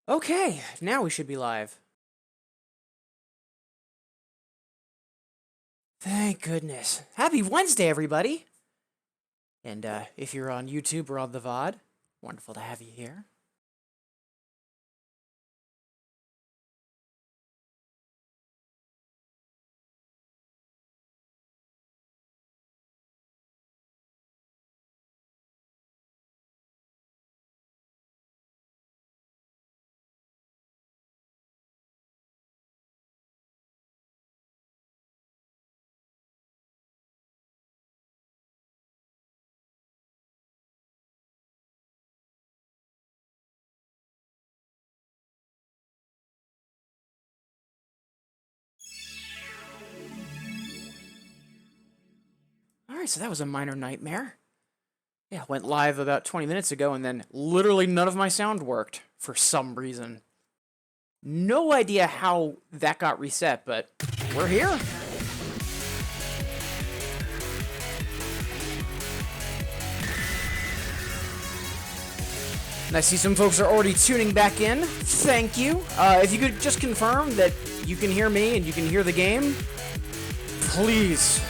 Okay, now we should be live. Thank goodness. Happy Wednesday, everybody! And if you're on YouTube or on the VOD, wonderful to have you here. Alright, so that was a minor nightmare. Yeah, went live about 20 minutes ago, and then literally none of my sound worked for some reason. No idea how that got reset, but we're here. And I see some folks are already tuning back in. Thank you. If you could just confirm that you can hear me and you can hear the game, please.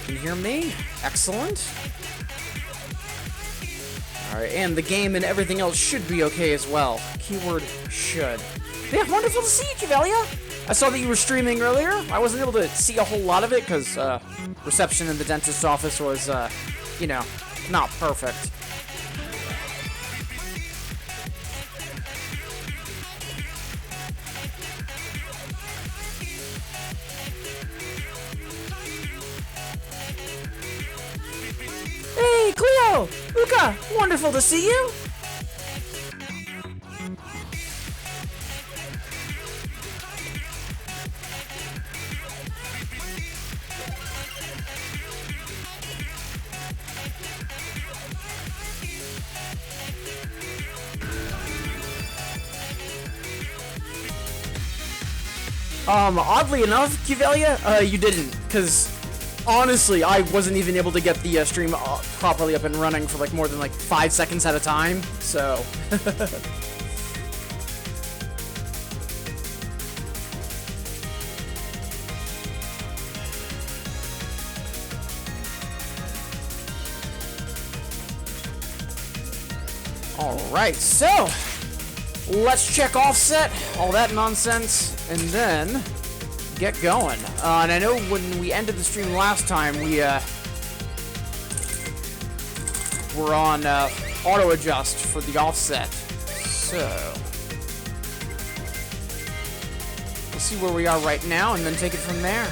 Can you hear me? Excellent. Alright, and the game and everything else should be okay as well. Keyword should. Yeah, wonderful to see you, Kivelia! I saw that you were streaming earlier. I wasn't able to see a whole lot of it because reception in the dentist's office was, you know, not perfect. Hey, Cleo! Uka! Wonderful to see you! Oddly enough, Kivelia, you didn't, because honestly, I wasn't even able to get the stream properly up and running for like more than like 5 seconds at a time, so. Alright, so let's check offset, all that nonsense, and then get going. And I know when we ended the stream last time, we were on auto adjust for the offset. So we'll see where we are right now and then take it from there.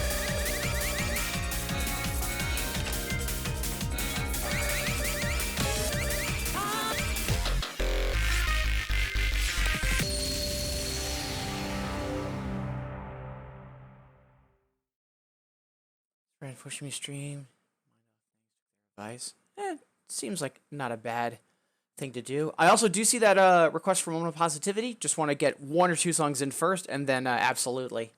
Push me stream. Advice. Seems like not a bad thing to do. I also do see that request for Moment of Positivity. Just want to get 1 or 2 songs in first, and then absolutely.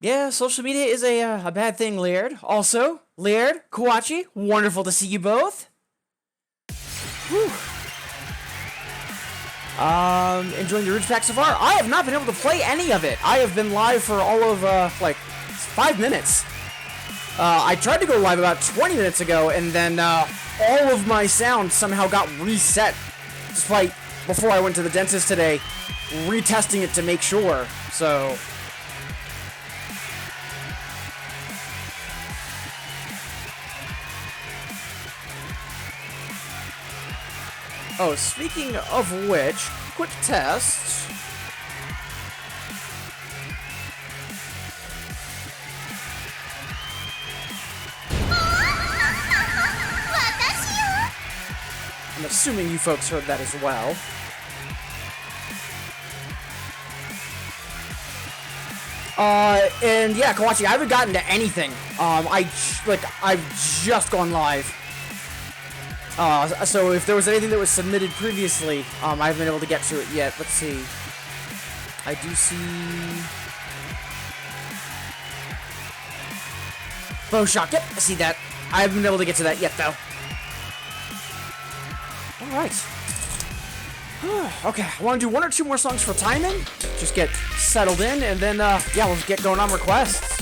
Yeah, social media is a bad thing, Laird. Also, Laird, Kawachi, wonderful to see you both. Whew. Enjoying the Ridge Pack so far? I have not been able to play any of it. I have been live for all of, like, 5 minutes. I tried to go live about 20 minutes ago, and then, all of my sound somehow got reset. Despite, before I went to the dentist today, retesting it to make sure, so... Oh, speaking of which, quick test. I'm assuming you folks heard that as well. And yeah, Kawachi, I haven't gotten to anything. I've just gone live. So if there was anything that was submitted previously, I haven't been able to get to it yet. Let's see. I do see... Bow shock, yep, I see that. I haven't been able to get to that yet, though. Alright. Okay, I want to do 1 or 2 more songs for timing. Just get settled in, and then, yeah, we'll get going on requests.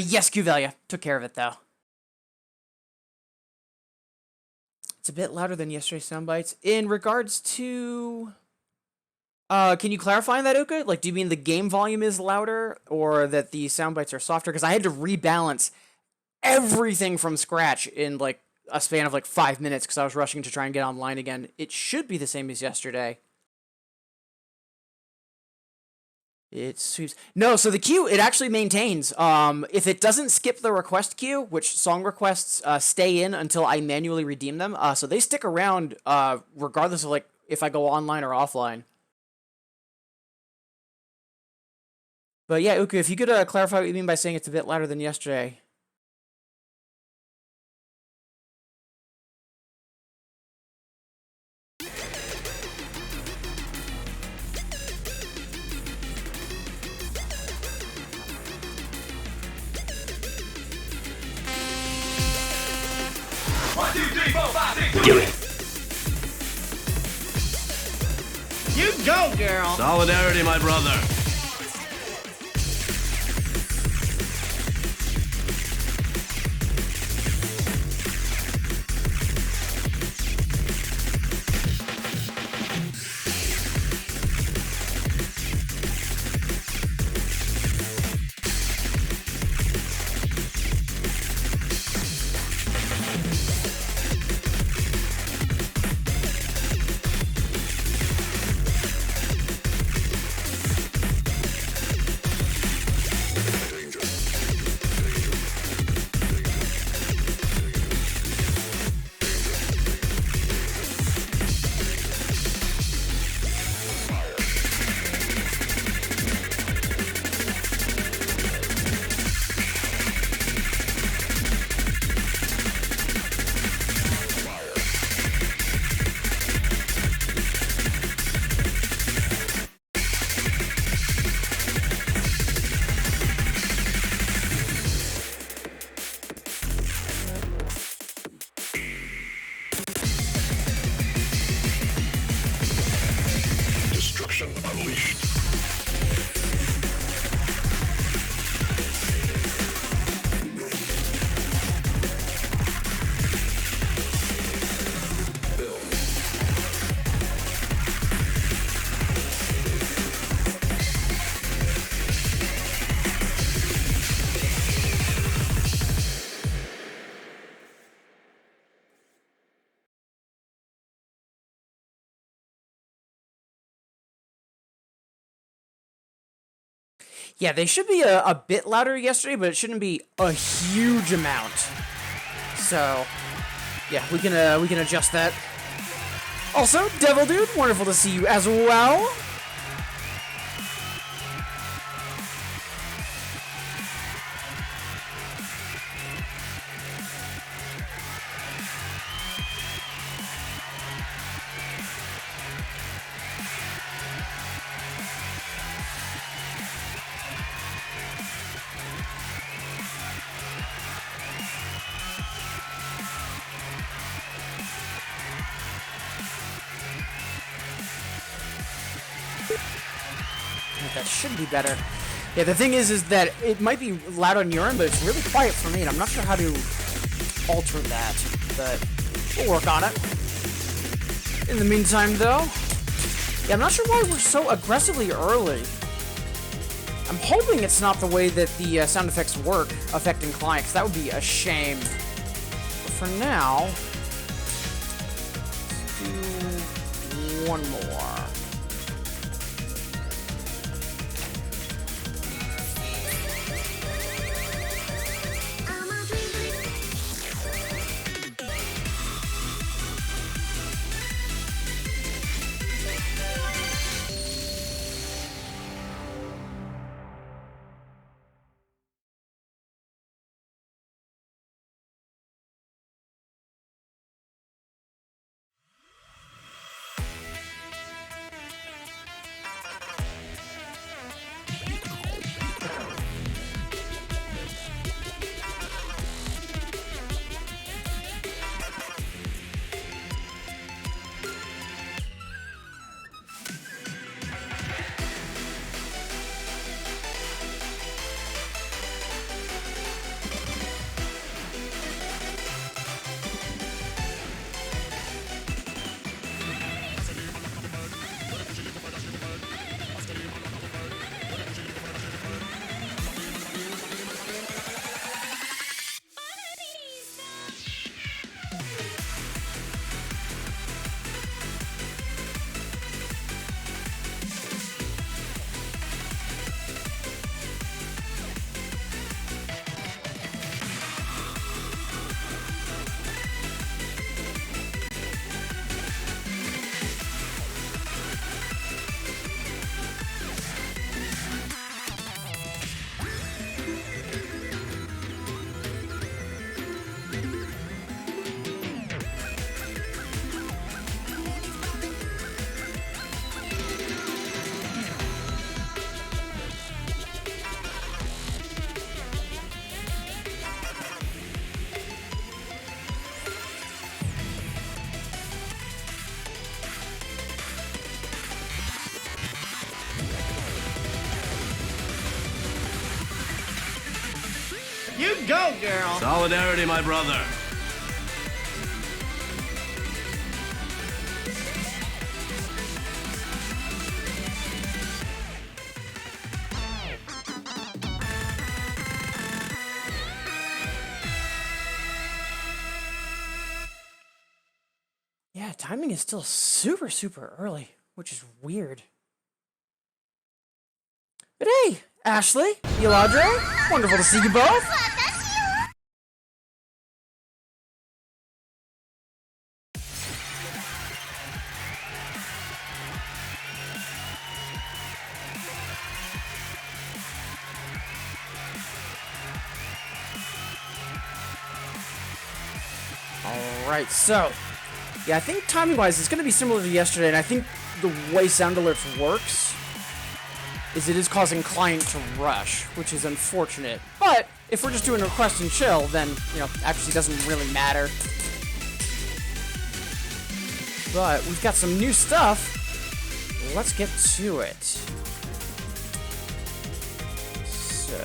Yes, Cuvelia. Took care of it, though. It's a bit louder than yesterday's soundbites. In regards to... can you clarify that, Uka? Like, do you mean the game volume is louder, or that the soundbites are softer? Because I had to rebalance everything from scratch in, like, a span of, like, 5 minutes, because I was rushing to try and get online again. It should be the same as yesterday. It sweeps. No, so the queue, it actually maintains. If it doesn't skip the request queue, which song requests stay in until I manually redeem them, so they stick around regardless of, like, if I go online or offline. But yeah, Uku, if you could clarify what you mean by saying it's a bit louder than yesterday. Do it. You go, girl. Solidarity, my brother. Yeah, they should be a bit louder yesterday, but it shouldn't be a huge amount. So, yeah, we can adjust that. Also, Devil Dude, wonderful to see you as well. That should be better. Yeah, the thing is that it might be loud on your end, but it's really quiet for me, and I'm not sure how to alter that, but we'll work on it. In the meantime, though, yeah, I'm not sure why we're so aggressively early. I'm hoping it's not the way that the sound effects work affecting client, because that would be a shame. But for now, let's do one more. You go, girl. Solidarity, my brother. Yeah, timing is still super, super early, which is weird. But hey, Ashley, Eladre, wonderful to see you both. Alright, so, yeah, I think timing-wise, it's going to be similar to yesterday, and I think the way Sound Alerts works is it is causing client to rush, which is unfortunate. But if we're just doing request and chill, then, you know, actually doesn't really matter. But we've got some new stuff. Let's get to it. So...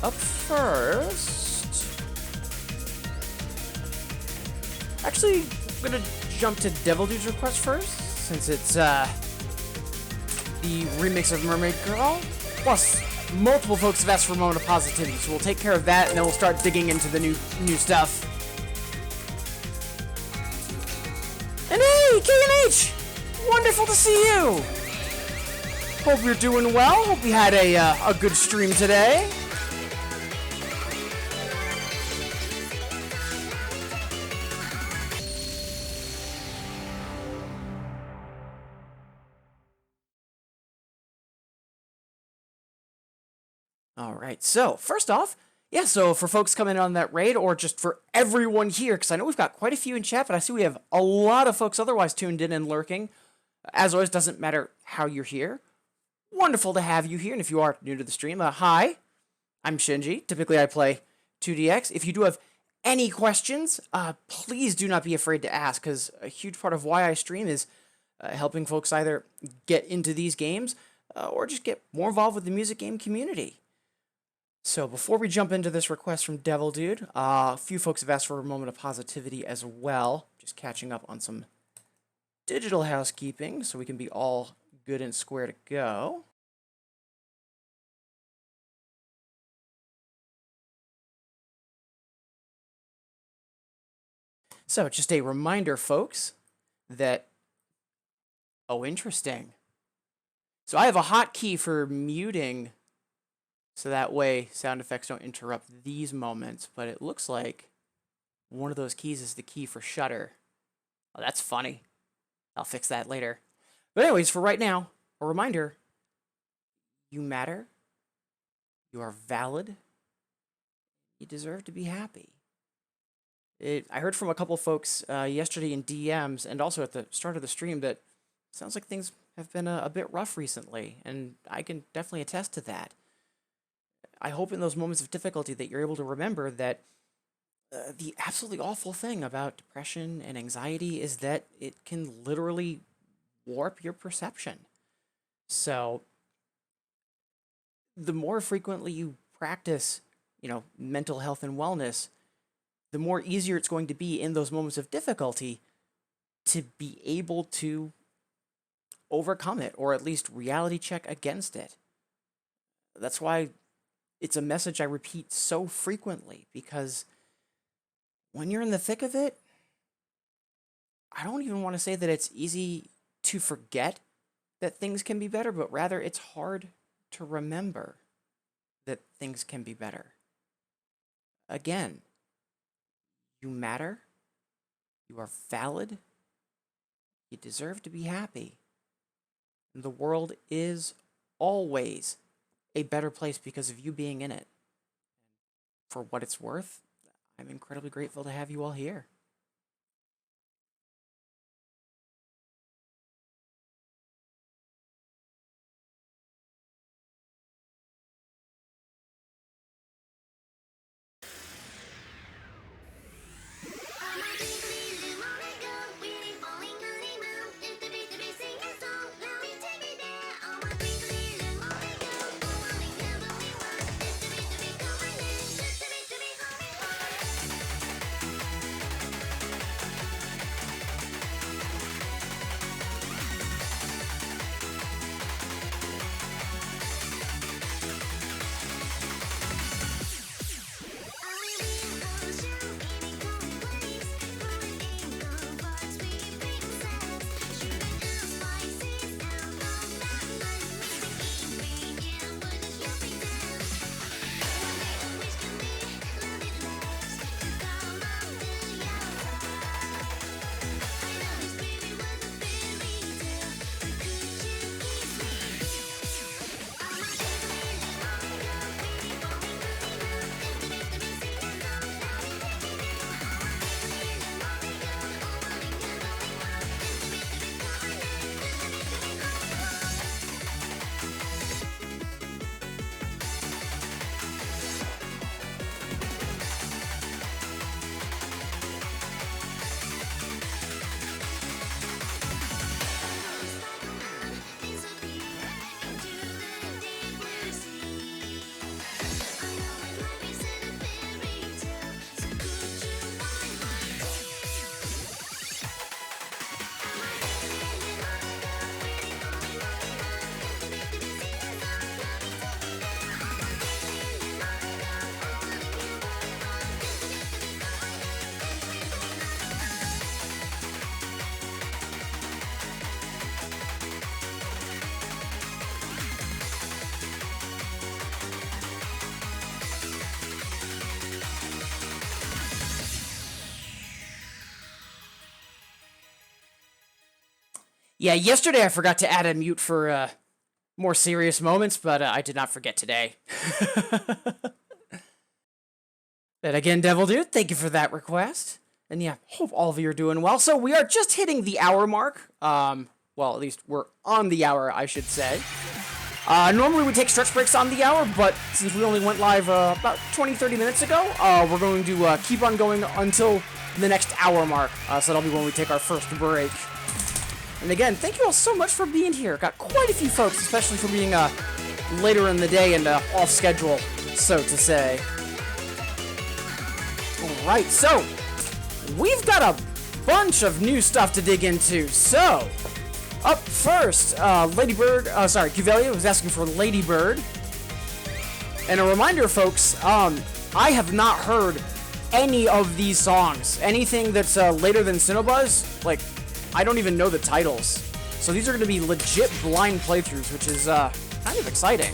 up first... actually, I'm gonna jump to Devil Dude's request first, since it's, the remix of Mermaid Girl. Plus, multiple folks have asked for a moment of positivity, so we'll take care of that, and then we'll start digging into the new stuff. And hey, K&H! Wonderful to see you! Hope you're doing well. Hope you had a good stream today. Alright, so, first off, yeah, so for folks coming on that raid, or just for everyone here, because I know we've got quite a few in chat, but I see we have a lot of folks otherwise tuned in and lurking. As always, doesn't matter how you're here. Wonderful to have you here, and if you are new to the stream, hi, I'm Shinji. Typically I play 2DX. If you do have any questions, please do not be afraid to ask, because a huge part of why I stream is helping folks either get into these games or just get more involved with the music game community. So before we jump into this request from Devil Dude, a few folks have asked for a moment of positivity as well. Just catching up on some digital housekeeping so we can be all good and square to go. So just a reminder, folks, that, oh, interesting. So I have a hotkey for muting, so that way sound effects don't interrupt these moments, but it looks like one of those keys is the key for shutter. Oh, that's funny. I'll fix that later. But anyways, for right now, a reminder, you matter, you are valid, you deserve to be happy. I heard from a couple folks yesterday in DMs and also at the start of the stream that it sounds like things have been a bit rough recently, and I can definitely attest to that. I hope in those moments of difficulty that you're able to remember that the absolutely awful thing about depression and anxiety is that it can literally warp your perception. So the more frequently you practice, mental health and wellness, the more easier it's going to be in those moments of difficulty to be able to overcome it, or at least reality check against it. That's why it's a message I repeat so frequently, because when you're in the thick of it, I don't even want to say that it's easy to forget that things can be better, but rather it's hard to remember that things can be better. Again, you matter, you are valid, you deserve to be happy. And the world is always a better place because of you being in it. For what it's worth, I'm incredibly grateful to have you all here. Yeah, yesterday I forgot to add a mute for more serious moments, but I did not forget today. But again, Devil Dude, thank you for that request. And yeah, hope all of you are doing well. So we are just hitting the hour mark. Well, at least we're on the hour, I should say. Normally we take stretch breaks on the hour, but since we only went live about 20-30 minutes ago, we're going to keep on going until the next hour mark. So that'll be when we take our first break. And again, thank you all so much for being here. Got quite a few folks, especially for being later in the day and off schedule, so to say. Alright, so we've got a bunch of new stuff to dig into. So, up first, Cuvelia was asking for Lady Bird. And a reminder, folks, I have not heard any of these songs. Anything that's later than Cinnabuzz, like, I don't even know the titles. So these are going to be legit blind playthroughs, which is kind of exciting.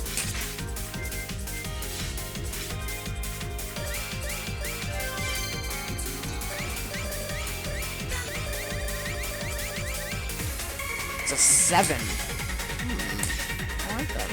It's a 7. I like that.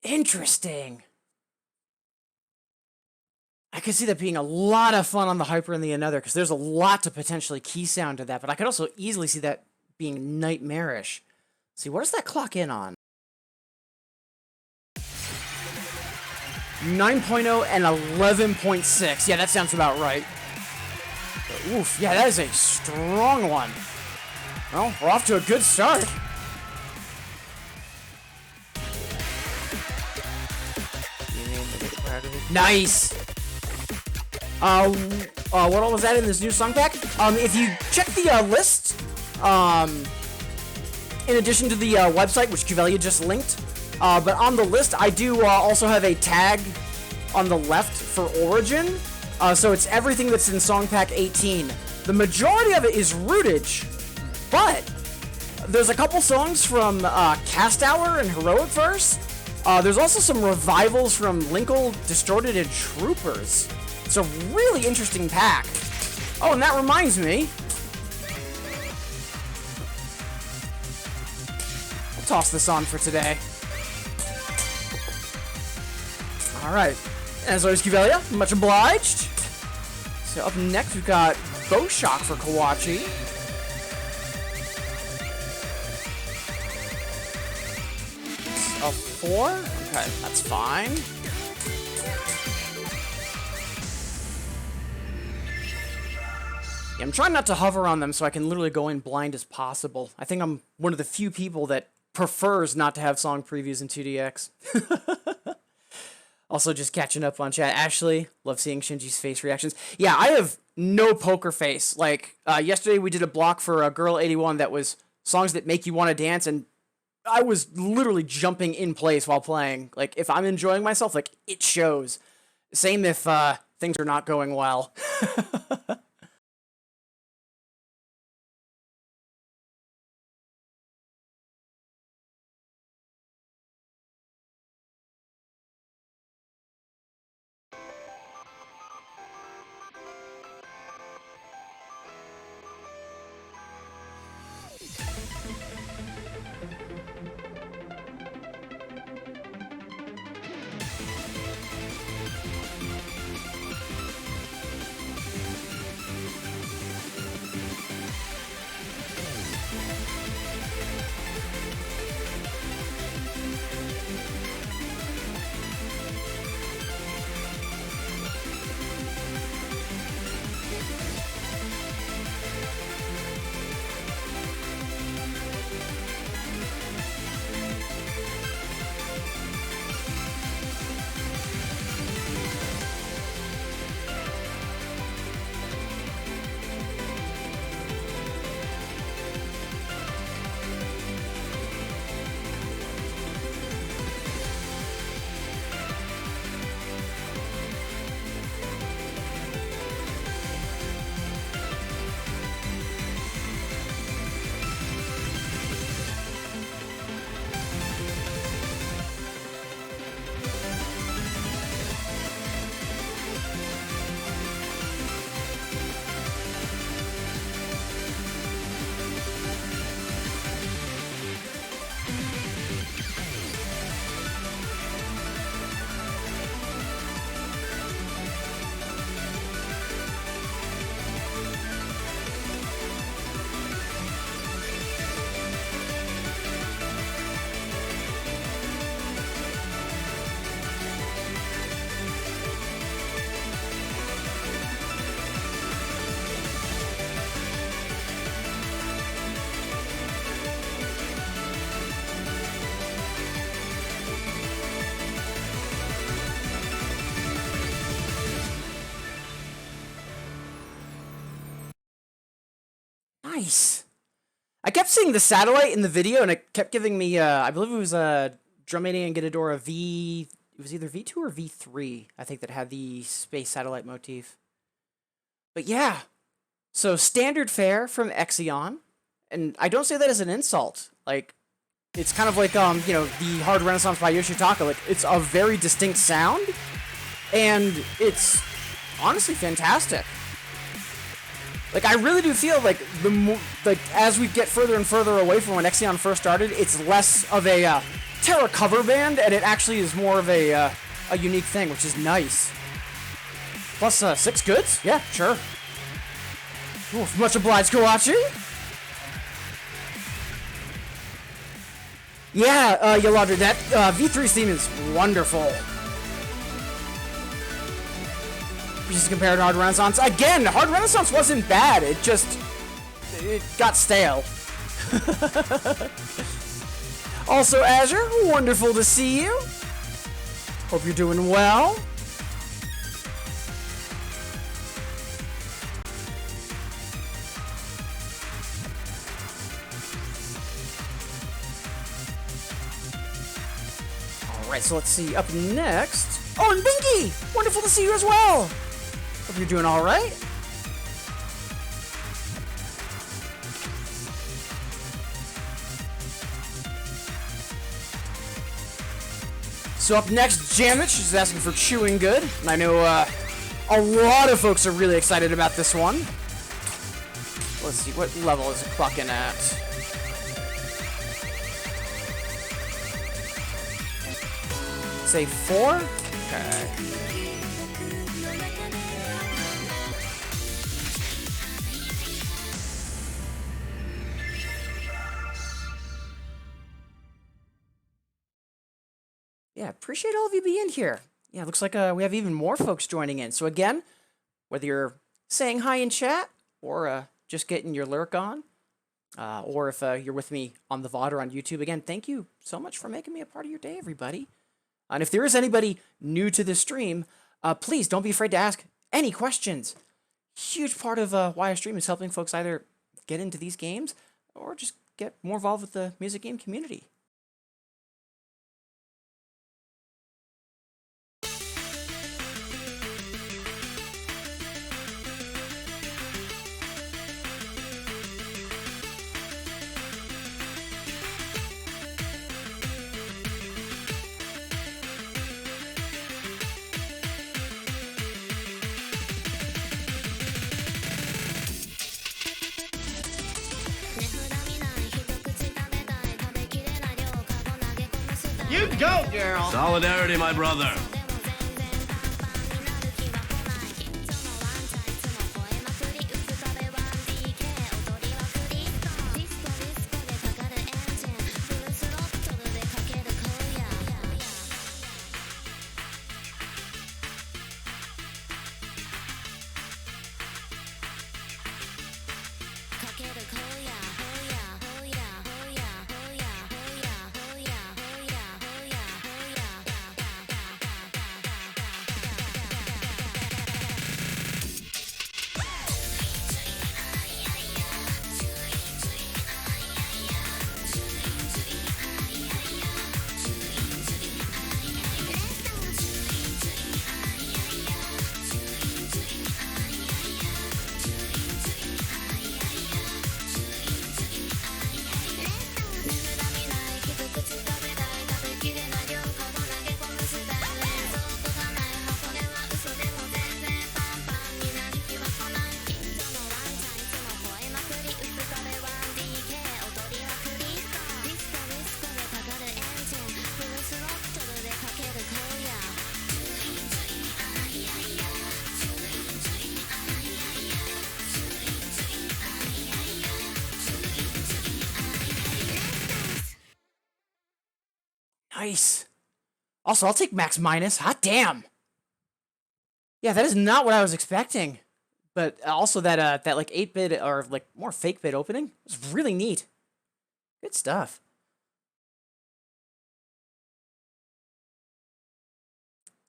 Interesting. I could see that being a lot of fun on the Hyper and the Another, because there's a lot to potentially key sound to that, but I could also easily see that being nightmarish. Let's see, what does that clock in on? 9.0 and 11.6. Yeah, that sounds about right. Oof, yeah, that is a strong one. Well, we're off to a good start. Nice! What all was that in this new song pack? If you check the list, in addition to the website, which Cuvelia just linked, but on the list, I do also have a tag on the left for Origin, so it's everything that's in Song Pack 18. The majority of it is Rootage, but there's a couple songs from Cast Hour and Heroic Verse. There's also some revivals from Linkle, Distorted, and Troopers. It's a really interesting pack. Oh, and that reminds me. I'll toss this on for today. Alright. As always, Cuvelia, much obliged. So up next, we've got Bow Shock for Kawachi. A 4? Okay, that's fine. Yeah, I'm trying not to hover on them so I can literally go in blind as possible. I think I'm one of the few people that prefers not to have song previews in 2DX. Also, just catching up on chat. Ashley, love seeing Shinji's face reactions. Yeah, I have no poker face. Like, yesterday we did a block for Girl 81 that was songs that make you want to dance, and I was literally jumping in place while playing. Like, if I'm enjoying myself, like, it shows. Same if things are not going well. Nice. I kept seeing the satellite in the video, and it kept giving me, I believe it was Drummania and Getadora V. It was either V2 or V3, I think, that had the space satellite motif. But yeah, so standard fare from Exion, and I don't say that as an insult. Like, it's kind of like, you know, the Hard Renaissance by Yoshitaka. Like, it's a very distinct sound, and it's honestly fantastic. Like, I really do feel like as we get further and further away from when Exion first started, it's less of a Terra cover band, and it actually is more of a unique thing, which is nice. Plus 6 goods? Yeah, sure. Oof, much obliged, Kawachi. Yeah, Yoladra, that V3's theme is wonderful. Just compared to Hard Renaissance. Again, Hard Renaissance wasn't bad. It got stale. Also, Azure, wonderful to see you. Hope you're doing well. Alright, so let's see. Up next. Oh, and Binky! Wonderful to see you as well. Hope you're doing alright. So up next, Jamich. She's asking for Chewing Good. And I know a lot of folks are really excited about this one. Let's see, what level is it clocking at? Say 4? Okay. Yeah, appreciate all of you being here. Yeah, looks like we have even more folks joining in. So again, whether you're saying hi in chat or just getting your lurk on, or if you're with me on the VOD or on YouTube, again, thank you so much for making me a part of your day, everybody. And if there is anybody new to this stream, please don't be afraid to ask any questions. Huge part of why I stream is helping folks either get into these games or just get more involved with the music game community. You go, girl. Solidarity, my brother. Nice. Also, I'll take max minus. Hot damn. Yeah, that is not what I was expecting. But also that like 8-bit or like more fake bit opening was really neat. Good stuff.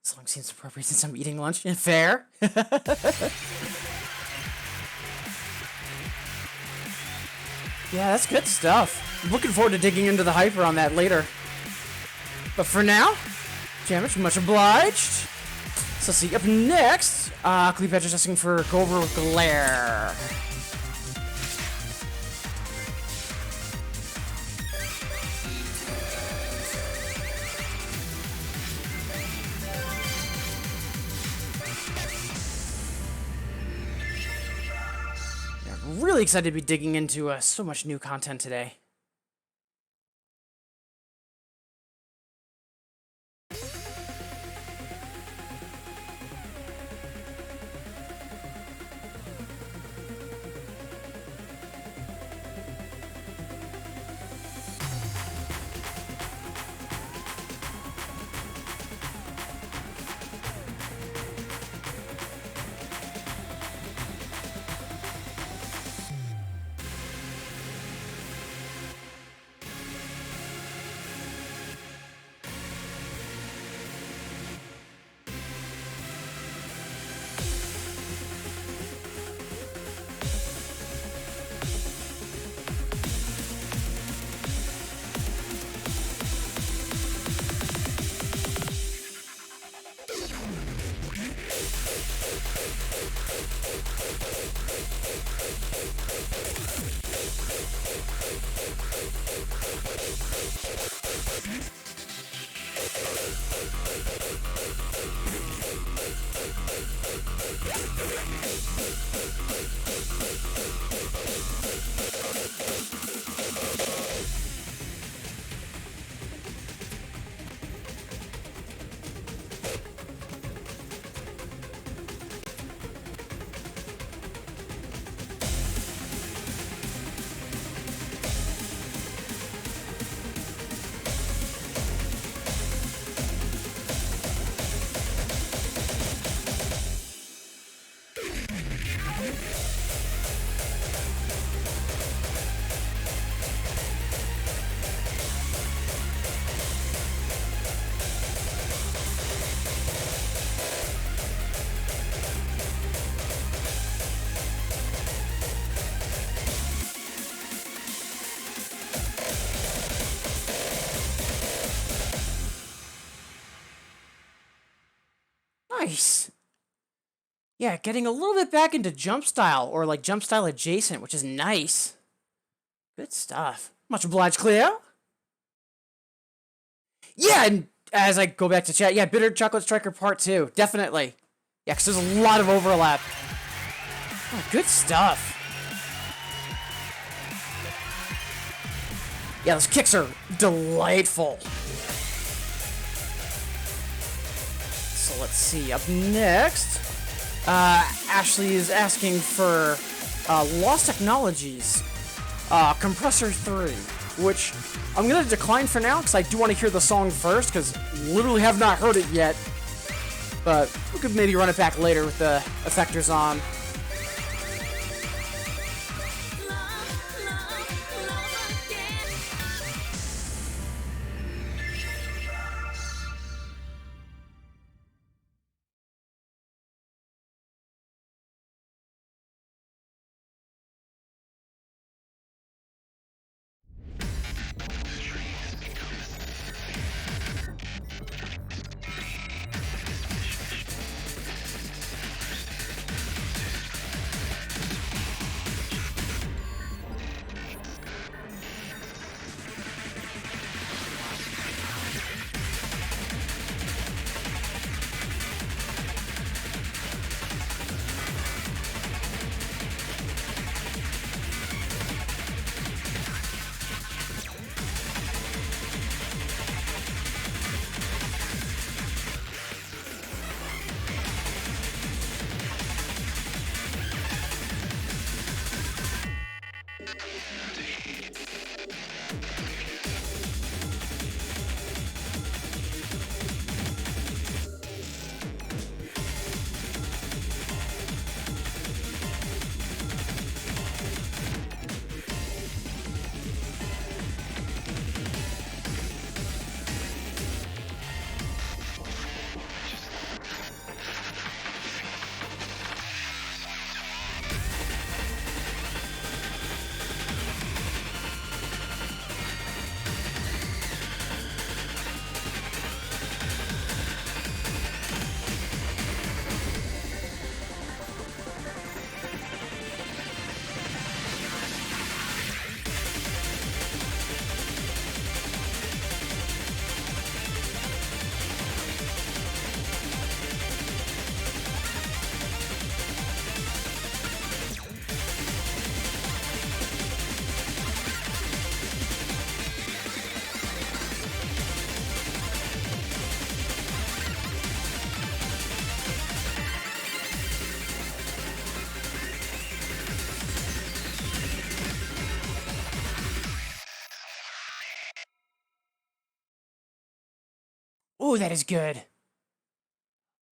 Song seems appropriate since I'm eating lunch. Fair. Yeah, that's good stuff. I'm looking forward to digging into the hyper on that later. But for now, Jamich, much obliged. So let's see, up next, Cleopatra's asking for Go Over with Glare. Yeah, really excited to be digging into so much new content today. Nice. Yeah, getting a little bit back into jump style, or like jump style adjacent, which is nice. Good stuff. Much obliged, Cleo. Yeah, and as I go back to chat, yeah, Bitter Chocolate Striker Part 2, definitely. Yeah, because there's a lot of overlap. Oh, good stuff. Yeah, those kicks are delightful. So let's see, up next, Ashley is asking for Lost Technologies, Compressor 3, which I'm going to decline for now because I do want to hear the song first because literally have not heard it yet. But we could maybe run it back later with the effectors on. Ooh, that is good.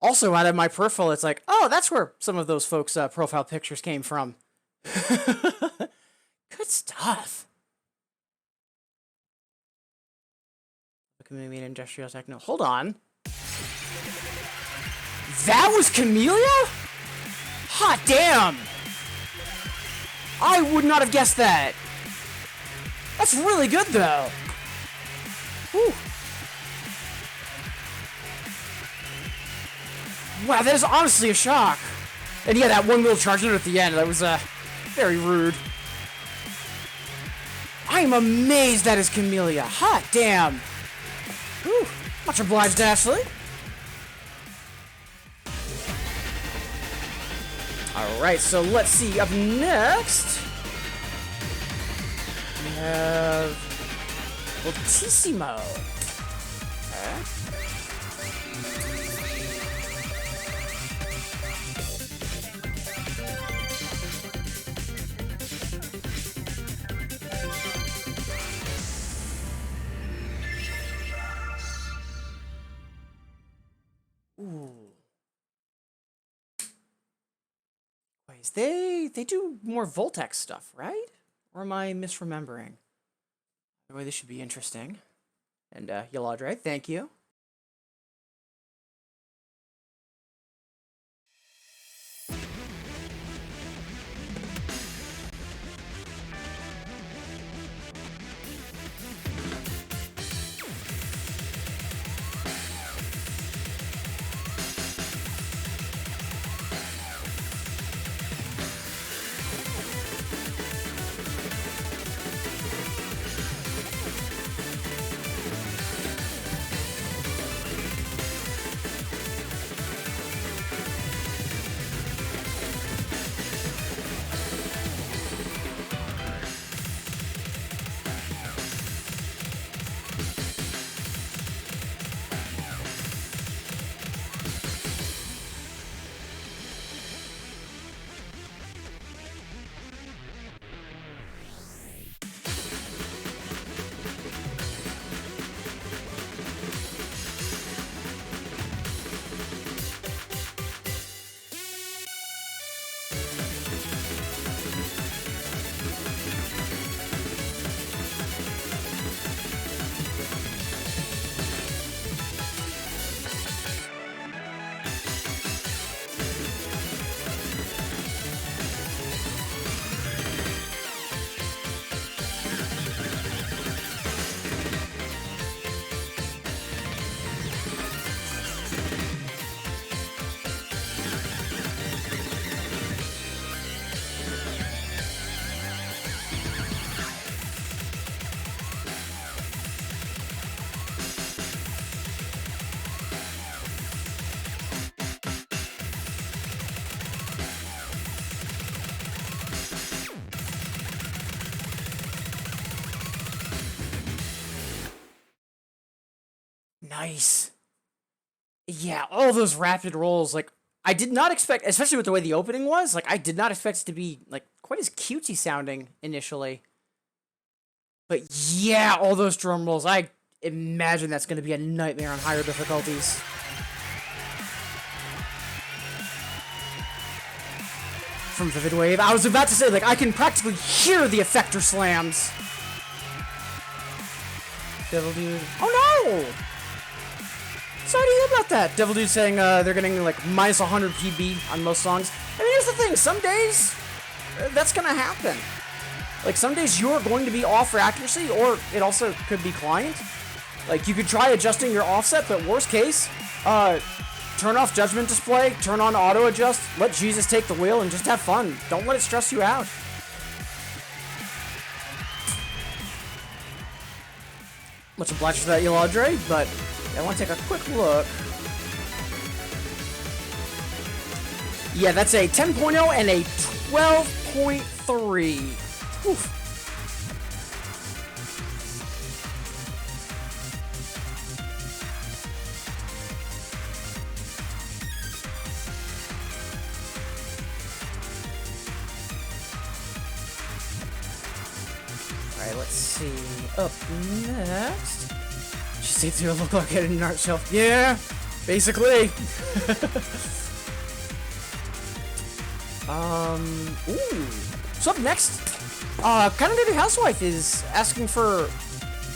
Also, out of my peripheral, it's like, oh, that's where some of those folks' profile pictures came from. Good stuff. Community industrial techno. Hold on. That was Camellia? Hot damn! I would not have guessed that. That's really good, though. Whew. Wow, that is honestly a shock. And yeah, that one little charge at the end, that was very rude. I am amazed that is Camellia. Hot damn. Whew. Much obliged, Ashley. Alright, so let's see. Up next, we have Voltissimo. Okay. Ooh. Wait, they do more Voltex stuff, right? Or am I misremembering? The way this should be interesting. And Yaladre, thank you. nice. Yeah, all those rapid rolls, like, I did not expect, especially with the way the opening was, like, I did not expect it to be, like, quite as cutesy sounding initially. But yeah, all those drum rolls, I imagine that's going to be a nightmare on higher difficulties. From Vivid Wave, I was about to say, like, I can practically hear the effector slams. Devil Dude. Oh no! Sorry to hear about that. Devil Dude saying they're getting like minus 100 PB on most songs. I mean, here's the thing. Some days, that's going to happen. Like, some days you're going to be off for accuracy, or it also could be client. Like, you could try adjusting your offset, but worst case, turn off judgment display, turn on auto adjust, let Jesus take the wheel, and just have fun. Don't let it stress you out. Much obliged for that, Yoladre, but I want to take a quick look. Yeah, that's a 10.0 and a 12.3. Oof. Alright, let's see. Up next. Just seems to look like it in an art shelf. Yeah, basically. Ooh. So up next, Kind of Baby Housewife is asking for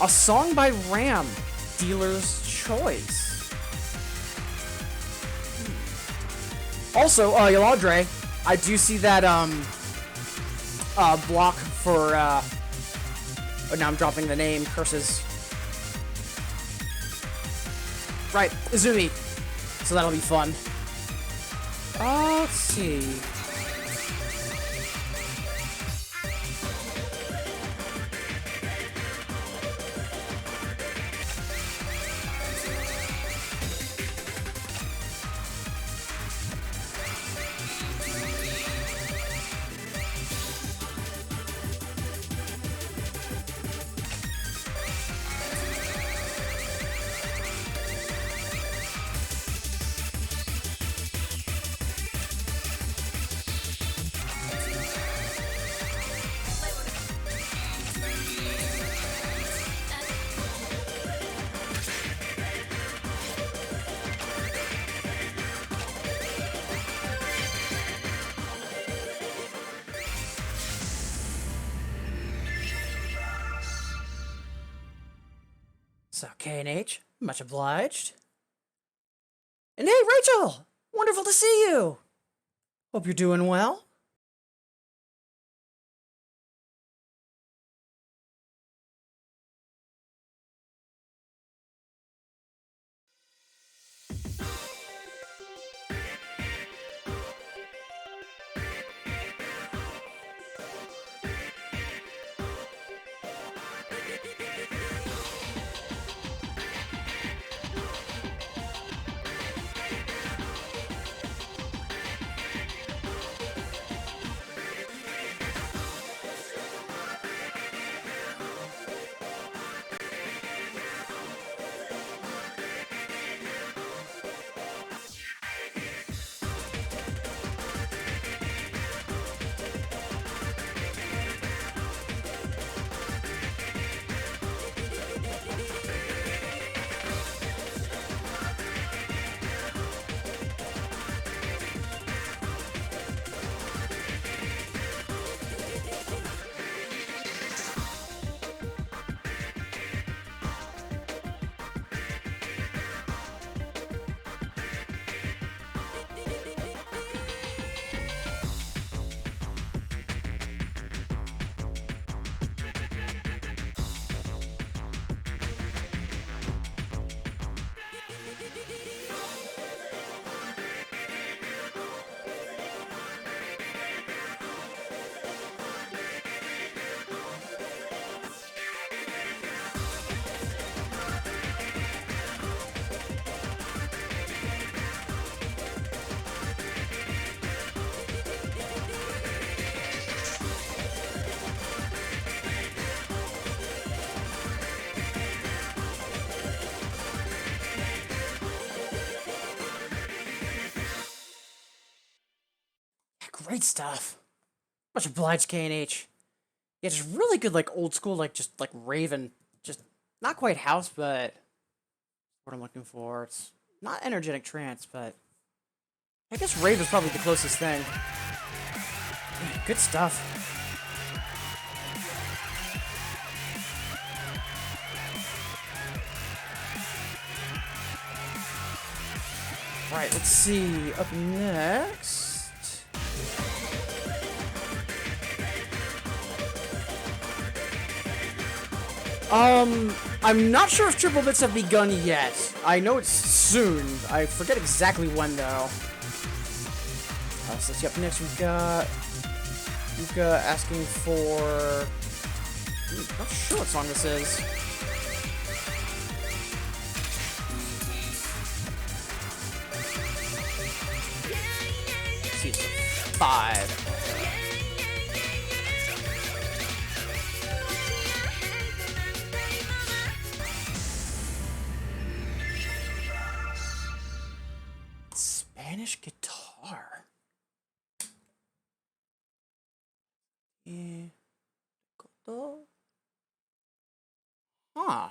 a song by Ram, Dealer's Choice. Also, Yoladre, I do see that, block for, oh, now I'm dropping the name, curses. Right, Izumi. So that'll be fun. Let's see. So, K&H, much obliged. And hey, Rachel! Wonderful to see you! Hope you're doing well. Great stuff. Much obliged, K&H. Yeah, just really good, like, old school, like, just, like, Raven. Just, not quite house, but what I'm looking for. It's not energetic trance, but I guess rave is probably the closest thing. Yeah, good stuff. Right, let's see. Up next. I'm not sure if triple bits have begun yet. I know it's soon. I forget exactly when though. So let's see. Up next we've got Yuka asking for. Not sure what song this is. Let's see, it's 5. Spanish guitar. Huh.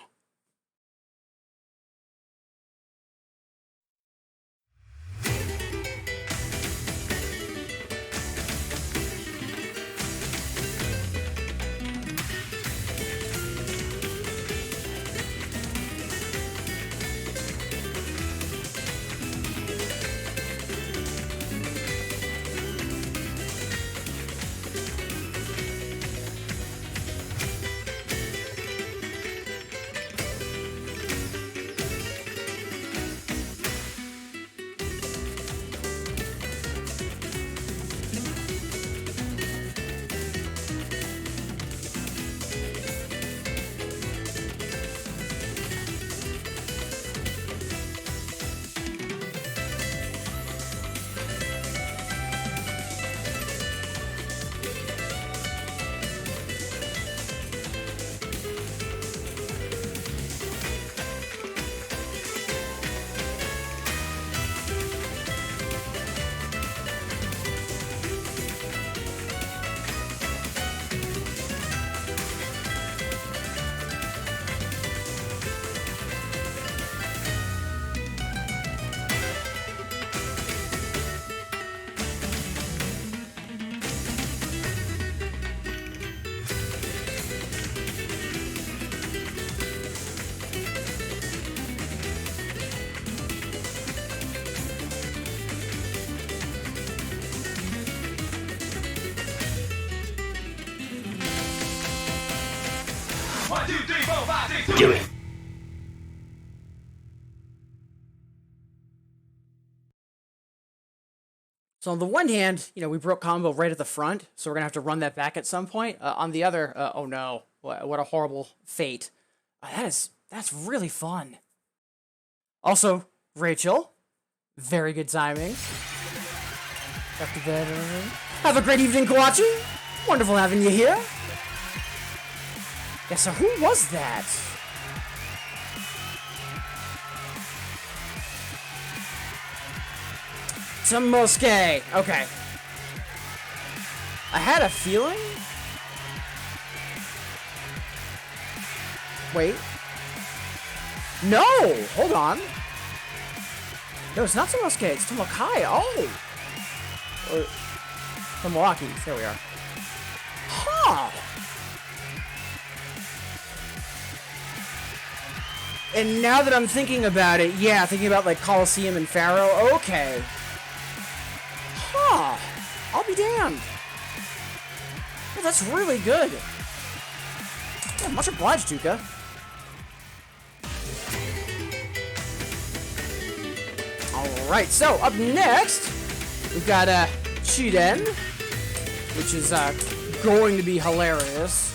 Do it. So on the one hand, you know, we broke combo right at the front, so we're gonna have to run that back at some point. On the other, oh no, what a horrible fate. That's really fun. Also, Rachel, very good timing. Back to bed. Have a great evening, Kawachi. Wonderful having you here. Yeah, so who was that? Tomosuke. Okay. I had a feeling. Wait. No! Hold on. No, it's not Tomosuke. It's Tomokai. Oh! Tomoaki. There we are. Huh! And now that I'm thinking about it, yeah, thinking about like Colosseum and Pharaoh, okay. Huh. I'll be damned. Well, that's really good. Yeah, much obliged, Tuka. Alright, so up next, we've got Chiden, which is going to be hilarious.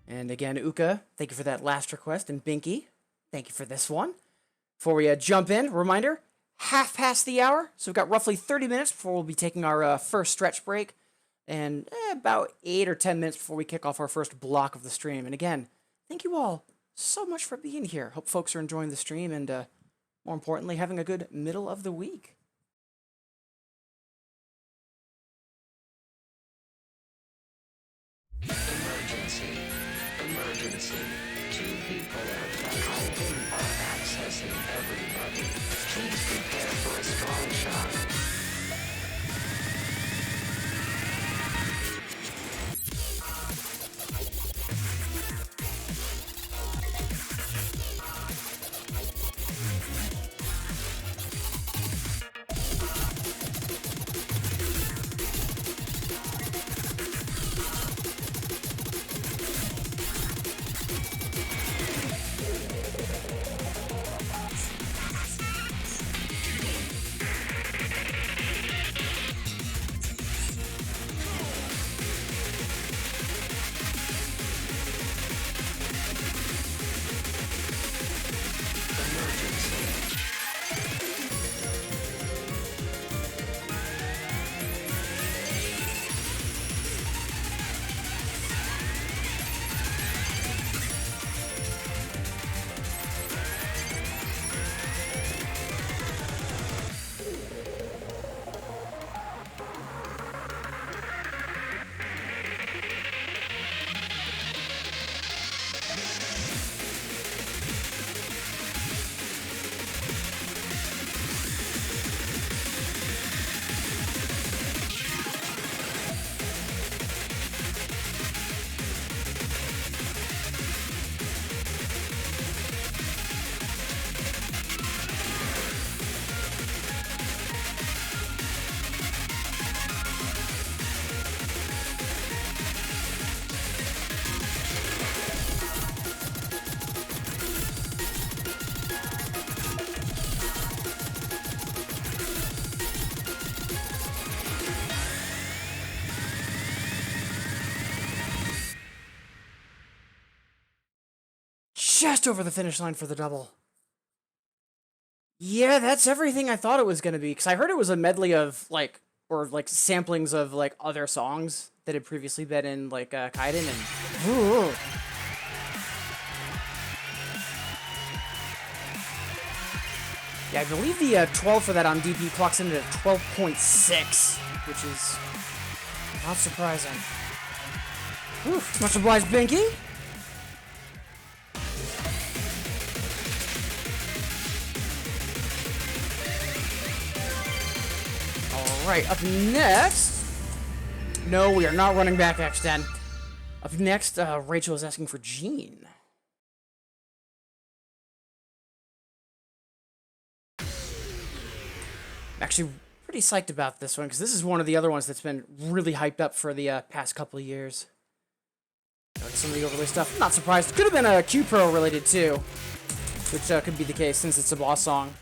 And again, Uka, thank you for that last request, and Binky, thank you for this one. Before we jump in, reminder, half past the hour, so we've got roughly 30 minutes before we'll be taking our first stretch break, and about 8 or 10 minutes before we kick off our first block of the stream. And again, thank you all so much for being here. Hope folks are enjoying the stream and, more importantly, having a good middle of the week. Emergency. Emergency. 2 people are accessing everybody. Please prepare for a strong shock. Just over the finish line for the double. Yeah, that's everything I thought it was gonna be, because I heard it was a medley of, like, or, like, samplings of, like, other songs that had previously been in, like, Kaiden, and... Ooh. Yeah, I believe the 12 for that on DP clocks in at 12.6, which is not surprising. Whew, much obliged, Binky. Alright, up next... No, we are not running back X10. Up next, Rachel is asking for Jean. I'm actually pretty psyched about this one, because this is one of the other ones that's been really hyped up for the past couple of years. Some of the overlay stuff, not surprised. Could have been a Q-Pro related too, which could be the case since it's a boss song.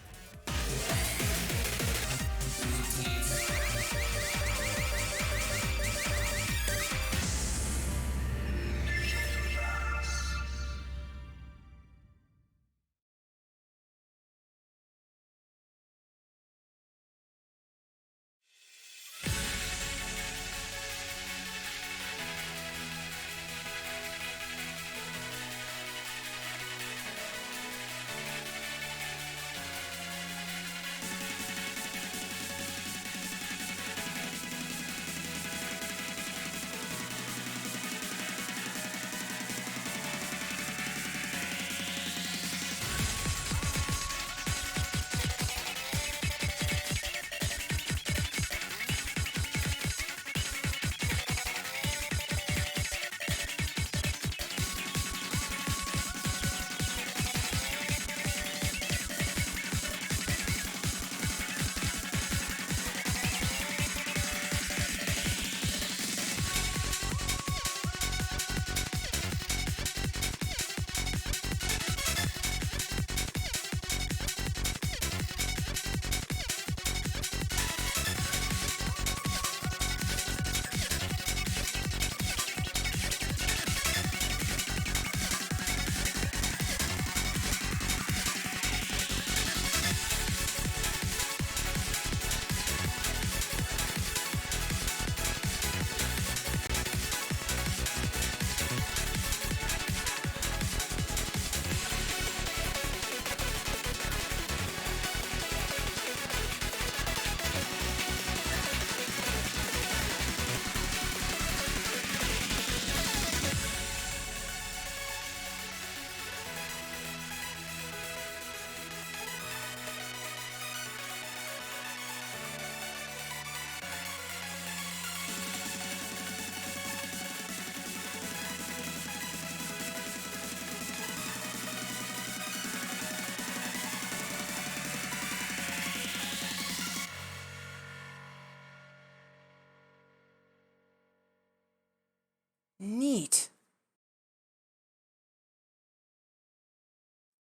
Neat.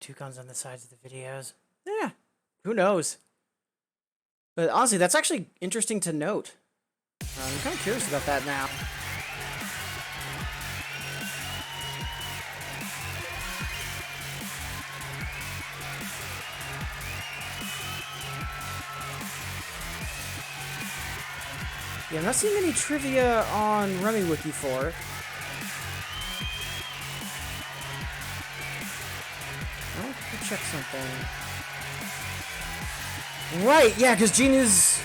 2 guns on the sides of the videos. Yeah, who knows? But honestly, that's actually interesting to note. I'm kind of curious about that now. Yeah, I'm not seeing any trivia on Remy Wiki for it. I want to check something. Right, yeah, because Gene is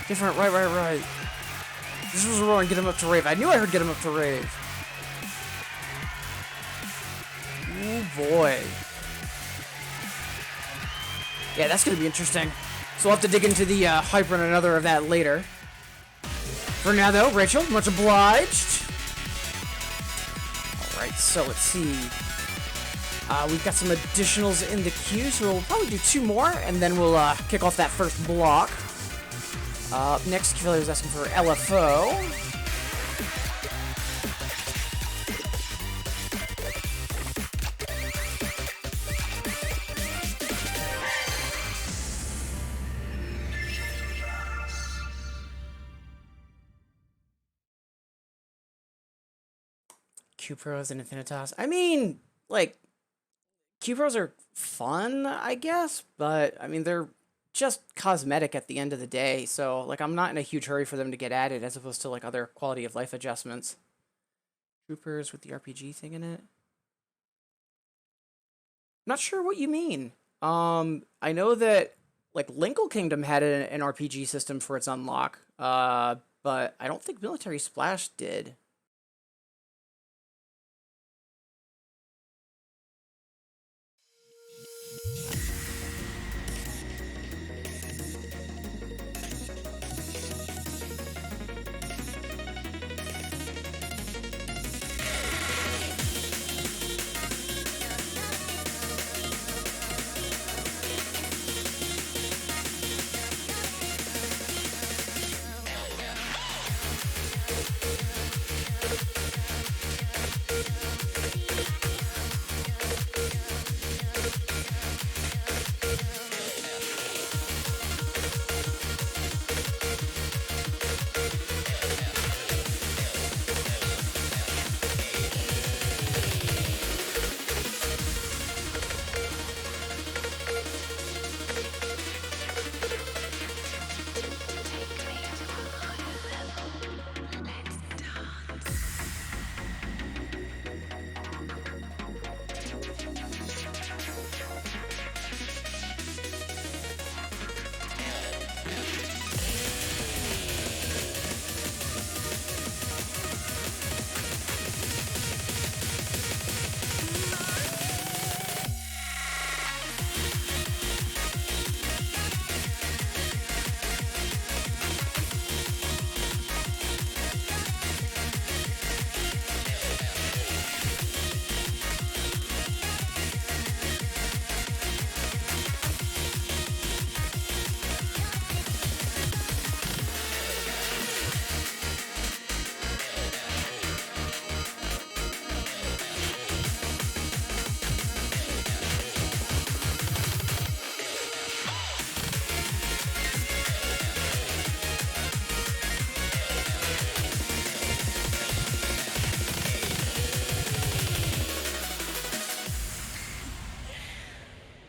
different. Right. This was wrong. Get him up to rave. I knew I heard get him up to rave. Oh boy. Yeah, that's gonna be interesting. So we'll have to dig into the hyper and another of that later. For now, though, Rachel, much obliged. All right, so let's see. We've got some additionals in the queue, so we'll probably do 2 more, and then we'll kick off that first block. Next, Killer is asking for LFO. Q-Pros and Infinitas. I mean, like, Q-Pros are fun, I guess, but, I mean, they're just cosmetic at the end of the day, so, like, I'm not in a huge hurry for them to get added, as opposed to, like, other quality of life adjustments. Troopers with the RPG thing in it? Not sure what you mean. I know that, like, Linkle Kingdom had an RPG system for its unlock, but I don't think Military Splash did.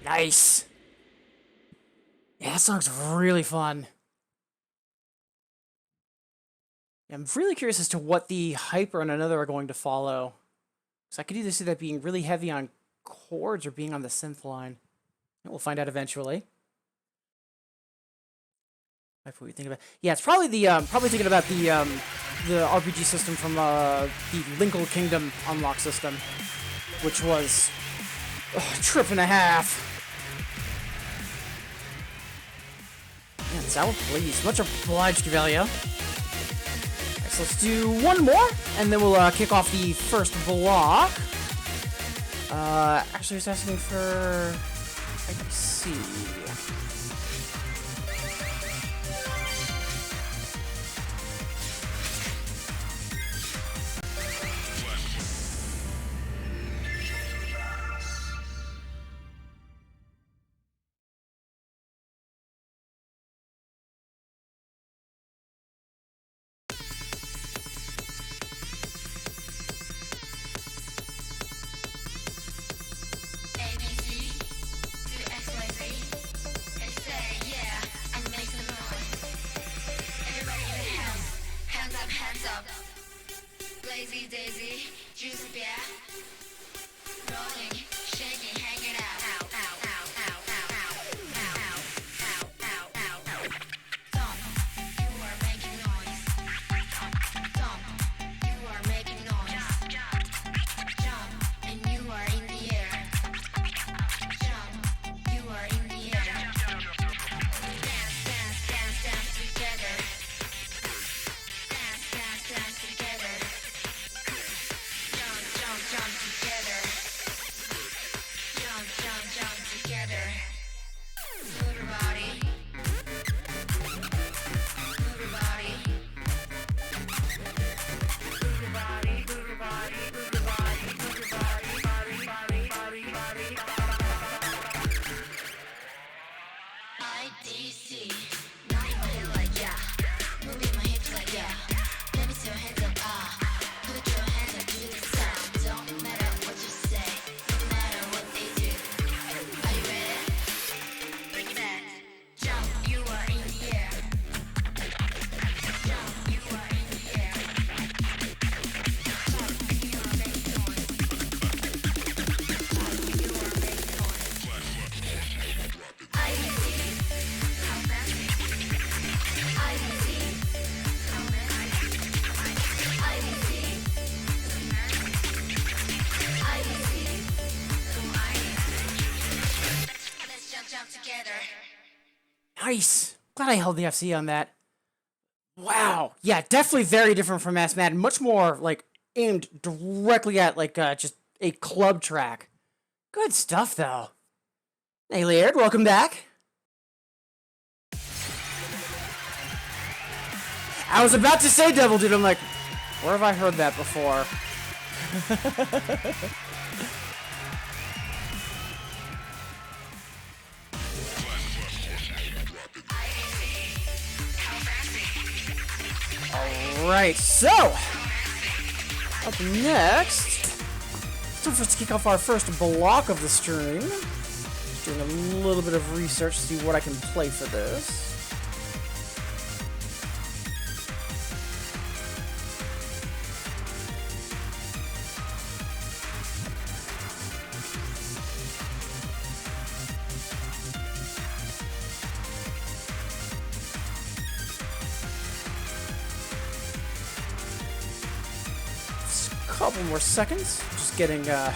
Nice. Yeah, that song's really fun. I'm really curious as to what the Hyper and another are going to follow. So I could either see that being really heavy on chords or being on the synth line. We'll find out eventually. What were we thinking about? Yeah, it's probably the probably thinking about the RPG system from the Linkle Kingdom unlock system, which was a trip and a half. Man, sour please. Much obliged, Gavelia. Alright, so let's do 1 more, and then we'll kick off the first block. Actually, I was asking for IPC. Whoopsie daisy, juicy beer. Rolling, shaking, hanging out. Ow, ow, ow, ow, ow, ow, ow, ow, ow, ow, ow. Dump, you are making noise. Dump, you are making noise. Jump, and you are in the air. Jump, you are in the air. Dance, dance, dance, dance together. Dance, dance, dance together. Jump, jump, jump together. Jump, jump, jump together. Move your body. Move your body. Move your body, move your body, move your body, move your body, body. IDC. Nodding my head like yeah. Moving my hips like yeah. Let me see your hands up, ah. Put your hands up to the sound. Don't matter what you say, no matter what they do. Are you ready? Bring it back. Jump, you are in the air. Jump, you are in the air. Jump, you are making noise. Jump, you are making noise. IDC. How fast? IDC. How fast? IDC. Let's jump together. Nice. Glad I held the FC on that. Wow. Yeah, definitely very different from Mass Madden. Much more, like, aimed directly at, like, just a club track. Good stuff, though. Hey, Laird, welcome back. I was about to say Devil Dude. I'm like, where have I heard that before? Alright, so up next, it's time for us to kick off our first block of the stream. Just doing a little bit of research to see what I can play for this. Couple more seconds. Just getting a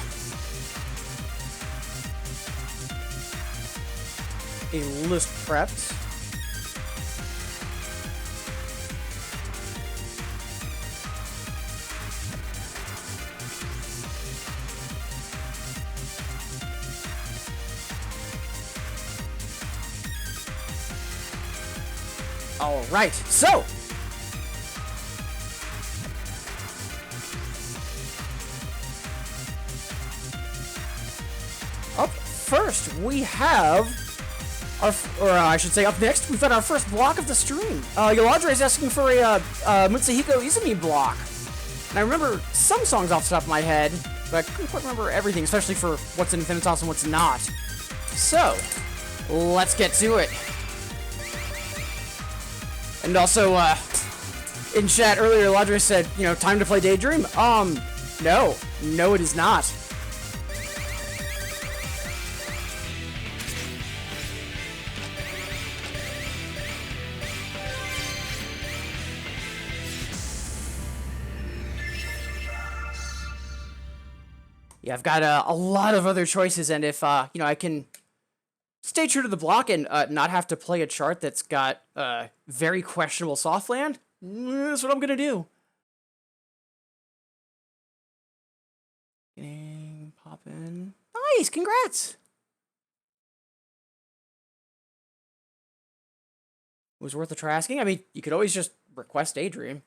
list prepped. All right, so up first, we have our, I should say up next, we've got our first block of the stream. Yoladra is asking for a Mutsuhiko Izumi block. And I remember some songs off the top of my head, but I couldn't quite remember everything, especially for what's in Infinitas and what's not. So, let's get to it. And also, in chat earlier, Yoladra said, you know, time to play Daydream? No. No, it is not. Yeah, I've got a lot of other choices, and if, you know, I can stay true to the block and not have to play a chart that's got very questionable soft land, that's what I'm gonna do. Getting poppin'. Nice, congrats. It was worth a try asking. I mean, you could always just request Daydream.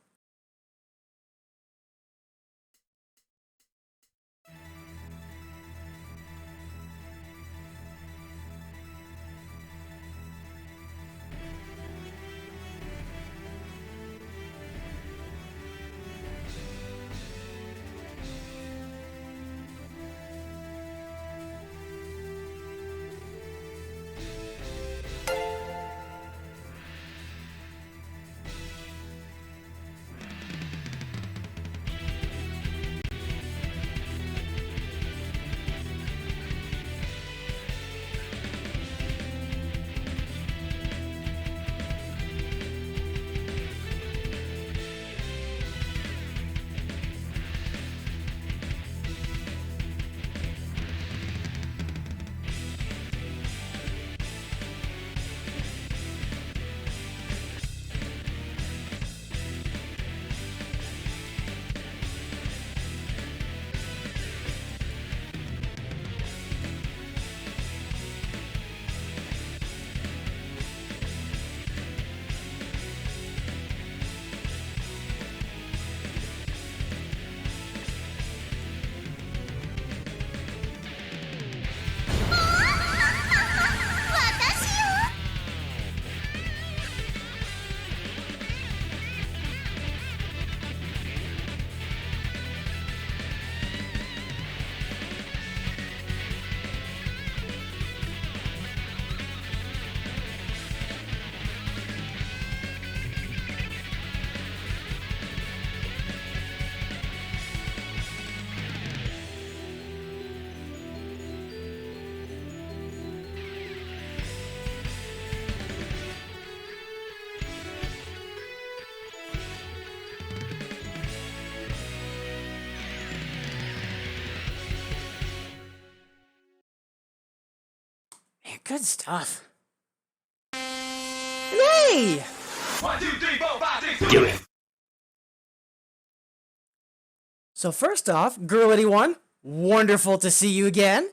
Man, good stuff. Hey! 1, 2, 3, 4, 5, 6, Do it. So first off, Girl81, wonderful to see you again.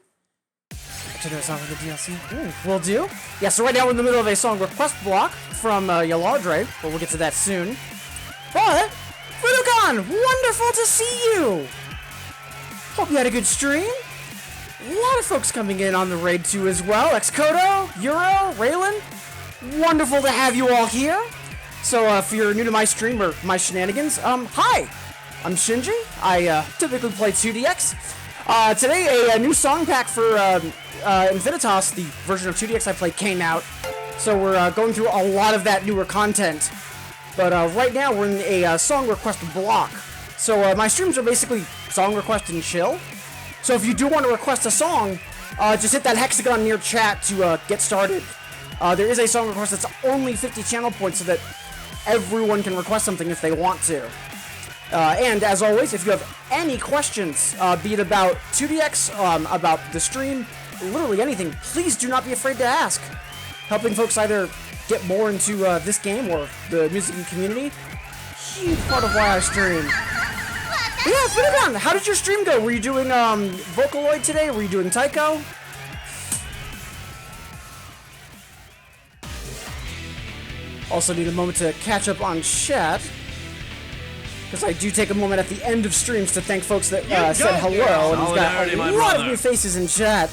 Actually, no, it's not for the DLC. Will do. Yeah, so right now we're in the middle of a song request block from Yaladre, but we'll get to that soon. But, Fudokan, wonderful to see you! Hope you had a good stream. A lot of folks coming in on the raid too as well. Xkodo, Euro, Raylan, wonderful to have you all here. So if you're new to my stream or my shenanigans, hi! I'm Shinji. I typically play 2DX. Today, a new song pack for Infinitas, the version of 2DX I play, came out. So we're going through a lot of that newer content. But right now, we're in a song request block. So my streams are basically song request and chill. So if you do want to request a song, just hit that hexagon near chat to get started. There is a song request that's only 50 channel points so that everyone can request something if they want to. And as always, if you have any questions, be it about 2DX, about the stream, literally anything, please do not be afraid to ask. Helping folks either get more into this game or the music community, huge part of why I stream. Yeah, Fudokan, how did your stream go? Were you doing Vocaloid today? Were you doing Taiko? Also need a moment to catch up on chat, because I do take a moment at the end of streams to thank folks that said hello, and we've got Solidarity, a my lot of brother. new faces in chat.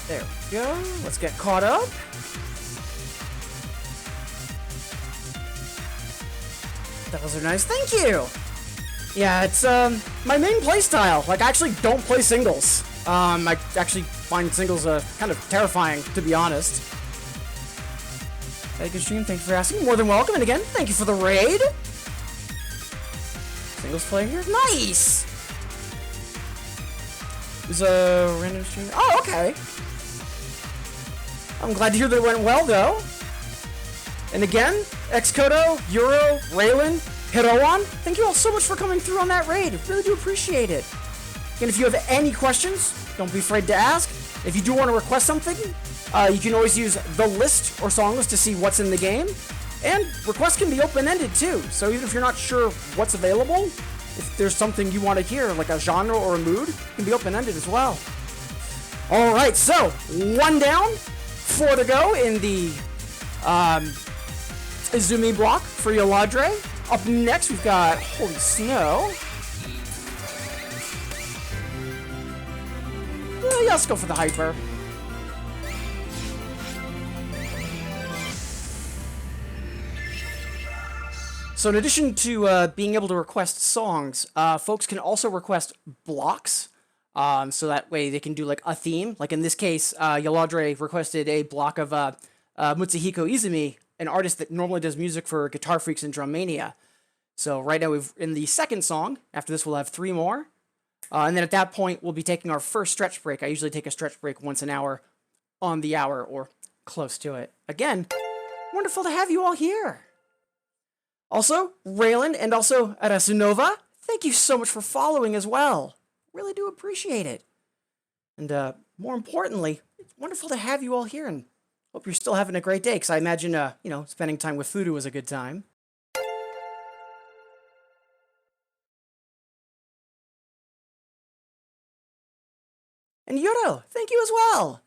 There we go. Let's get caught up. Those are nice. Thank you. Yeah, it's my main playstyle. Like, I actually don't play singles. I actually find singles kind of terrifying, to be honest. Had a good stream. Thank you for asking. More than welcome. And again, thank you for the raid. Singles player here. Nice. It was a random stream. Oh, okay. I'm glad to hear that it went well, though. And again, Xkodo, Euro, Raylan, Hiroan, thank you all so much for coming through on that raid. Really do appreciate it. Again, if you have any questions, don't be afraid to ask. If you do want to request something, you can always use the list or song list to see what's in the game. And requests can be open-ended, too. So even if you're not sure what's available, if there's something you want to hear, like a genre or a mood, it can be open-ended as well. Alright, so, one down, 4 to go in the Izumi block for Yaladre. Up next, we've got Holy Snow. Yeah, let's go for the hyper. So in addition to being able to request songs, folks can also request blocks. So that way they can do like a theme. Like in this case, Yaladre requested a block of Mutsuhiko Izumi, an artist that normally does music for Guitar Freaks and Drum Mania. So right now we've in the second song. After this, we'll have 3 more. And then at that point, we'll be taking our first stretch break. I usually take a stretch break once an hour on the hour or close to it. Again, wonderful to have you all here. Also, Raylan and also Arasunova, thank you so much for following as well. Really do appreciate it. And more importantly, it's wonderful to have you all here, and hope you're still having a great day, because I imagine, spending time with Fudu was a good time. And Yoro, thank you as well.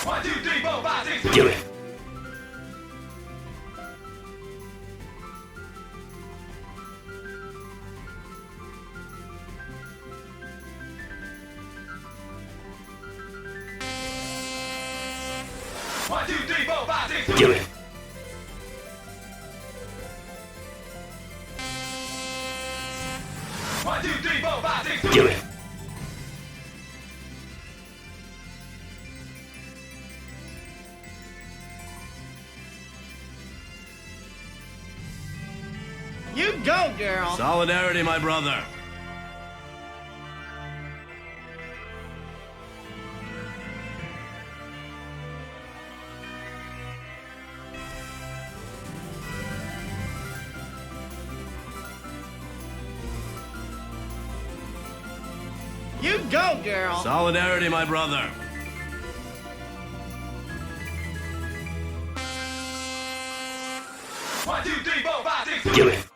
One, two, three, four, five, six, Do it. 1, 2, 3, 4, 5, 6, 2. Do it. One, two, three, four, five, six, two. Do it. You go, girl. Solidarity, my brother. You go, girl. Solidarity, my brother. One, two, three, four, five, six, two. Do it.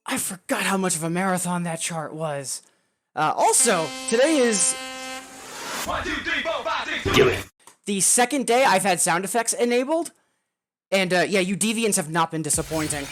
I forgot how much of a marathon that chart was. Also, today is 1, 2, 3, 4, 5, 6, 2. Do it. the second day I've had sound effects enabled, and yeah, you deviants have not been disappointing.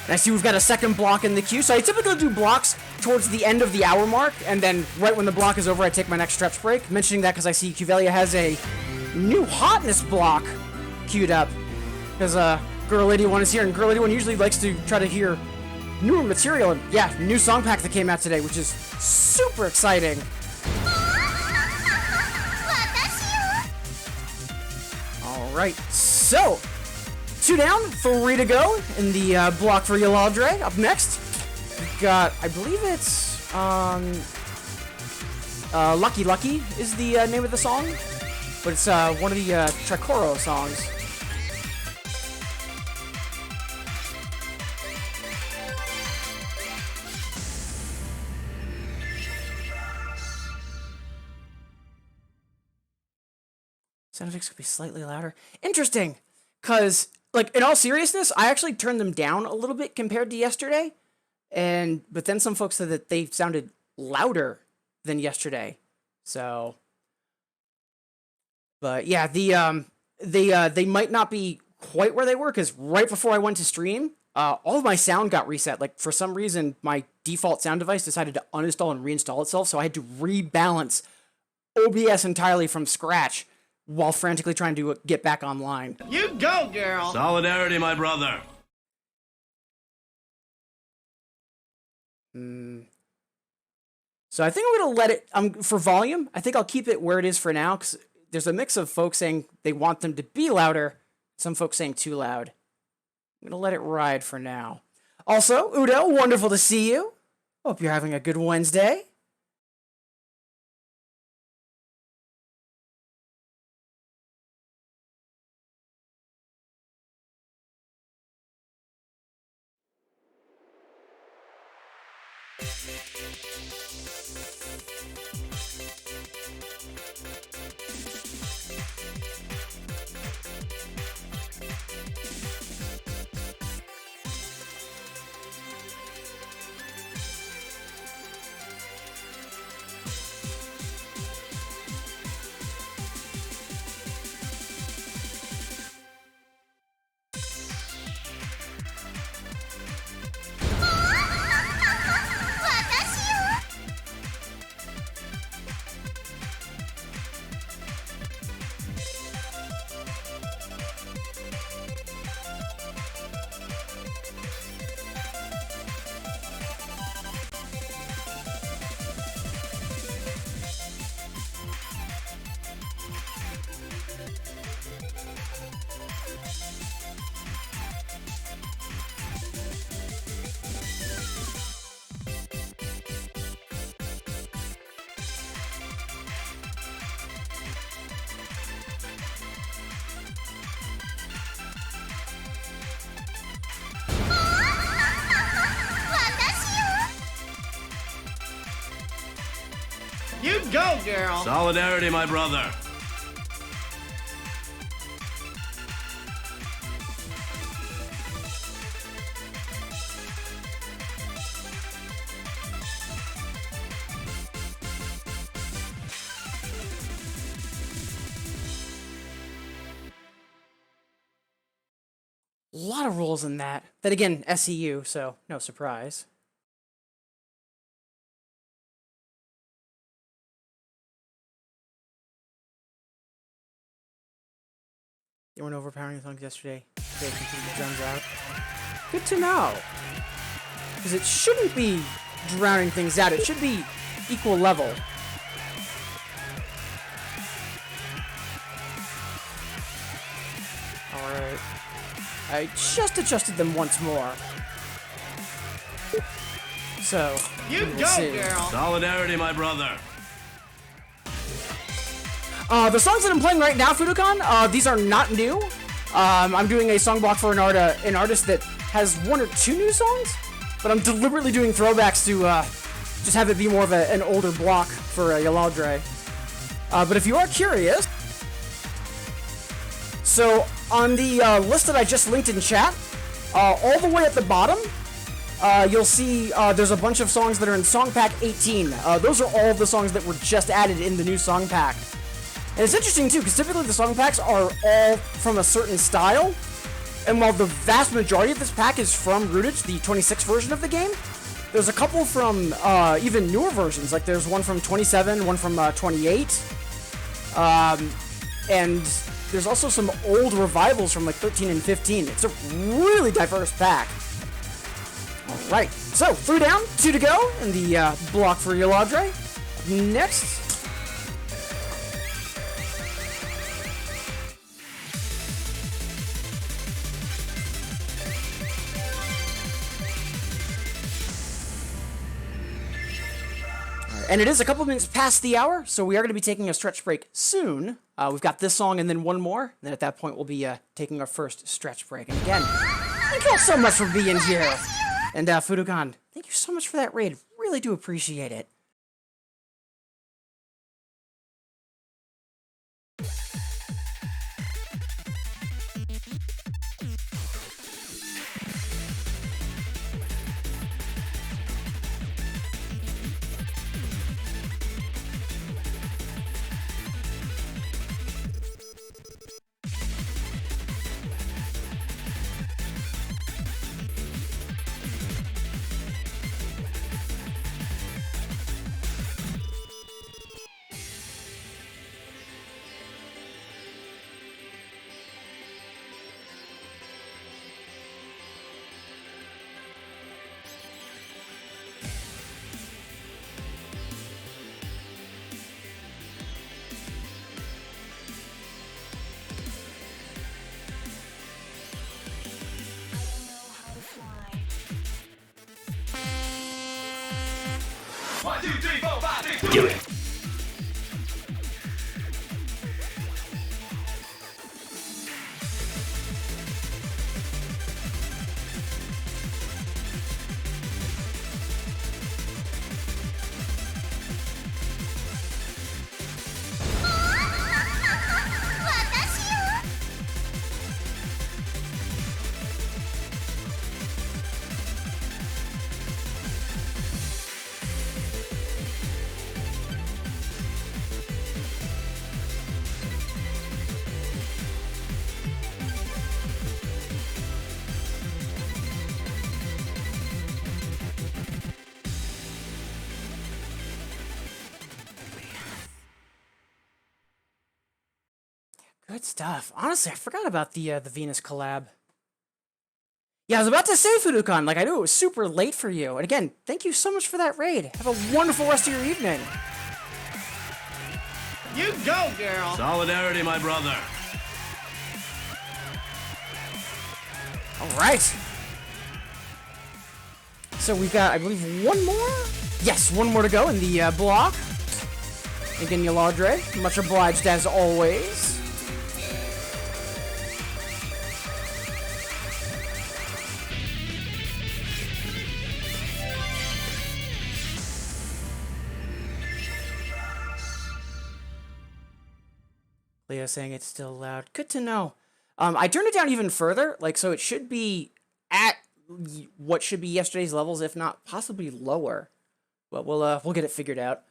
And I see we've got a second block in the queue, so I typically do blocks towards the end of the hour mark, and then right when the block is over, I take my next stretch break. Mentioning that because I see Cuvelia has a new hotness block queued up, because Girl 81 is here, and Girl 81 usually likes to try to hear newer material, and yeah, new song pack that came out today, which is super exciting. Alright, so 2 down, 3 to go in the block for Yaladre. Up next, we've got, I believe it's, Lucky Lucky is the name of the song, but it's one of the Tricoro songs. Sound effects could be slightly louder. Interesting, because, like, in all seriousness, I actually turned them down a little bit compared to yesterday, but then some folks said that they sounded louder than yesterday. So, but yeah, they might not be quite where they were, because right before I went to stream, all of my sound got reset. Like, for some reason, my default sound device decided to uninstall and reinstall itself, so I had to rebalance OBS entirely from scratch while frantically trying to get back online. You go, girl. Solidarity, my brother. So I think I'm going to let it, for volume, I think I'll keep it where it is for now, because there's a mix of folks saying they want them to be louder, some folks saying too loud. I'm going to let it ride for now. Also, Udo, wonderful to see you. Hope you're having a good Wednesday. You go, girl. Solidarity, my brother. A lot of rules in that. Then again, SEU, so no surprise. There weren't overpowering songs yesterday. They continued the drums out. Good to know. Because it shouldn't be drowning things out. It should be equal level. Alright. I just adjusted them once more. So, You we'll go, see. girl. Solidarity, my brother. The songs that I'm playing right now, Fudokan, these are not new. I'm doing a song block for an artist that has 1 or 2 new songs, but I'm deliberately doing throwbacks to just have it be more of an older block for Yaladre. But if you are curious, so on the list that I just linked in chat, all the way at the bottom, you'll see there's a bunch of songs that are in Song Pack 18. Those are all of the songs that were just added in the new Song Pack. And it's interesting too, because typically the song packs are all from a certain style, and while the vast majority of this pack is from Rootage, the 26 version of the game, there's a couple from even newer versions, like there's one from 27, one from 28, and there's also some old revivals from like 13 and 15. It's a really diverse pack. Alright, so 3 down, 2 to go in the block for Yaladre. Next, and it is a couple minutes past the hour, so we are going to be taking a stretch break soon. We've got this song and then one more. And then at that point, we'll be taking our first stretch break. And again, thank you all so much for being here. And Fudokan, thank you so much for that raid. Really do appreciate it. One, two, three, four, five, six, Do it. Good stuff. Honestly, I forgot about the Venus collab. Yeah, I was about to say, Fudokan, like I knew it was super late for you. And again, thank you so much for that raid. Have a wonderful rest of your evening. You go, girl. Solidarity, my brother. All right. So we've got, I believe, one more? Yes, one more to go in the block. Again, Yaladre, much obliged as always. Leo saying it's still loud. Good to know. I turned it down even further, like so it should be at what should be yesterday's levels, if not possibly lower. But we'll get it figured out.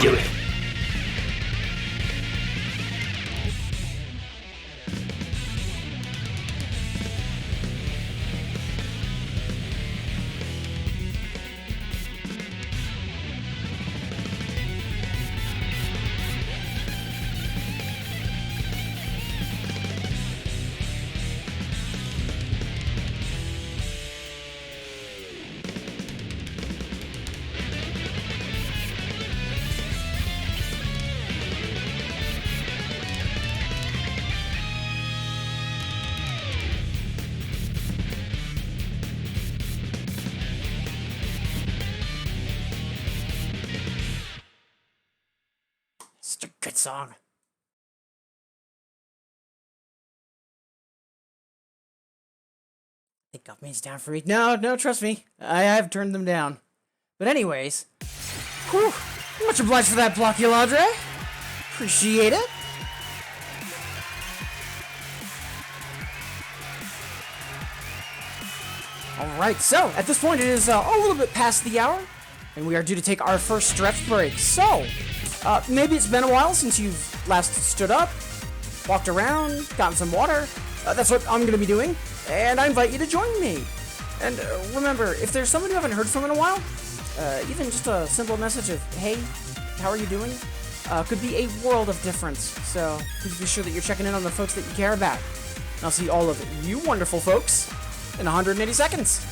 Do it. Such a good song. I think Me's down for me. No, trust me. I have turned them down. But anyways, whew, much obliged for that block, Yoladre. Appreciate it. Alright, so, at this point it is a little bit past the hour, and we are due to take our first stretch break. So, maybe it's been a while since you've last stood up, walked around, gotten some water. That's what I'm going to be doing, and I invite you to join me. And remember, if there's someone you haven't heard from in a while, even just a simple message of, hey, how are you doing, could be a world of difference. So, please be sure that you're checking in on the folks that you care about. And I'll see all of you wonderful folks in 180 seconds.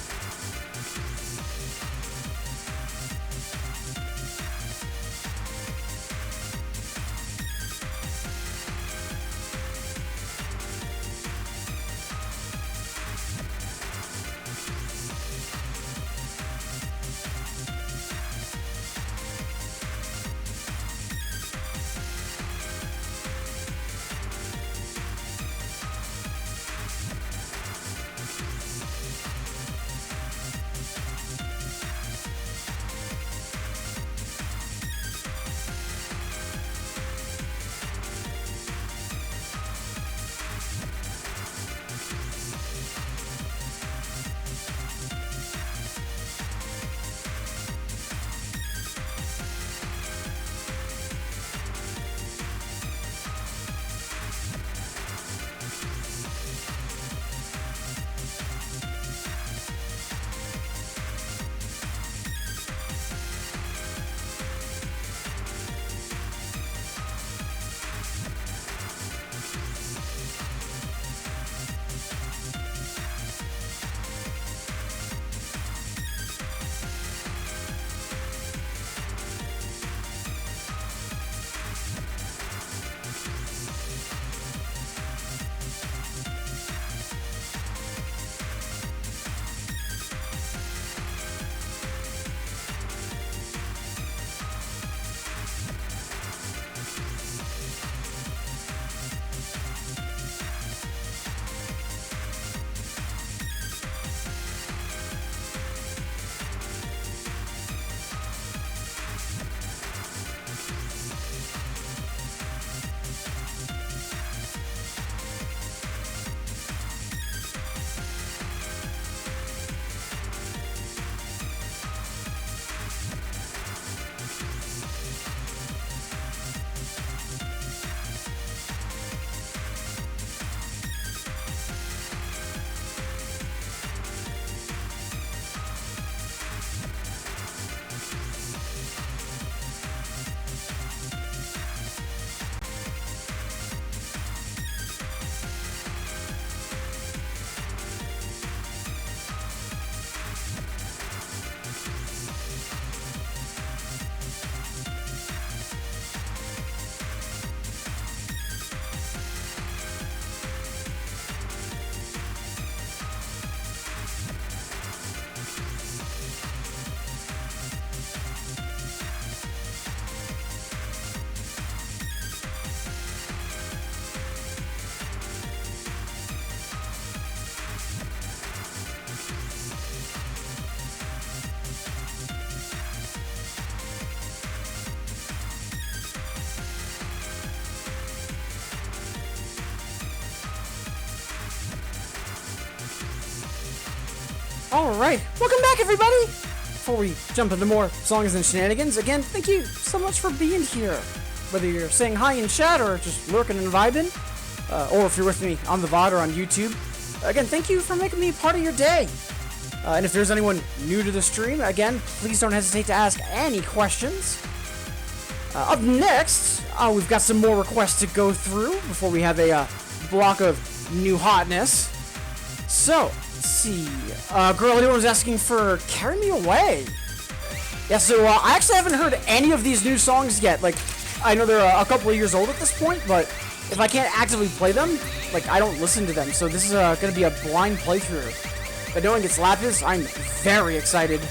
Alright, welcome back everybody! before we jump into more songs and shenanigans, again, thank you so much for being here. Whether you're saying hi in chat or just lurking and vibing, or if you're with me on the VOD or on YouTube, again, thank you for making me part of your day. And if there's anyone new to the stream, again, please don't hesitate to ask any questions. Up next, we've got some more requests to go through before we have a block of new hotness. So, let's see. Girl, anyone was asking for Carry Me Away. Yeah, so I actually haven't heard any of these new songs yet. Like, I know they're a couple of years old at this point, but if I can't actively play them, like, I don't listen to them. So this is going to be a blind playthrough. But knowing it's Lapis, I'm very excited.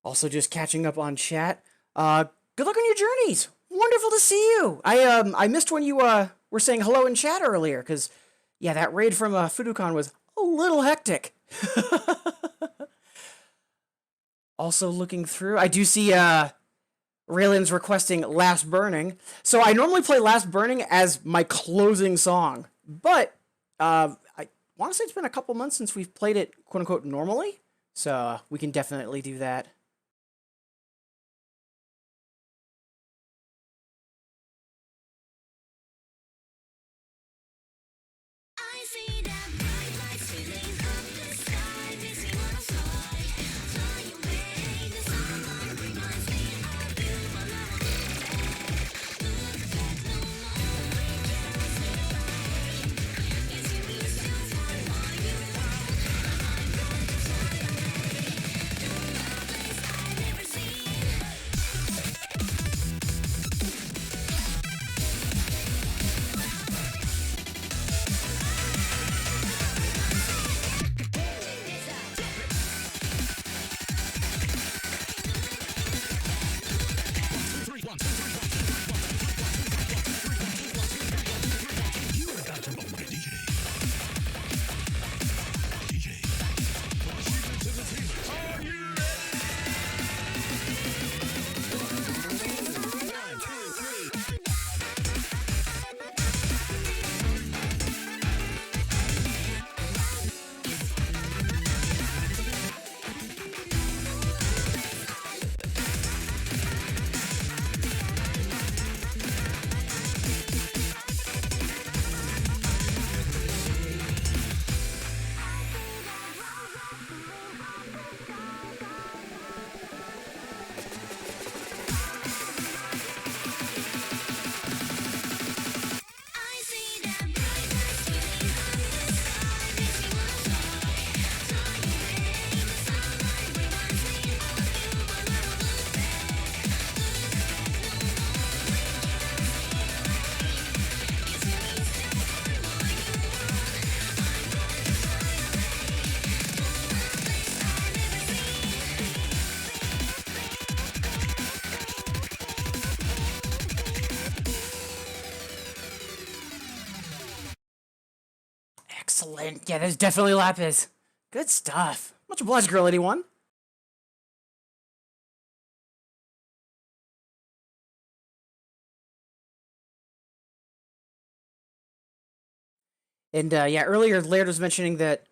Also, just catching up on chat. Good luck on your journeys. Wonderful to see you. I missed when you were saying hello in chat earlier, because yeah, that raid from FudoCon was a little hectic. Also looking through, I do see Raylan's requesting Last Burning. So I normally play Last Burning as my closing song, but I want to say it's been a couple months since we've played it quote unquote normally, so we can definitely do that. I see that bright lights filling up the sky, makes me wanna fly, fly away. The sunlight reminds me of you, but I won't look back no more. Just goodbye. Yes, you used to find what you want. I'm going to fly away to a place I've never seen. I see that bright lights filling up the sky, makes me wanna fly, fly away. The sunlight reminds me of you, but I won't look back no more. Just goodbye. Yes, you used to find what you want. I'm going to fly away to a place I've never Excellent. Yeah, there's definitely Lapis. Good stuff. Much obliged, Girl 81. And yeah, earlier Laird was mentioning that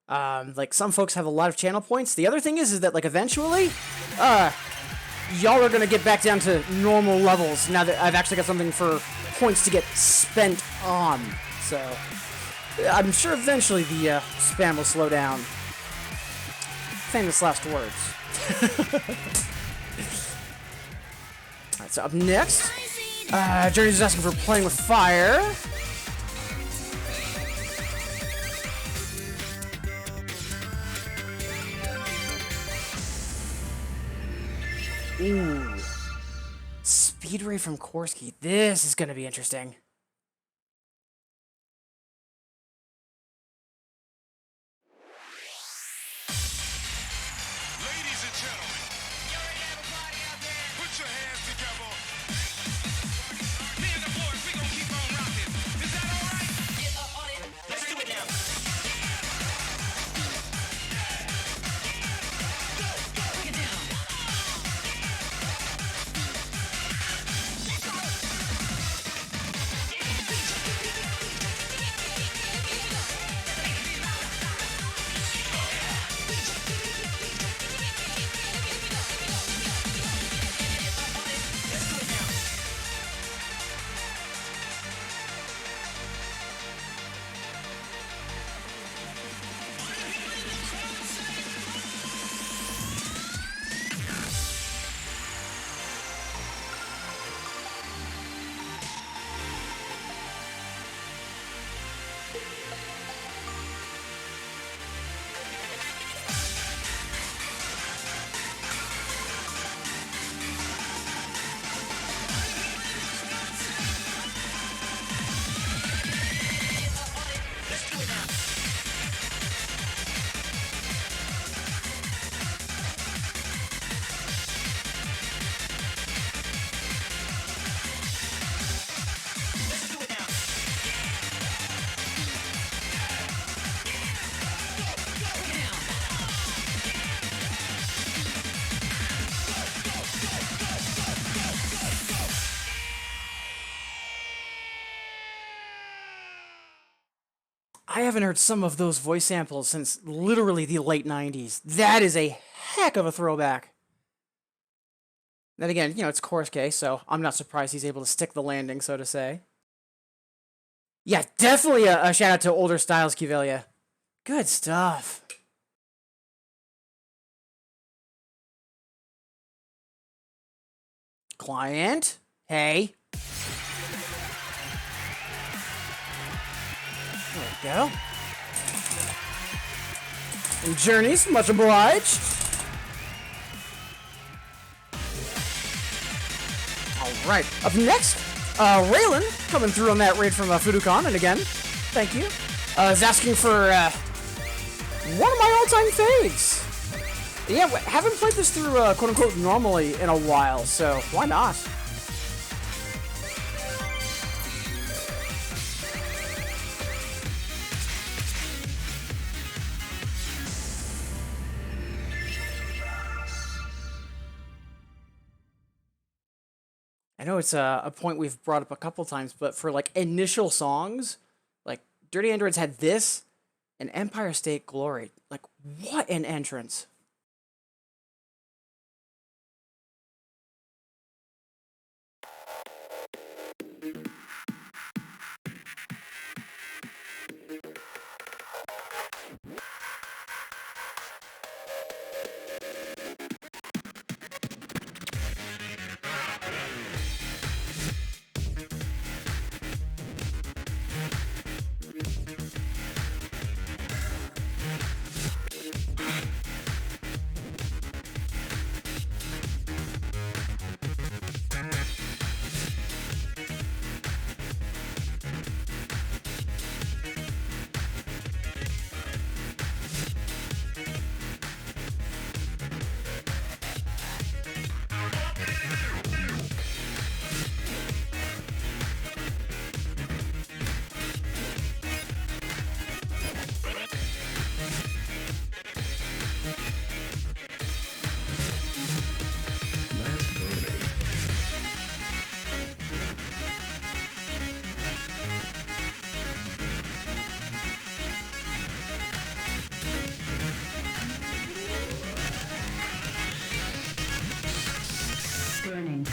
like some folks have a lot of channel points. The other thing is that like eventually, y'all are gonna get back down to normal levels now that I've actually got something for points to get spent on. So I'm sure eventually the spam will slow down. Famous last words. Alright, so up next, Journey's is asking for Playing with Fire. Ooh. Speed Ray from Korsky. This is gonna be interesting. Ladies and gentlemen, put your hands together. Me and the boys, we gonna keep on rocking. Is that all right? Get up on it. Let's do it now. Go, go, get down. I haven't heard some of those voice samples since literally the late 90s. That is a heck of a throwback. Then again, you know, it's Korsuke, so I'm not surprised he's able to stick the landing, so to say. Yeah, definitely a shout out to older styles, Kivelia. Good stuff. Client? Hey. There we go. And Journeys, much obliged. Alright, up next, Raylan, coming through on that raid from Fudukon, and again, thank you. Is asking for one of my all-time faves. Yeah, haven't played this through quote-unquote normally in a while, so why not? I know it's a point we've brought up a couple times, but for like initial songs, like Dirty Androids had this and Empire State Glory. Like, what an entrance. Burning.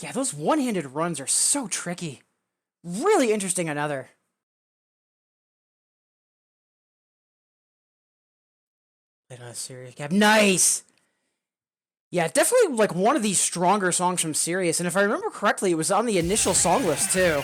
Yeah, those one-handed runs are so tricky. Really interesting another. Played on a serious cap. Nice! Yeah, definitely like one of these stronger songs from Sirius, and if I remember correctly, it was on the initial song list too.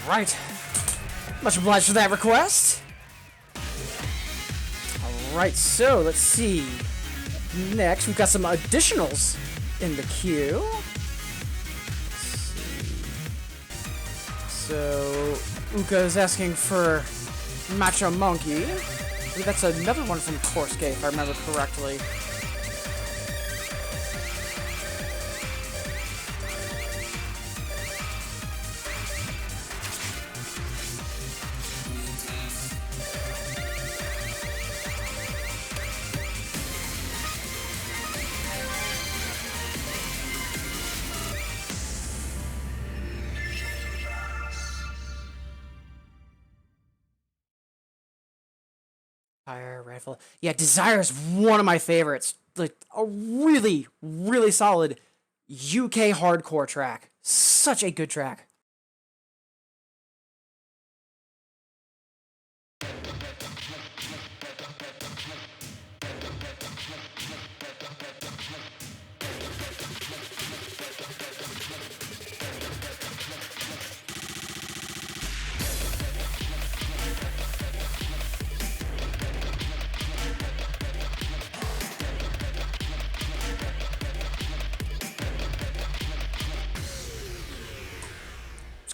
Alright. Much obliged for that request. Alright, so let's see. Next, we've got some additionals in the queue. So, Uka is asking for Macho Monkey. I believe that's another one from Korsuke, if I remember correctly. Fire rifle. Yeah, Desire is one of my favorites. Like a really, really solid UK hardcore track. Such a good track.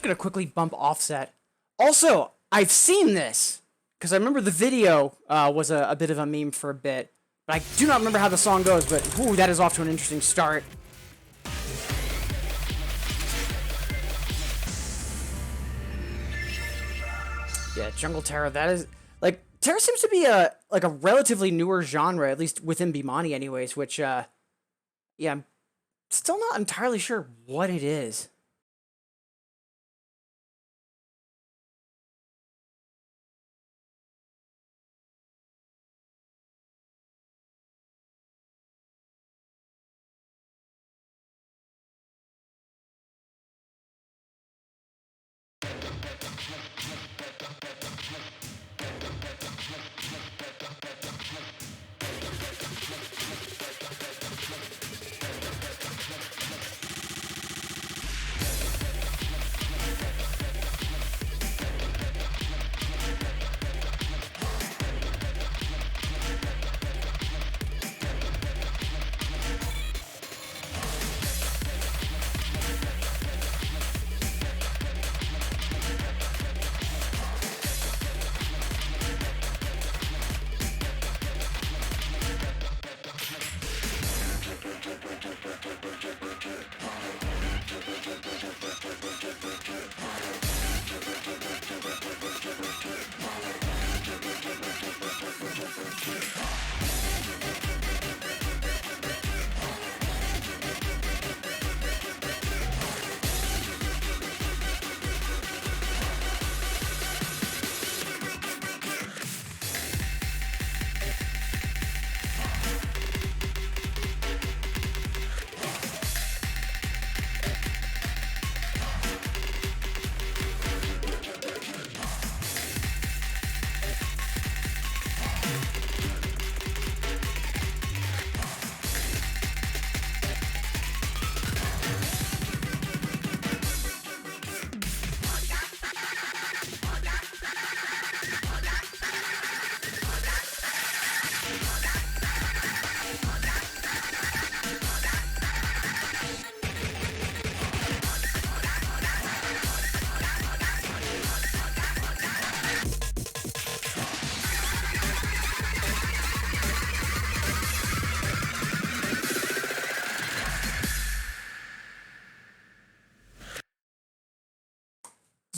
gonna quickly bump Offset. Also, I've seen this because I remember the video was a bit of a meme for a bit, but I do not remember how the song goes. But ooh, that is off to an interesting start. Yeah, Jungle Terror. That is like Terror seems to be a relatively newer genre, at least within Bimani, anyways. Which yeah, I'm still not entirely sure what it is.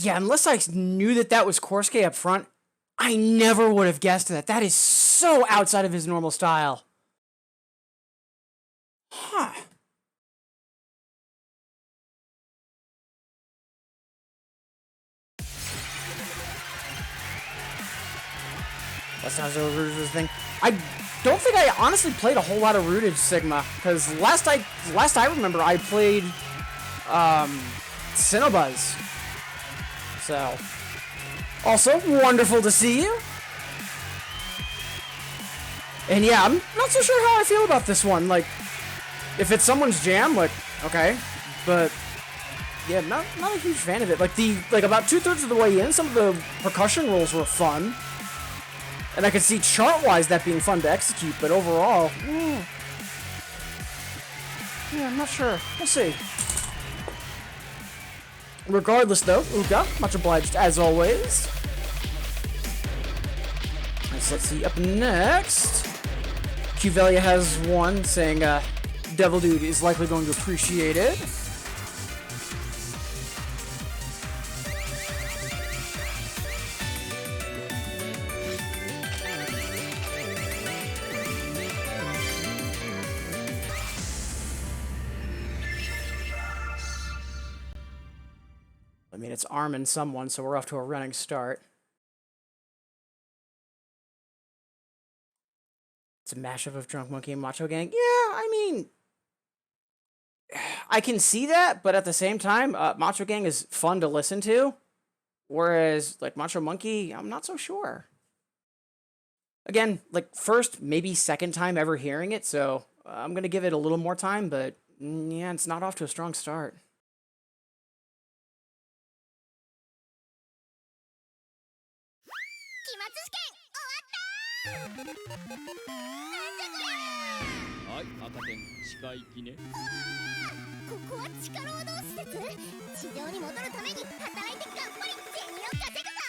Yeah, unless I knew that that was Korsuke up front, I never would have guessed that. That is so outside of his normal style. Huh. That's not so Rouge thing. I don't think I honestly played a whole lot of Rooted Sigma, because last I remember I played Cinnabuzz. So, also wonderful to see you. And yeah, I'm not so sure how I feel about this one. Like, if it's someone's jam, like, okay, but yeah, not a huge fan of it. Like about 2/3 of the way in, some of the percussion rolls were fun, and I could see chart-wise that being fun to execute. But overall, yeah, I'm not sure. We'll see. Regardless, though, Uka, much obliged as always. Nice, let's see. Up next, Qvelia has one saying, Devil Dude is likely going to appreciate it. I mean, it's Armin someone, so we're off to a running start. It's a mashup of Drunk Monkey and Macho Gang. Yeah, I mean, I can see that, but at the same time, Macho Gang is fun to listen to, whereas, like, Macho Monkey, I'm not so sure. Again, like, first, maybe second time ever hearing it, so I'm gonna give it a little more time, but yeah, it's not off to a strong start. はい赤点視界機ねここは地下労働施設。地上に戻るために働いて頑張り銭を稼ぐぞ。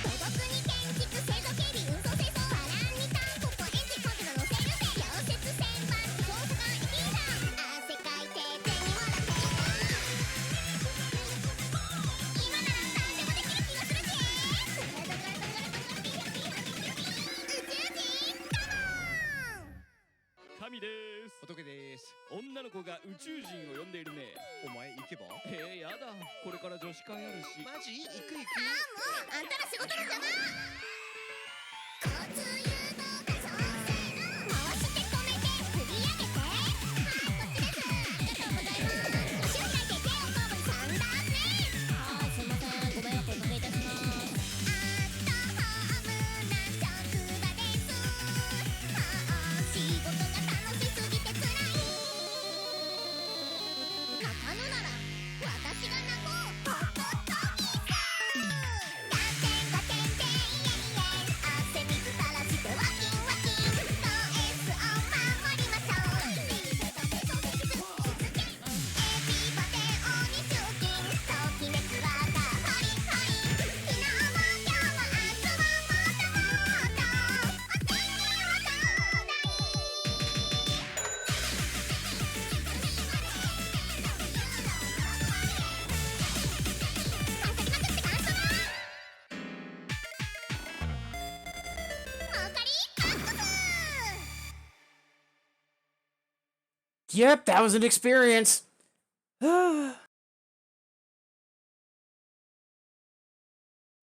土木に建築製造警備運送清掃バランにタンポポエンジンコンテナ乗せるぜ溶接旋盤捜査官駅員さん汗かいて銭もらって今なら何でもできる気がするぜ。宇宙人カモン。神です仏です女の子が宇宙人を呼んでいるねお前行けばやだこれから女子会あるしマジ行く行くあんたら仕事の邪魔。交通誘導化操作回して止めて振り上げてはいこっちですありがとうございます。後ろ開いて手をこぶり3段目はいすいませんご迷惑おかけいたします。アットホームな職場ですもう仕事が楽しすぎてつらい泣かぬなら私が泣こうホットトギスガテンガテンテンイエイイエイ汗水垂らしてワキンワキンノーエスを守りましょう右手と手と手術術剣エビバテ鬼集金ときめくわがホリホリ昨日も今日も明日ももっともっとお天気はどうだYep, that was an experience.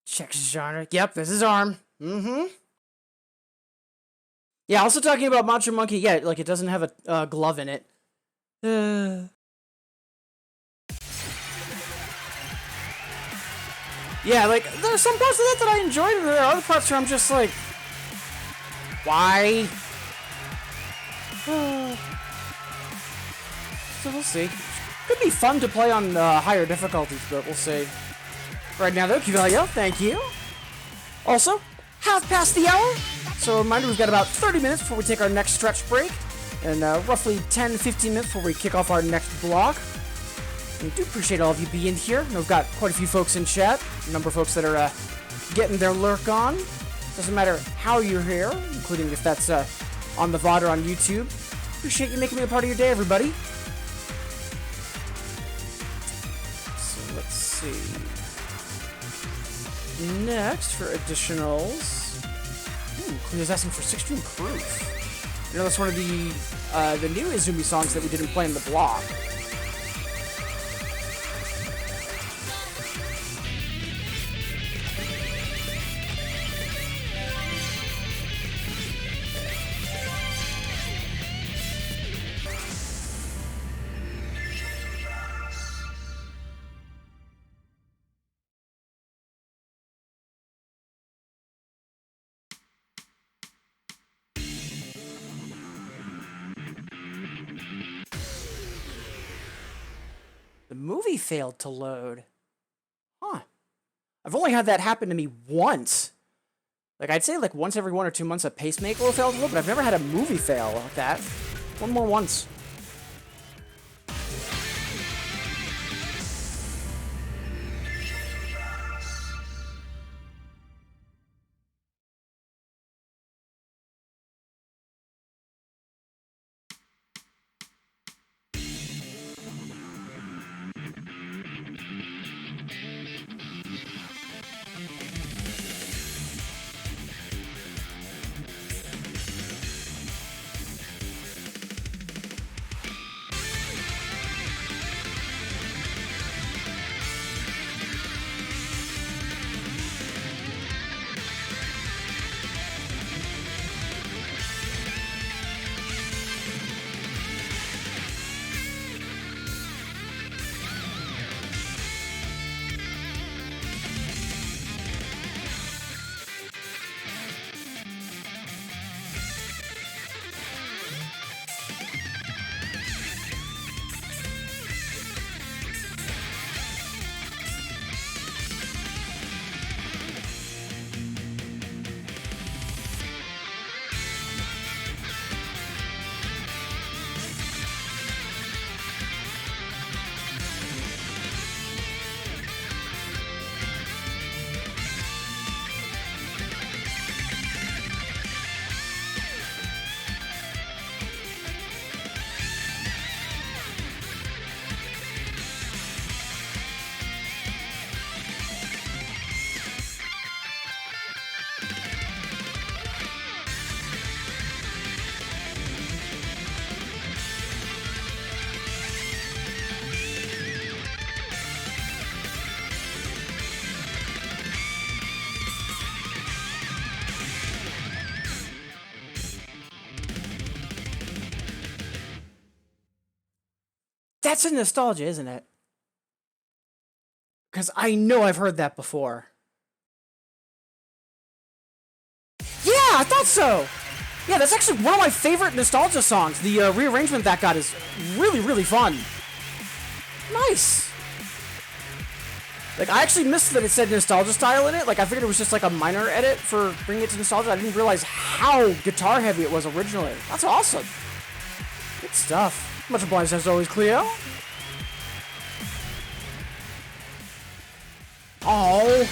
Check genre. Yep, this is ARM. Yeah, also talking about Macho Monkey. Yeah, like it doesn't have a glove in it. Yeah, like there's some parts of that I enjoyed, and there are other parts where I'm just like, why? So we'll see. Could be fun to play on higher difficulties, but we'll see. Right now, though, Kivelio, thank you. Also, half past the hour. So a reminder, we've got about 30 minutes before we take our next stretch break, and roughly 10-15 minutes before we kick off our next block. We do appreciate all of you being here. We've got quite a few folks in chat, a number of folks that are getting their lurk on. Doesn't matter how you're here, including if that's on the VOD or on YouTube. Appreciate you making me a part of your day, everybody. So let's see. Next, for additionals, Cleo's asking for 6-stream proof. You know, that's one of the new Izumi songs that we didn't play in the block. The movie failed to load. Huh. I've only had that happen to me once. Like, I'd say like once every 1 or 2 months a pacemaker will fail to load, but I've never had a movie fail like that. One more once. That's a nostalgia, isn't it? Because I know I've heard that before. Yeah, I thought so! Yeah, that's actually one of my favorite nostalgia songs. The rearrangement that got is really, really fun. Nice! Like, I actually missed that it said nostalgia style in it. Like, I figured it was just like a minor edit for bringing it to nostalgia. I didn't realize how guitar heavy it was originally. That's awesome. Good stuff. Much obliged as always, Cleo. Oh.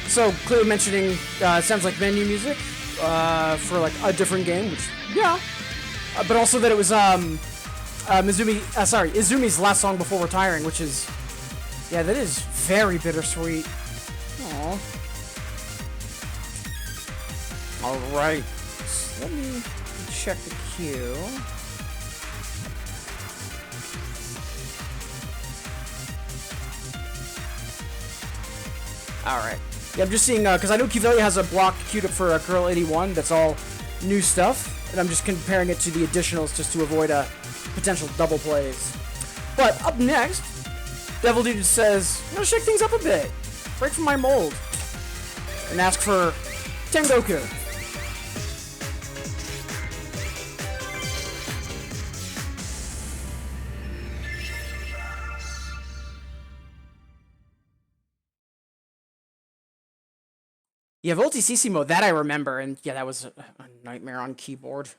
So, Cleo mentioning, sounds like menu music, for like a different game, which, yeah. But also that it was, Izumi's last song before retiring, which is, yeah, that is very bittersweet. Aww. Alright. So let me check the queue. Alright. Yeah, I'm just seeing, because I know Kivelia has a block queued up for Girl 81 that's all new stuff, and I'm just comparing it to the additionals just to avoid potential double plays. But up next, Devil Dude says, I'm gonna shake things up a bit, break from my mold, and ask for Tengoku. Yeah, Voltisissimo, that I remember, and yeah, that was a nightmare on keyboard.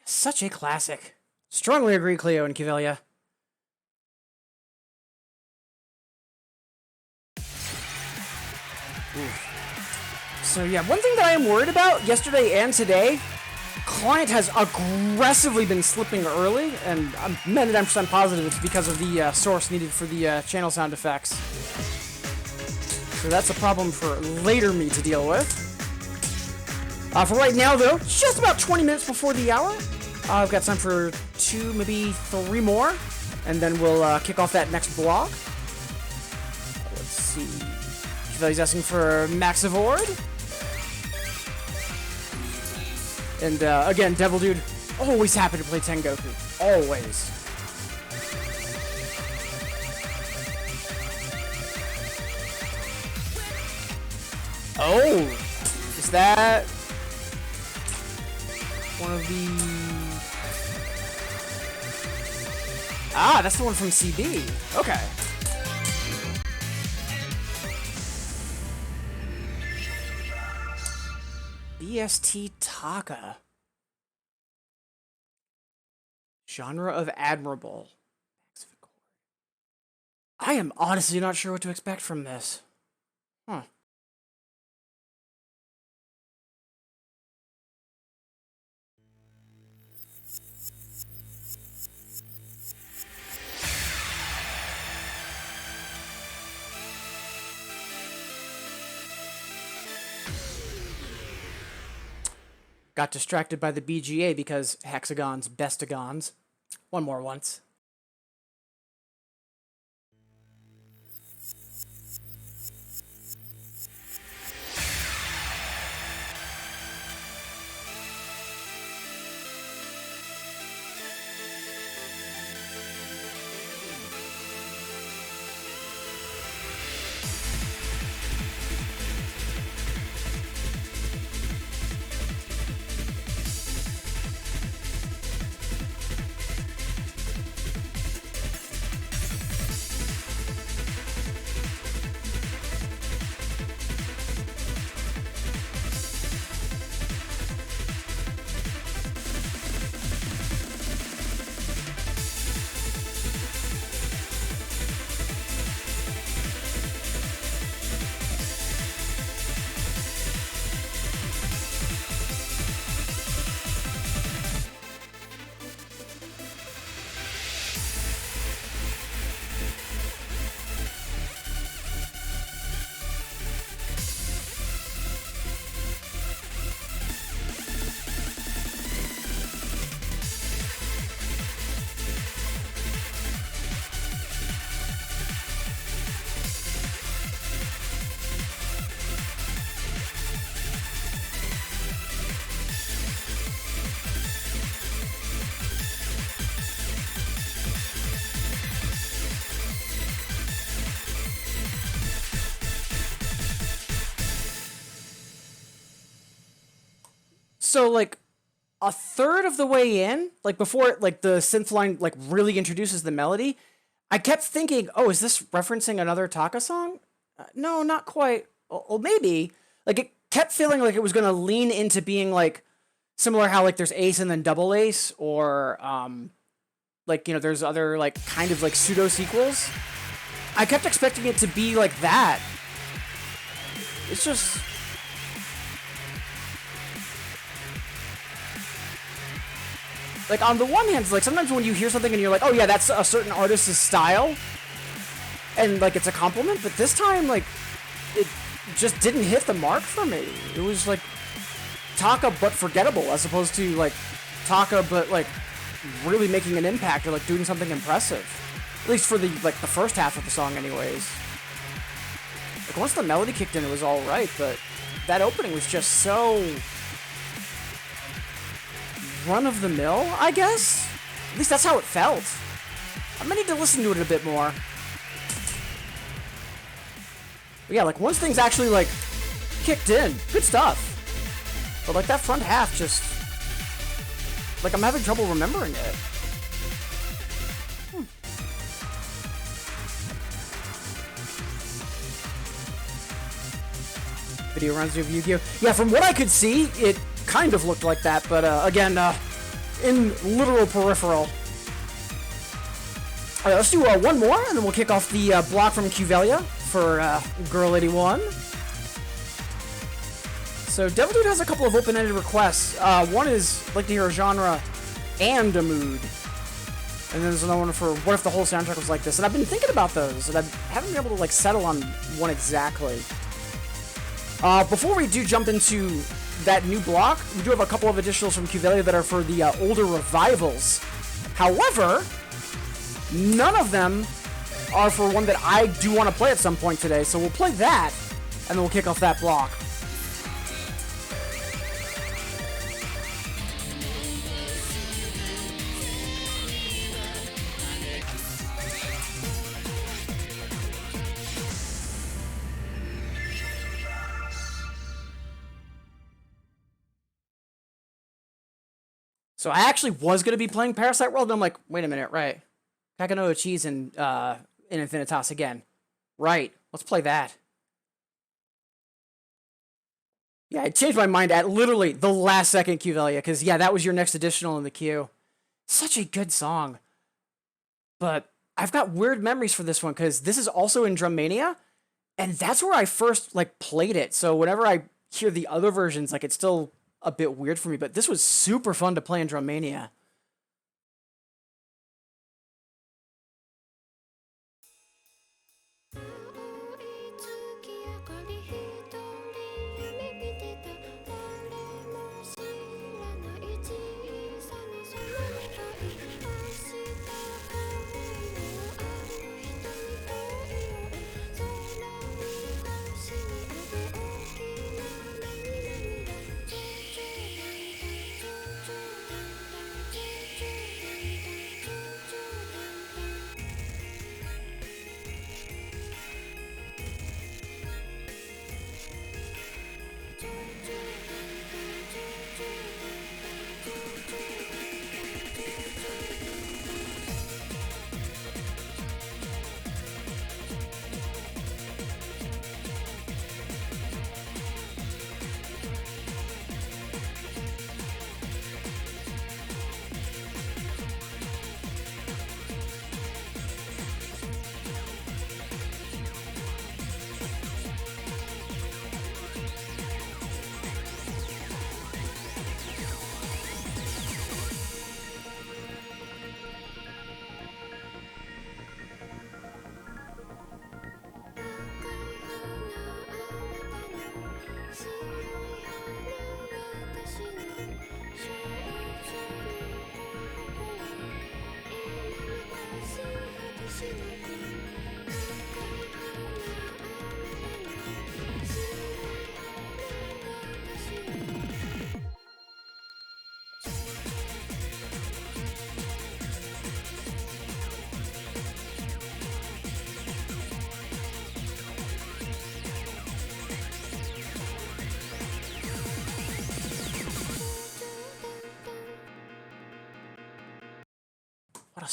Such a classic. Strongly agree, Cleo and Kivelia. So yeah, one thing that I am worried about yesterday and today, client has aggressively been slipping early, and I'm 99% positive it's because of the source needed for the channel sound effects. So that's a problem for later me to deal with. For right now, though, just about 20 minutes before the hour. I've got time for 2, maybe 3 more, and then we'll kick off that next block. Let's see. He's asking for Maxivord. And again, Devil Dude, always happy to play Tengoku. Always. Oh! Is that one of the... Ah, that's the one from CB. Okay. BST Taka. Genre of admirable. I am honestly not sure what to expect from this. Huh. Got distracted by the BGA because hexagons, bestagons. One more once. So, like, a third of the way in, like, before, like, the synth line, like, really introduces the melody, I kept thinking, oh, is this referencing another Taka song? No, not quite. Or maybe. Like, it kept feeling like it was going to lean into being, like, similar how, like, there's Ace and then Double Ace, or, like, you know, there's other, like, kind of, like, pseudo-sequels. I kept expecting it to be like that. It's just... like, on the one hand, like, sometimes when you hear something and you're like, oh yeah, that's a certain artist's style, and, like, it's a compliment, but this time, like, it just didn't hit the mark for me. It was, like, Taka but forgettable, as opposed to, like, Taka but, like, really making an impact or, like, doing something impressive. At least for the, like, the first half of the song anyways. Like, once the melody kicked in, it was alright, but that opening was just so... run-of-the-mill, I guess? At least that's how it felt. I'm gonna need to listen to it a bit more. But yeah, like, once things actually, like, kicked in, good stuff. But, like, that front half just... like, I'm having trouble remembering it. Video runs of Yu-Gi-Oh! Yeah, from what I could see, it kind of looked like that, but again, in literal peripheral. Alright, let's do one more, and then we'll kick off the block from Cuvelia for Girl 81. So, Devil Dude has a couple of open-ended requests. One is, like to hear a genre and a mood. And then there's another one for what if the whole soundtrack was like this. And I've been thinking about those, and I haven't been able to, like, settle on one exactly. Before we do jump into that new block, we do have a couple of additionals from Cuvelia that are for the older revivals. However, none of them are for one that I do want to play at some point today, so we'll play that, and then we'll kick off that block. So I actually was going to be playing Parasite World, and I'm like, wait a minute, right. Kakano Cheese in Infinitas again. Right, let's play that. Yeah, I changed my mind at literally the last second, Cuvelia, because, yeah, that was your next additional in the queue. Such a good song. But I've got weird memories for this one, because this is also in Drum Mania, and that's where I first, like, played it. So whenever I hear the other versions, like, it's still a bit weird for me, but this was super fun to play in Drum Mania.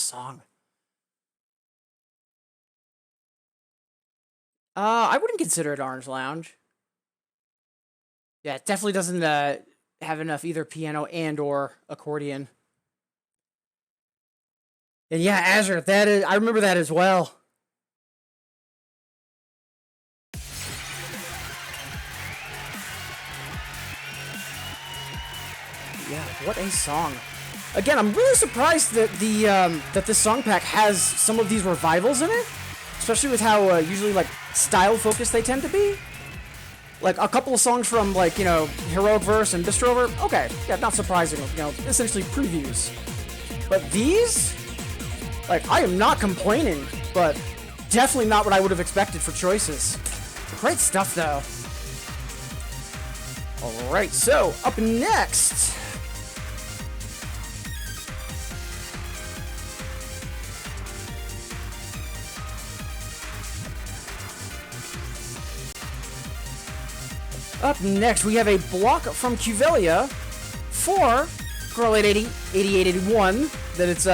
song? I wouldn't consider it Orange Lounge. Yeah, it definitely doesn't have enough either piano and or accordion. And yeah, Azure, that is, I remember that as well. Yeah, what a song. Again, I'm really surprised that that this song pack has some of these revivals in it, especially with how usually like style focused they tend to be. Like a couple of songs from like, you know, Heroic Verse and Bistrover, okay, yeah, not surprising, you know, essentially previews. But these, like, I am not complaining, but definitely not what I would have expected for choices. Great stuff though. Alright, so up next. Up next, we have a block from Cuvelia for Girl 880, 8881, that it's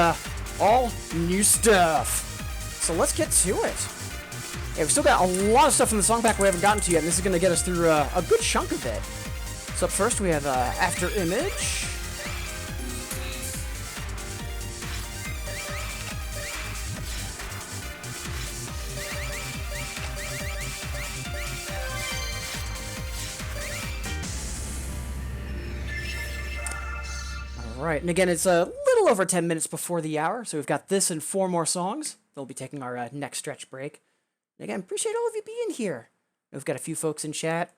all new stuff. So let's get to it. Yeah, we've still got a lot of stuff in the song pack we haven't gotten to yet, and this is going to get us through a good chunk of it. So up first, we have After Image. Alright, and again, it's a little over 10 minutes before the hour, so we've got this and 4 more songs. We'll be taking our next stretch break. And again, appreciate all of you being here. We've got a few folks in chat,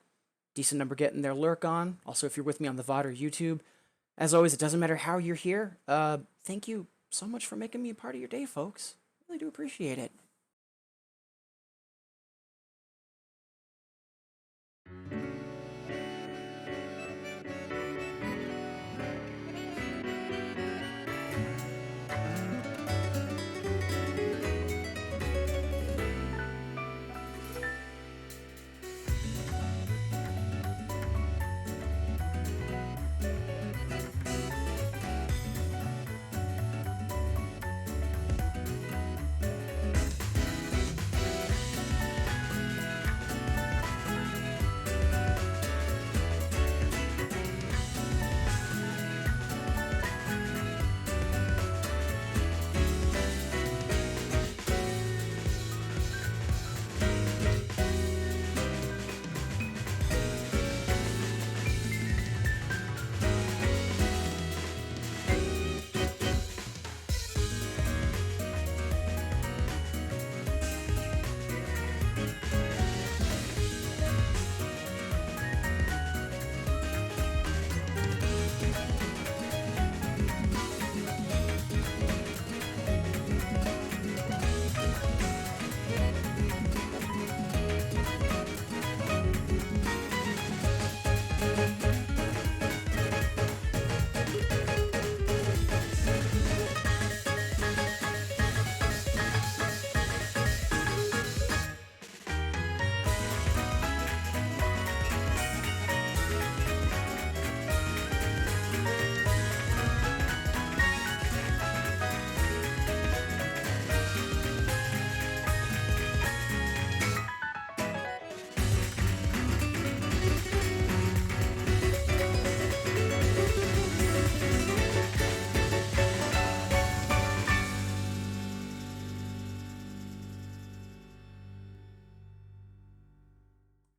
decent number getting their lurk on. Also, if you're with me on the VOD or YouTube, as always, it doesn't matter how you're here. Thank you so much for making me a part of your day, folks. Really do appreciate it.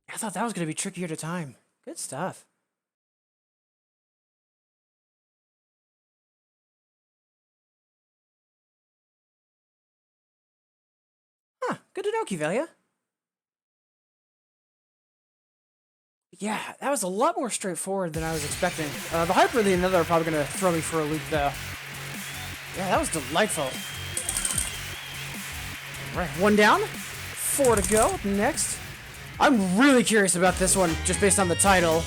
I thought that was going to be trickier to time. Good stuff. Huh, good to know, Kivelia. Yeah, that was a lot more straightforward than I was expecting. The Hyper and the Another are probably going to throw me for a loop, though. Yeah, that was delightful. Right, 1 down, 4 to go. Up next, I'm really curious about this one, just based on the title.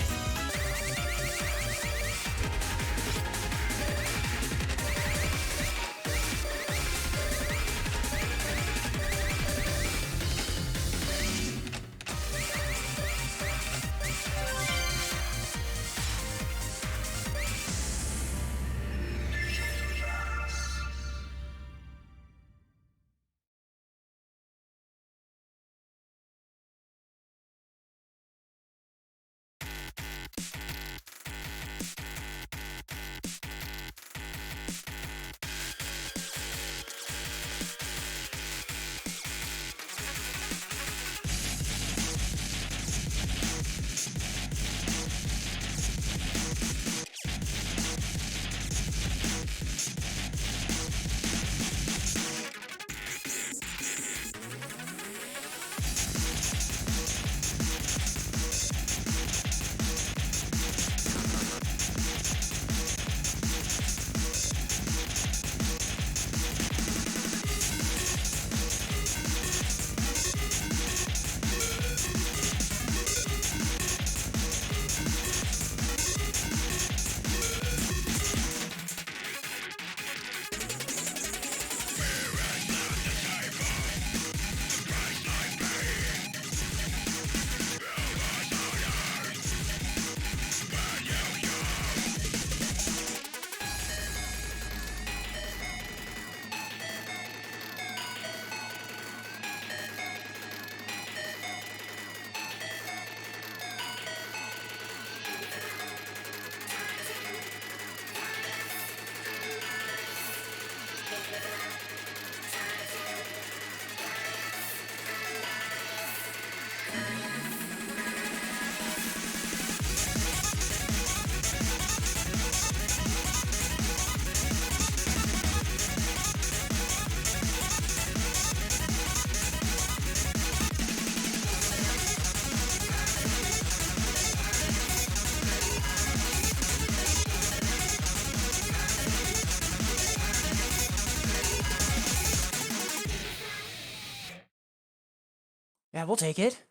Yeah, we'll take it.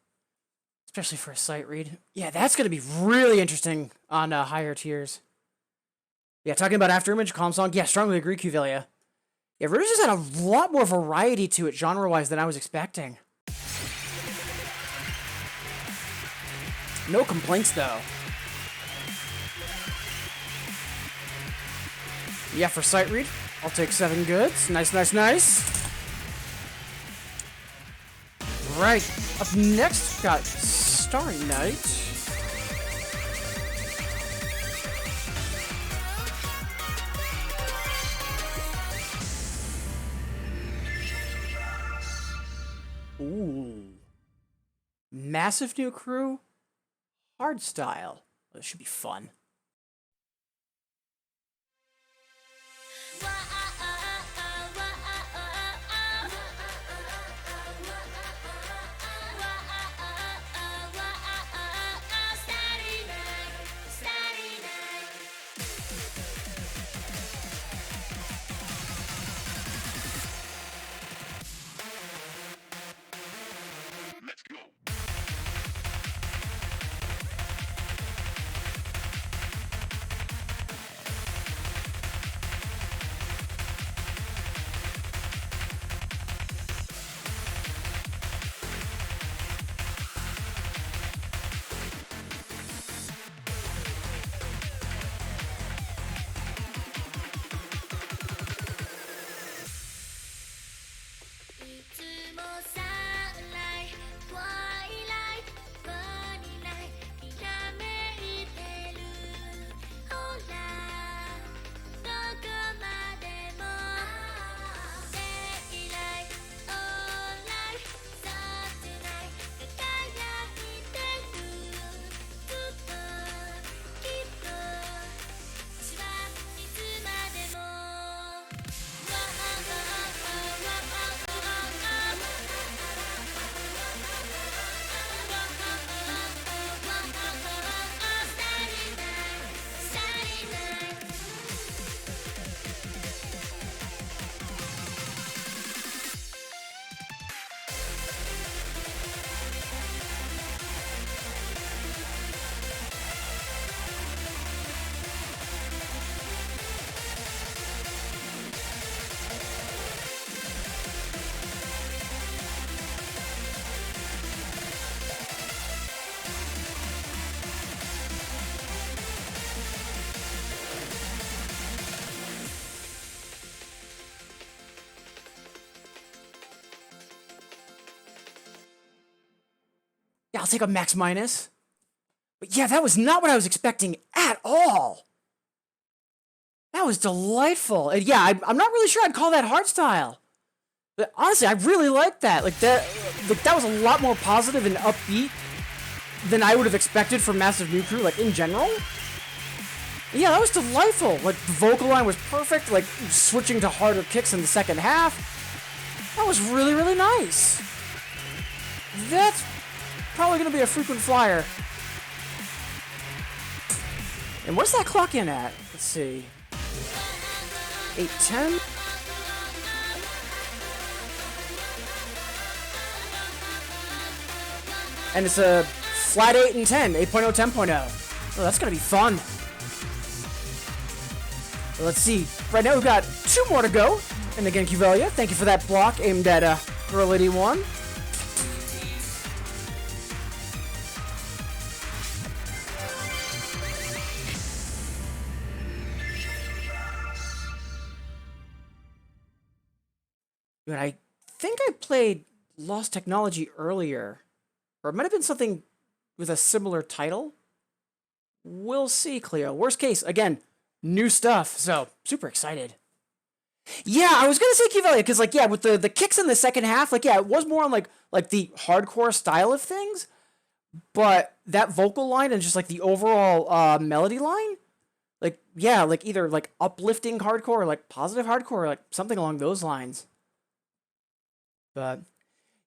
Especially for a sight read. Yeah, that's going to be really interesting on higher tiers. Yeah, talking about Afterimage, Calm Song. Yeah, strongly agree, Cuvelia. Yeah, Rouge just had a lot more variety to it genre-wise than I was expecting. No complaints, though. Yeah, for sight read, I'll take 7 goods. Nice, nice, nice. Right, up next, we've got Starry Night. Ooh. Massive new crew. Hard style. This should be fun. Yeah, I'll take a max minus. But yeah, that was not what I was expecting at all. That was delightful. And yeah, I'm not really sure I'd call that hardstyle. But honestly, I really liked that. Like that was a lot more positive and upbeat than I would have expected from Massive New Crew, like in general. Yeah, that was delightful. Like the vocal line was perfect, like switching to harder kicks in the second half. That was really, really nice. That's probably gonna be a frequent flyer. And what's that clock in at? Let's see. 8:10. And it's a flat 8 and 10, 8.0, 10.0. Oh, that's gonna be fun. Well, let's see. Right now we've got 2 more to go. And again, Cuvelia, thank you for that block aimed at Girl 81. And I think I played Lost Technology earlier. Or it might have been something with a similar title. We'll see, Cleo. Worst case, again, new stuff. So, super excited. Yeah, I was gonna say Cuvelia, because like, yeah, with the kicks in the second half, like, yeah, it was more on like the hardcore style of things. But that vocal line and just like the overall melody line, like, yeah, like either like uplifting hardcore or like positive hardcore, or like something along those lines. But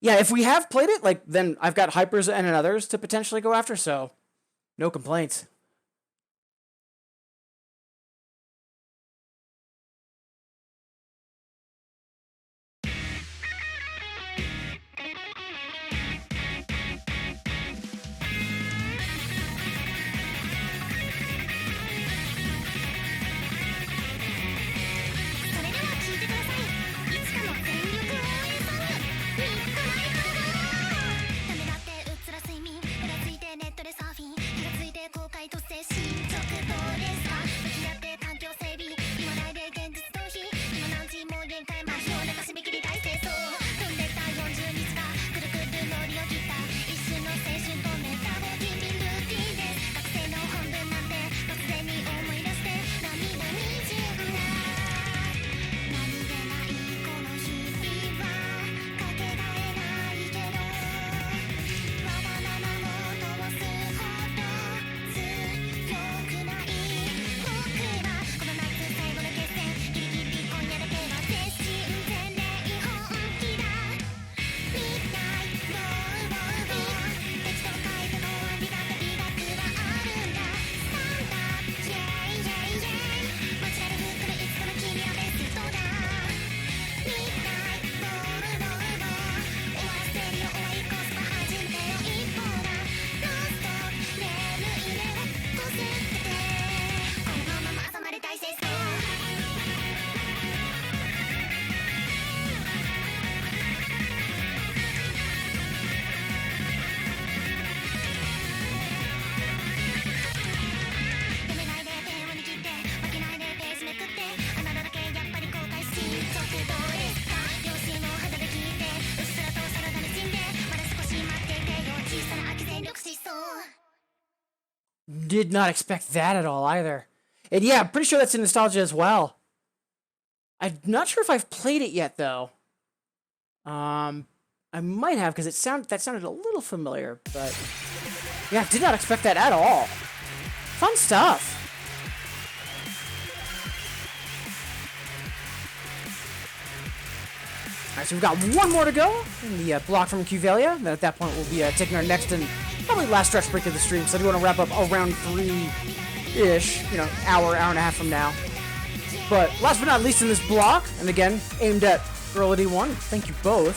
yeah, if we have played it, like, then I've got Hypers and others to potentially go after, so no complaints. did not expect that at all either. And yeah, I'm pretty sure that's in Nostalgia as well. I'm not sure if I've played it yet though. I might have because that sounded a little familiar, but yeah, did not expect that at all. Fun stuff. Alright, so we've got one more to go in the block from Cuvelia. Then at that point, we'll be taking our next and probably last stretch break of the stream. So I do want to wrap up around 3-ish, you know, hour and a half from now. But last but not least in this block, and again, aimed at Girl D1, thank you both.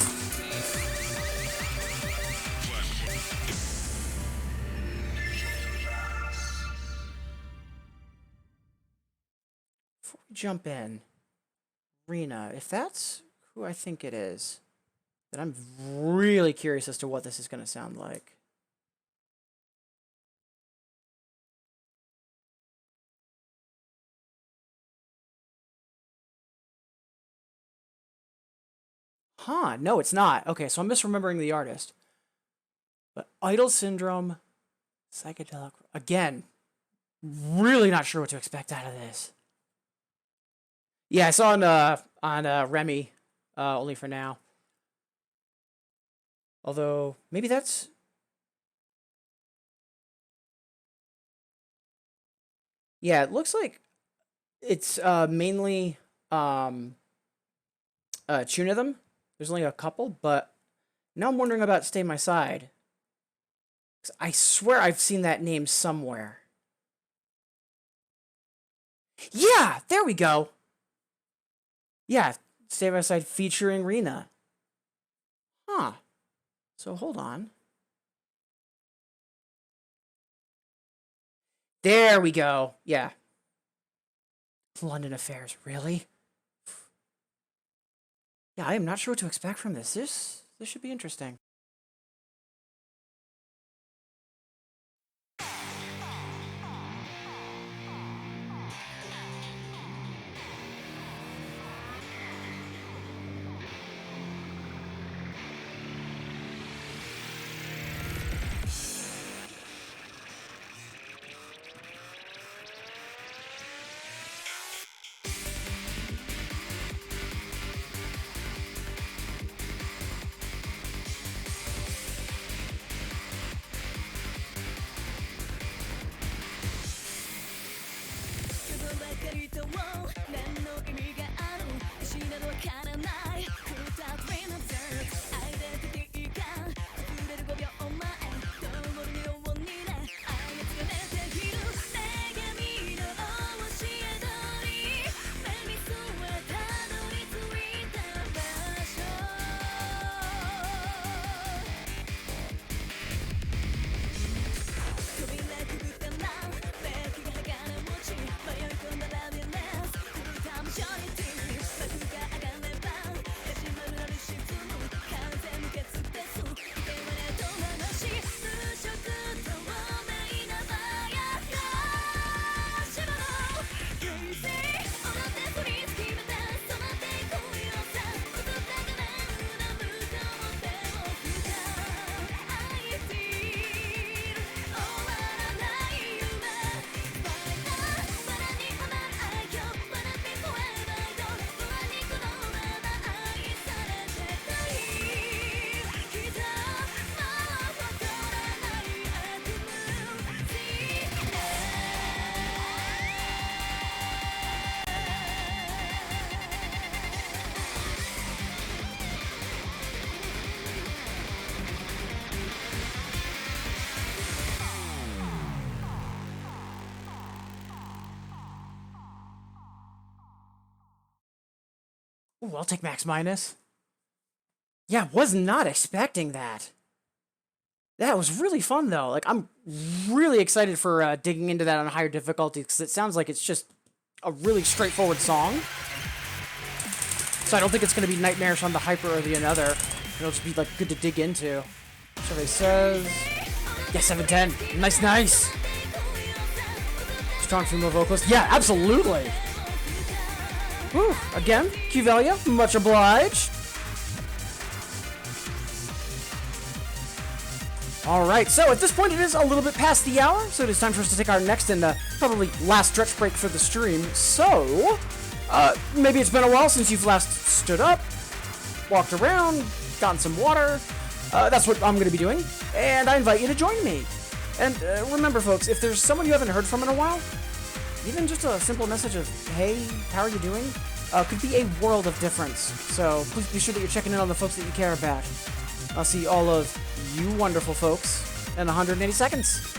Before we jump in, Rena, if that's who I think it is, then I'm really curious as to what this is going to sound like. Huh, no, it's not. Okay, so I'm misremembering the artist. But Idol Syndrome, Psychedelic... Again, really not sure what to expect out of this. Yeah, I saw on Remy, only for now. Although, maybe that's... Yeah, it looks like it's mainly Tunithm. There's only a couple, but now I'm wondering about Stay My Side. 'Cause I swear I've seen that name somewhere. Yeah, there we go. Yeah, Stay My Side featuring Rena. Huh. So hold on. There we go. Yeah. London Affairs, really? Yeah, I am not sure what to expect from this. This should be interesting. Ooh, I'll take max minus. Yeah, was not expecting that. That was really fun, though. Like, I'm really excited for digging into that on higher difficulty, because it sounds like it's just a really straightforward song. So I don't think it's going to be nightmarish on the hyper or the another. It'll just be, like, good to dig into. Survey says... Yeah, 710. Nice, nice. Strong female vocalist. Yeah, absolutely. Whew. Again, Cuvelia, much obliged. Alright, so at this point it is a little bit past the hour, so it is time for us to take our next and probably last stretch break for the stream. So, maybe it's been a while since you've last stood up, walked around, gotten some water. That's what I'm going to be doing, and I invite you to join me. And remember, folks, if there's someone you haven't heard from in a while, even just a simple message of, hey, how are you doing, could be a world of difference. So please be sure that you're checking in on the folks that you care about. I'll see all of you wonderful folks in 180 seconds.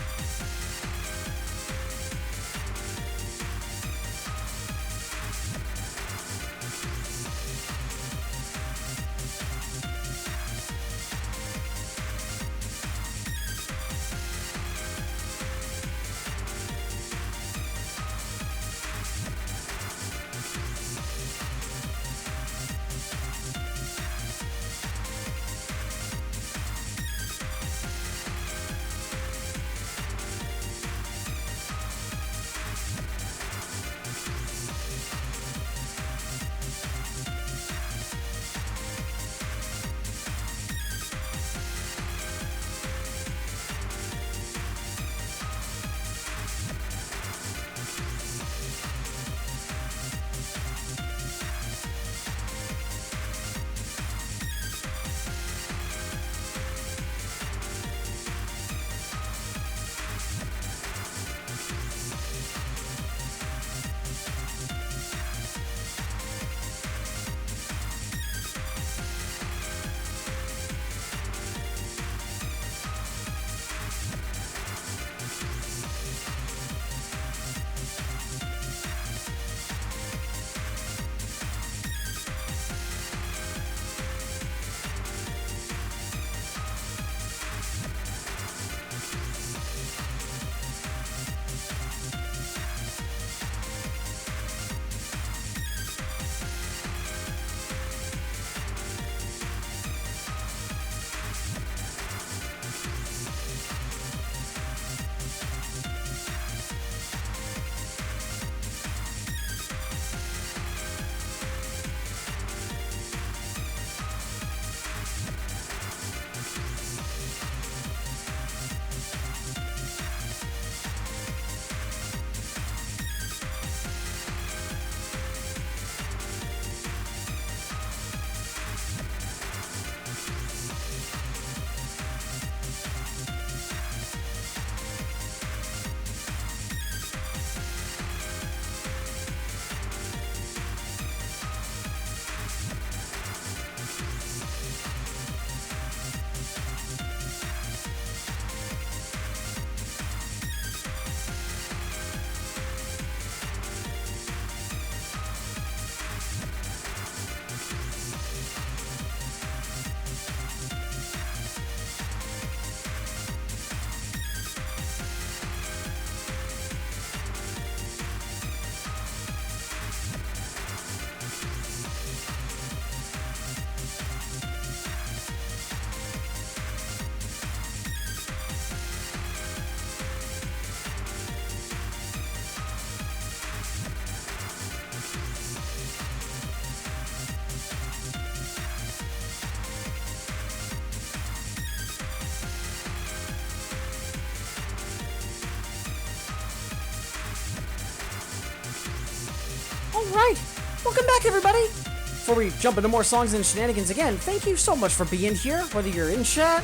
Alright, welcome back everybody! Before we jump into more songs and shenanigans again, thank you so much for being here, whether you're in chat,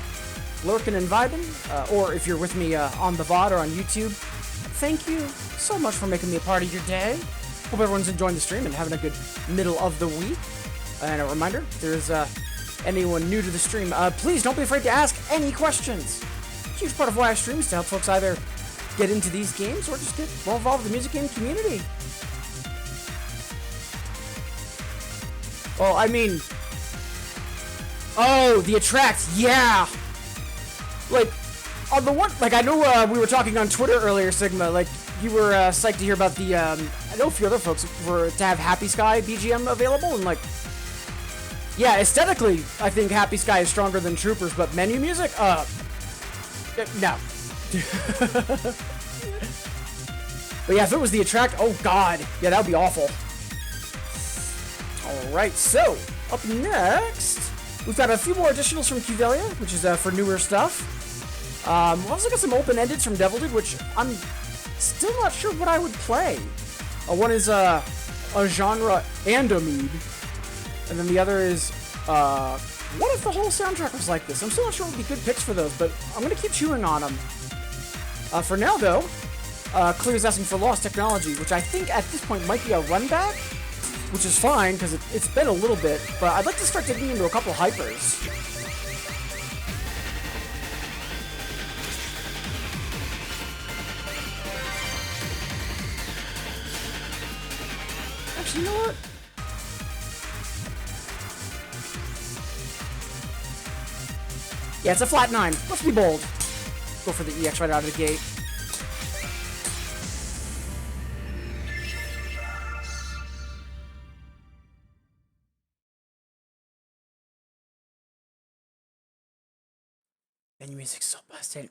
lurking and vibing, or if you're with me on the VOD or on YouTube. Thank you so much for making me a part of your day. Hope everyone's enjoying the stream and having a good middle of the week. And a reminder, if there's anyone new to the stream, please don't be afraid to ask any questions. A huge part of why I stream is to help folks either get into these games or just get more involved in the music game community. Well, I mean... Oh, the Attract, yeah! Like, on the one... Like, I know we were talking on Twitter earlier, Sigma, like, you were psyched to hear about the, I know a few other folks were to have Happy Sky BGM available, and like... Yeah, aesthetically, I think Happy Sky is stronger than Troopers, but menu music? No. But yeah, if it was the Attract, oh god, yeah, that would be awful. Alright, so, up next, we've got a few more additionals from Qvelia, which is for newer stuff. We also got some open-ended from Devil Dude, which I'm still not sure what I would play. One is a genre and a mood, and then the other is what if the whole soundtrack was like this? I'm still not sure what would be good picks for those, but I'm gonna keep chewing on them. For now, though, Clear's asking for Lost Technology, which I think at this point might be a run back, which is fine because it's been a little bit, but I'd like to start digging into a couple hypers. Actually, you know what? Yeah, it's a flat 9. Let's be bold. Go for the EX right out of the gate. Menu music's so busted.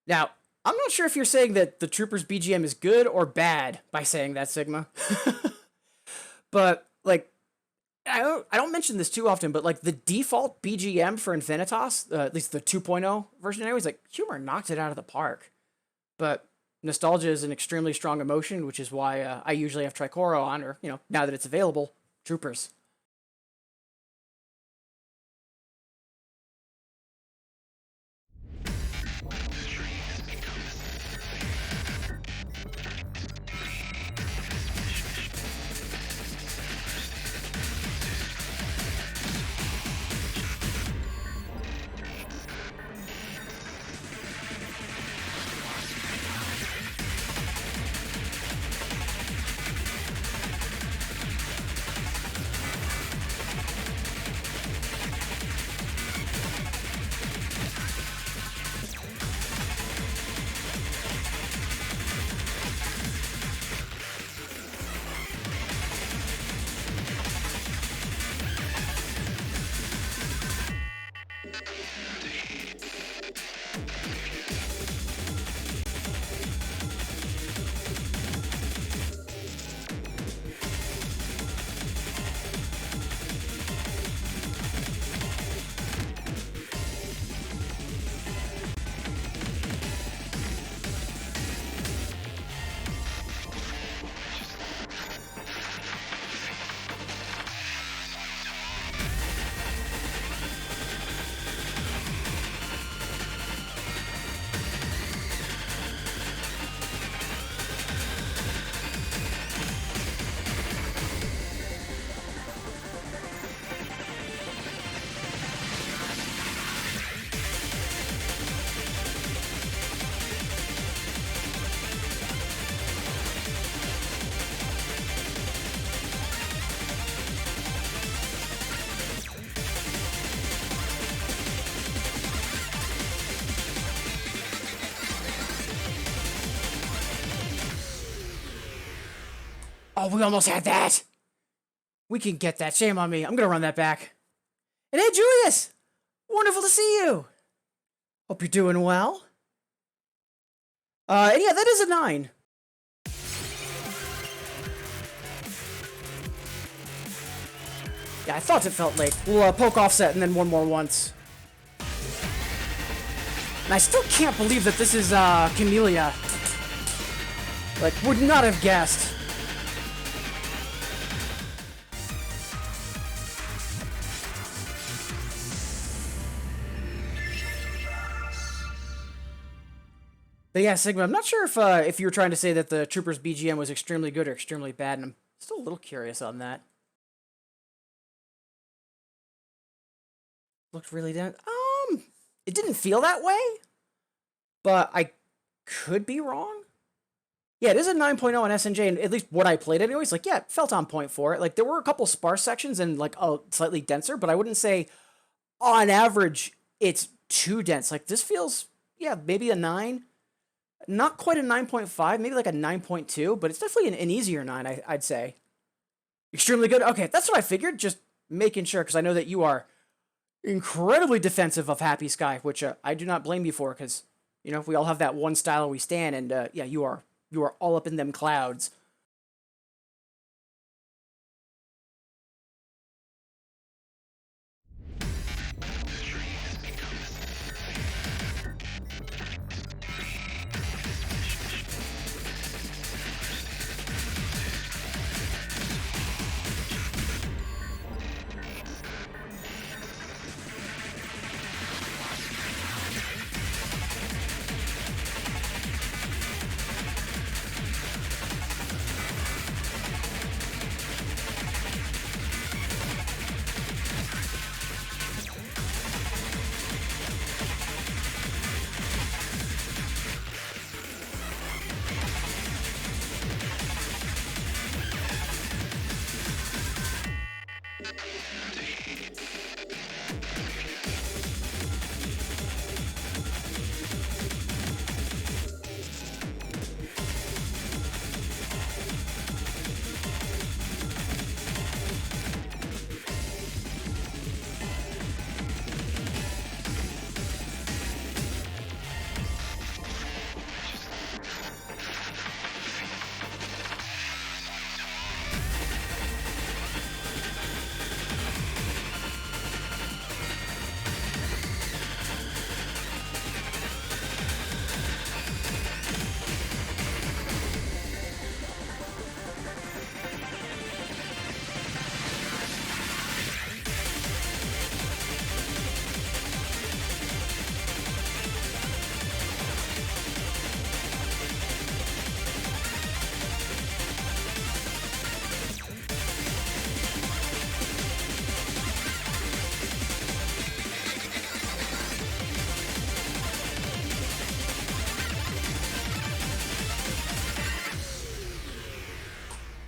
Now, I'm not sure if you're saying that the Troopers BGM is good or bad by saying that, Sigma. But, like, I don't mention this too often, but, like, the default BGM for Infinitas, at least the 2.0 version anyways, like, Humor knocked it out of the park. But nostalgia is an extremely strong emotion, which is why I usually have Tricoro on, or, you know, now that it's available, Troopers. Oh, we almost had that. We can get that. Shame on me. I'm going to run that back. And hey, Julius! Wonderful to see you. Hope you're doing well. And yeah, that is a 9. Yeah, I thought it felt late. We'll poke offset and then one more once. And I still can't believe that this is Camellia. Like, would not have guessed. But yeah, Sigma, I'm not sure if you were trying to say that the Troopers BGM was extremely good or extremely bad, and I'm still a little curious on that. Looked really down. It didn't feel that way, but I could be wrong. Yeah, it is a 9.0 on SNJ, and at least what I played anyways, like, yeah, it felt on point for it. Like, there were a couple sparse sections and, like, slightly denser, but I wouldn't say, on average, it's too dense. Like, this feels, yeah, maybe a 9. Not quite a 9.5, maybe like a 9.2, but it's definitely an easier 9, I'd say. Extremely good. Okay, that's what I figured, just making sure, because I know that you are incredibly defensive of Happy Sky, which I do not blame you for, because, you know, we all have that one style we stand, and yeah, you are all up in them clouds.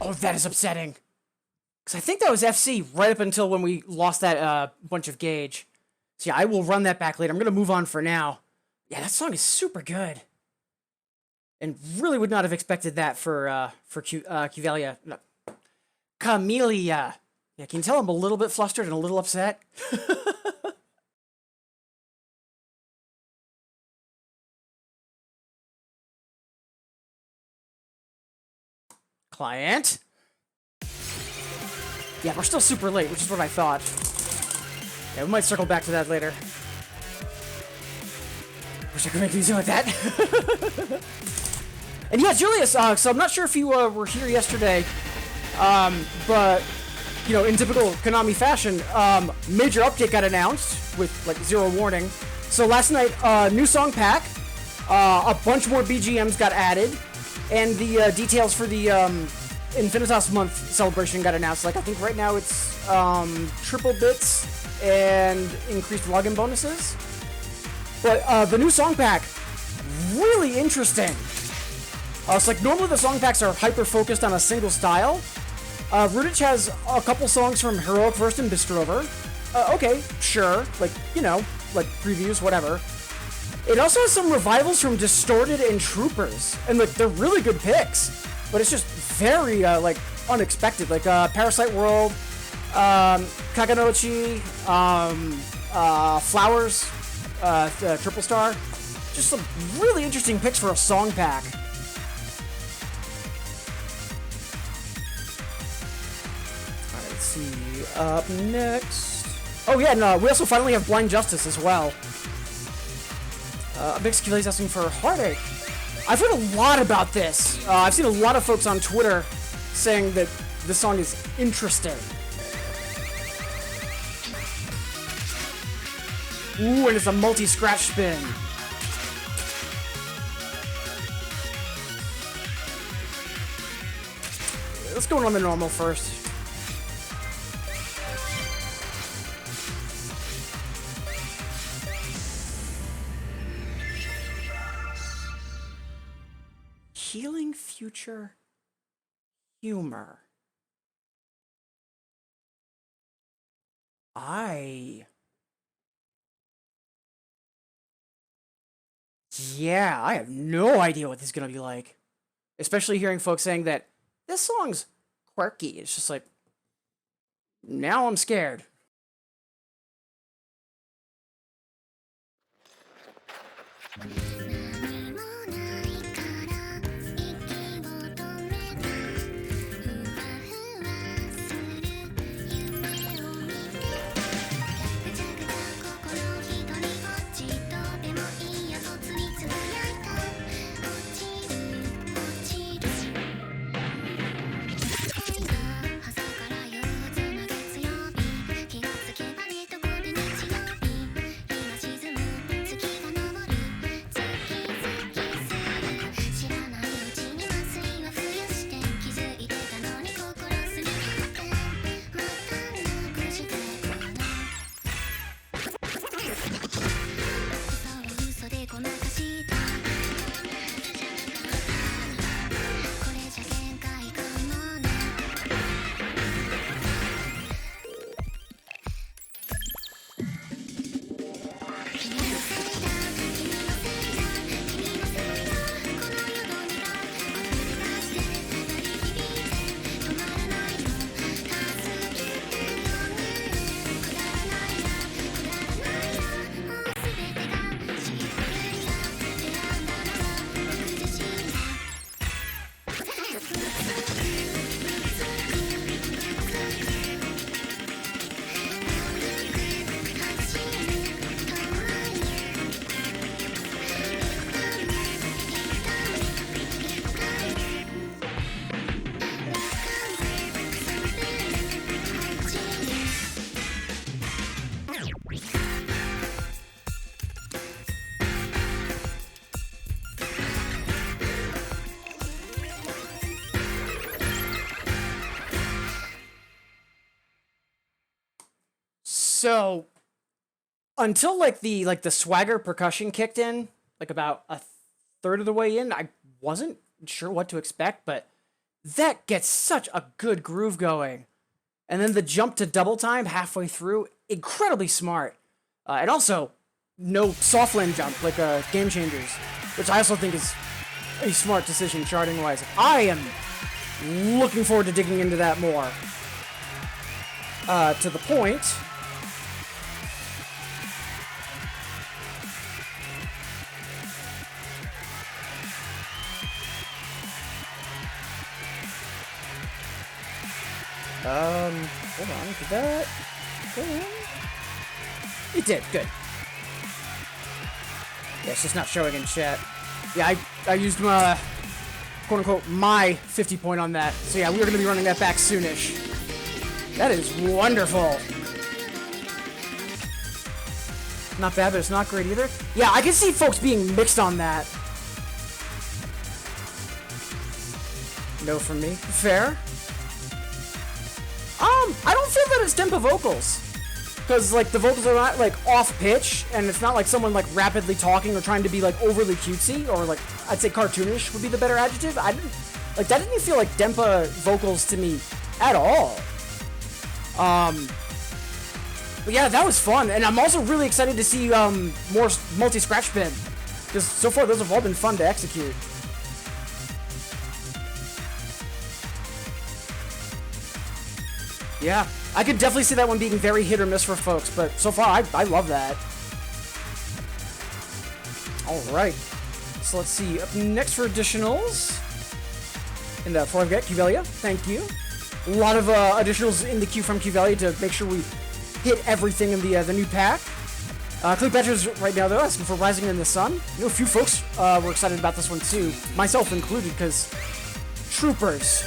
Oh, that is upsetting. Because I think that was FC right up until when we lost that bunch of gauge. So yeah, I will run that back later. I'm going to move on for now. Yeah, that song is super good. And really would not have expected that for Cuvelia. No. Camellia. Yeah, can you tell I'm a little bit flustered and a little upset? Client. Yeah, we're still super late, which is what I thought. Yeah, we might circle back to that later. Wish I could make music like that. And yeah, Julius, so I'm not sure if you were here yesterday, but, you know, in typical Konami fashion, major update got announced with, like, zero warning. So last night, new song pack, a bunch more BGMs got added, and the details for the Infinitas month celebration got announced. Like, I think right now it's triple bits and increased login bonuses. But the new song pack, really interesting. So like normally the song packs are hyper focused on a single style. Rudich has a couple songs from Heroic Verse and Bistrover. Okay, sure, like, you know, like previews, whatever. It also has some revivals from Distorted and Troopers, and like they're really good picks. But it's just very like unexpected, like Parasite World, Kaganochi, Flowers, Triple Star. Just some really interesting picks for a song pack. Let's see, up next. Oh yeah, and we also finally have Blind Justice as well. Big Skilly's asking for Heartache. I've heard a lot about this. I've seen a lot of folks on Twitter saying that this song is interesting. Ooh, and it's a multi-scratch spin. Let's go on the normal first. Healing Future Humor. Yeah, I have no idea what this is gonna be like. Especially hearing folks saying that this song's quirky. It's just like, now I'm scared. So, until like the swagger percussion kicked in, like about a third of the way in, I wasn't sure what to expect, but that gets such a good groove going. And then the jump to double time halfway through, incredibly smart. And also, no soft land jump like Game Changers, which I also think is a smart decision charting wise. I am looking forward to digging into that more. To the point. Hold on, did that go in? It did, good. Yeah, it's just not showing in chat. Yeah, I used my, quote-unquote, my 50 point on that. So yeah, we're going to be running that back soonish. That is wonderful. Not bad, but it's not great either. Yeah, I can see folks being mixed on that. No from me. Fair. I don't feel that it's tempo vocals. Because, like, the vocals are not, like, off-pitch, and it's not like someone, like, rapidly talking or trying to be, like, overly cutesy, or, like, I'd say cartoonish would be the better adjective. That didn't feel like Dempa vocals to me at all. But yeah, that was fun, and I'm also really excited to see, more multi-scratch pin. Because so far, those have all been fun to execute. Yeah, I could definitely see that one being very hit or miss for folks, but so far, I love that. Alright, so let's see, up next for additionals. And before I forget, Qvelia, thank you. A lot of additionals in the queue from Qvelia to make sure we hit everything in the new pack. Cleopatra's right now, though, asking for Rising in the Sun. You know, a few folks were excited about this one, too. Myself included, because troopers.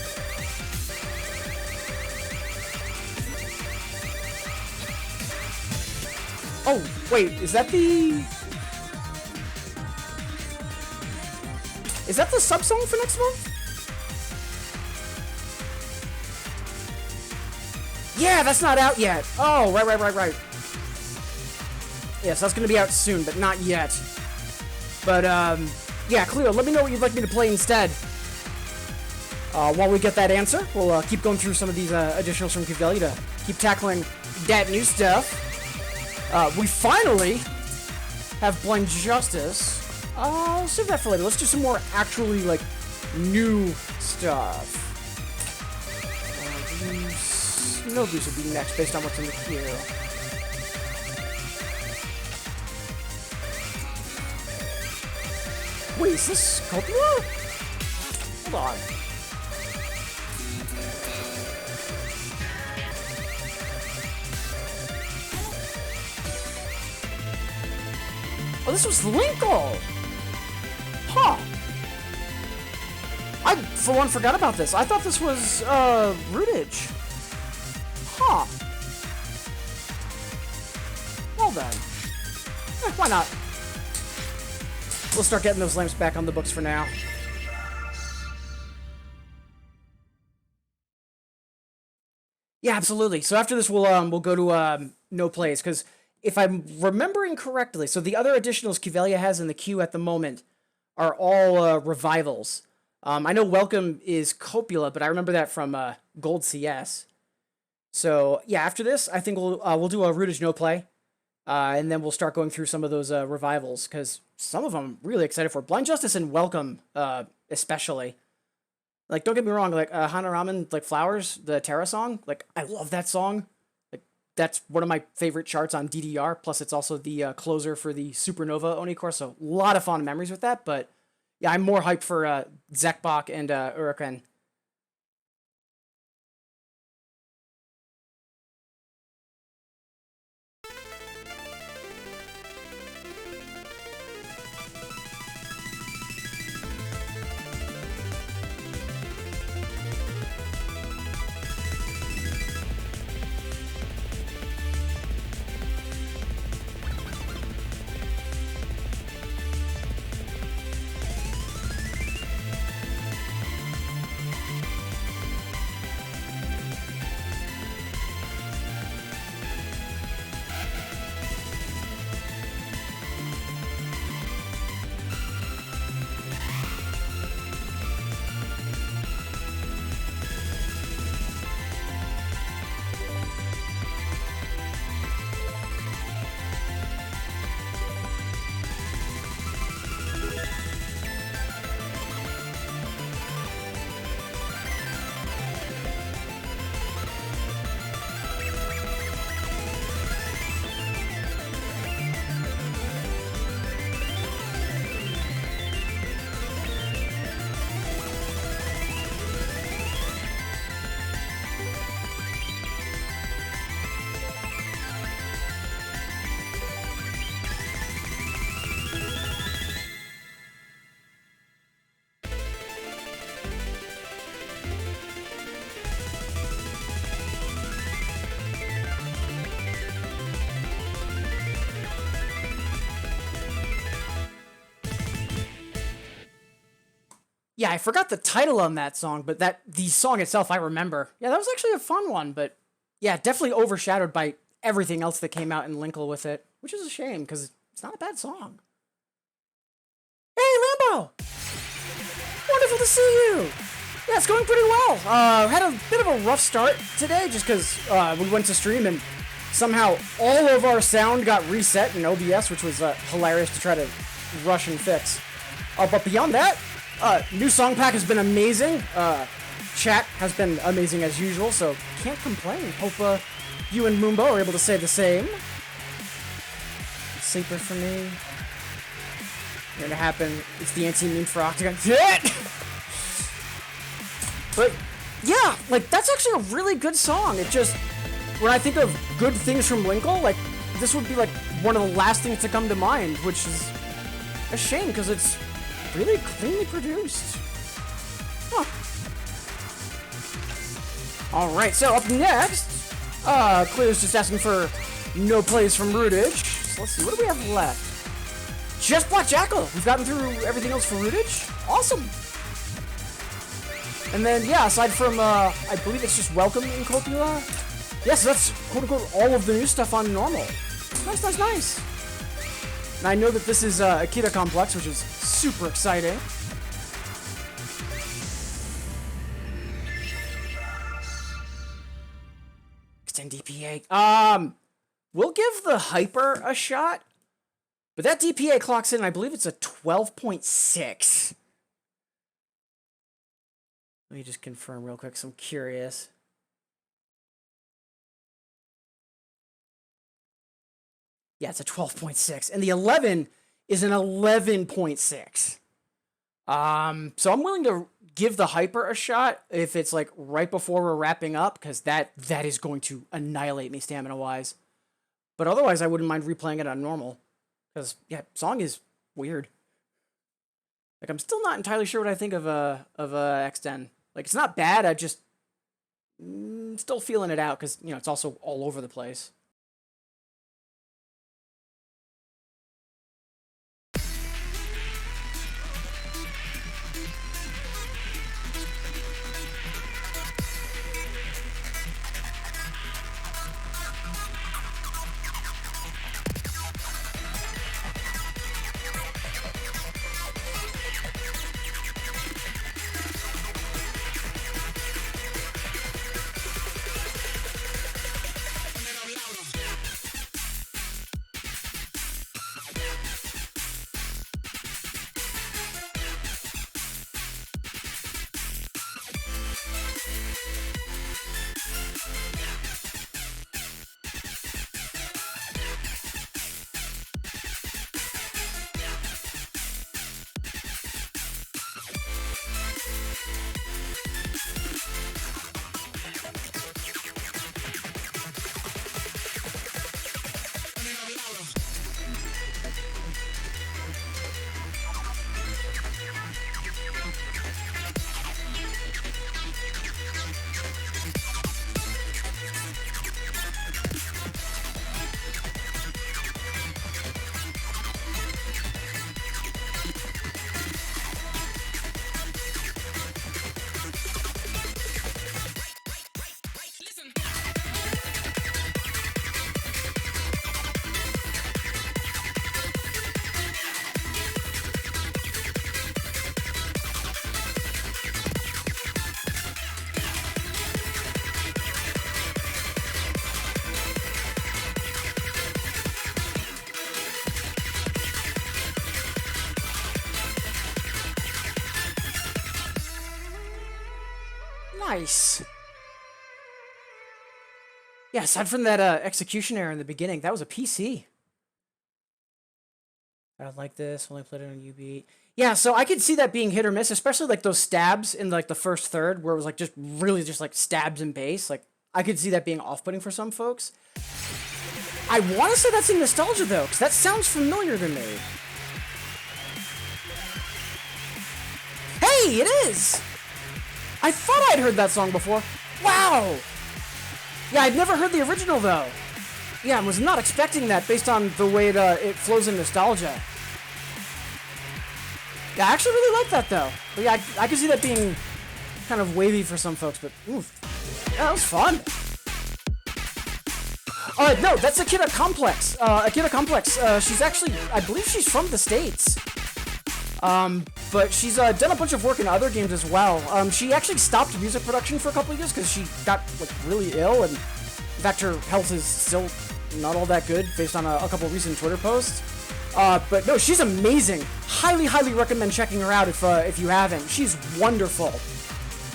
Oh, wait, is that the... Is that the sub-song for next month? Yeah, that's not out yet. Oh, right. Yes, that's gonna be out soon, but not yet. But, yeah, Cleo, let me know what you'd like me to play instead. While we get that answer, we'll keep going through some of these additionals from Qvelia to keep tackling that new stuff. We finally have Blind Justice. I'll save that for later. Let's do some more actually, like, new stuff. No Boost would be next based on what's in the queue. Wait, is this Copula? Hold on. Oh, this was Linkle! Huh. I, for one, forgot about this. I thought this was, Rootage. Huh. Well then. Why not? We'll start getting those lamps back on the books for now. Yeah, absolutely. So after this, we'll go to, no plays, because if I'm remembering correctly, so the other additionals Qvelia has in the queue at the moment are all revivals. I know Welcome is Copula, but I remember that from Gold CS. So yeah, after this, I think we'll do a Rootage no play, and then we'll start going through some of those revivals because some of them I'm really excited for. Blind Justice and Welcome, especially. Like, don't get me wrong, like Hanaramen, like Flowers, the Terra song, like I love that song. That's one of my favorite charts on DDR, plus it's also the closer for the Supernova Oni-Core, so a lot of fond memories with that, but yeah, I'm more hyped for Zekbok and Uraken. Yeah, I forgot the title on that song, but the song itself I remember. Yeah, that was actually a fun one, but yeah, definitely overshadowed by everything else that came out in Linkle with it, which is a shame because it's not a bad song. Hey, Lambo! Wonderful to see you! Yeah, it's going pretty well. Had a bit of a rough start today just because we went to stream and somehow all of our sound got reset in OBS, which was hilarious to try to rush and fix. But beyond that, new song pack has been amazing. Chat has been amazing as usual, so can't complain. Hope you and Moombo are able to say the same. Sleeper for me. Gonna happen. It's the anti-meme for Octagon. But yeah, like that's actually a really good song. It just, when I think of good things from Linkle, like this would be like one of the last things to come to mind, which is a shame because it's really cleanly produced. Huh. Alright, so up next, Clear's just asking for no plays from Rootage. So let's see, what do we have left? Just Black Jackal! We've gotten through everything else for Rootage. Awesome! And then, yeah, aside from, I believe it's just Welcome in Copula. Yes, that's quote-unquote all of the new stuff on normal. Nice, nice, nice! And I know that this is Akita Complex, which is super exciting. Extend DPA. We'll give the Hyper a shot, but that DPA clocks in, I believe it's a 12.6. Let me just confirm real quick, 'cause I'm curious. Yeah, it's a 12.6, and the 11 is an 11.6. So I'm willing to give the Hyper a shot if it's like right before we're wrapping up, because that is going to annihilate me stamina-wise. But otherwise, I wouldn't mind replaying it on normal, because yeah, song is weird. Like I'm still not entirely sure what I think of X10. Like it's not bad. I just still feeling it out because you know it's also all over the place. Nice. Yeah, aside from that execution error in the beginning, that was a PC. I like this. Only played it on UB. Yeah, so I could see that being hit or miss, especially like those stabs in like the first third, where it was like just really just like stabs and bass. Like I could see that being off-putting for some folks. I want to say that's in nostalgia though, because that sounds familiar to me. Hey, it is. I thought I'd heard that song before. Wow! Yeah, I'd never heard the original, though. Yeah, I was not expecting that based on the way it flows in nostalgia. Yeah, I actually really like that though. But yeah, I can see that being kind of wavy for some folks, but oof. Yeah, that was fun. No, that's Akira Complex. Akira Complex, she's actually, I believe she's from the States. But she's done a bunch of work in other games as well. She actually stopped music production for a couple of years because she got like really ill, and in fact her health is still not all that good based on a couple of recent Twitter posts. But no, she's amazing. Highly, highly recommend checking her out if you haven't. She's wonderful.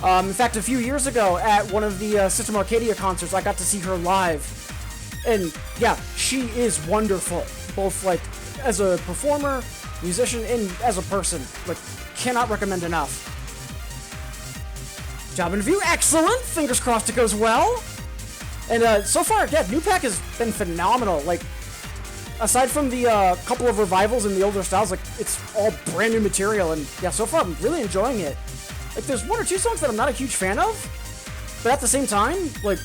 In fact, a few years ago at one of the System Arcadia concerts, I got to see her live. And yeah, she is wonderful, both like as a performer, musician, and as a person. Like, cannot recommend enough. Job interview, excellent. Fingers crossed it goes well. And so far, yeah, new pack has been phenomenal. Like, aside from the couple of revivals in the older styles, like it's all brand new material. And yeah, so far I'm really enjoying it. Like, there's one or two songs that I'm not a huge fan of, but at the same time, like,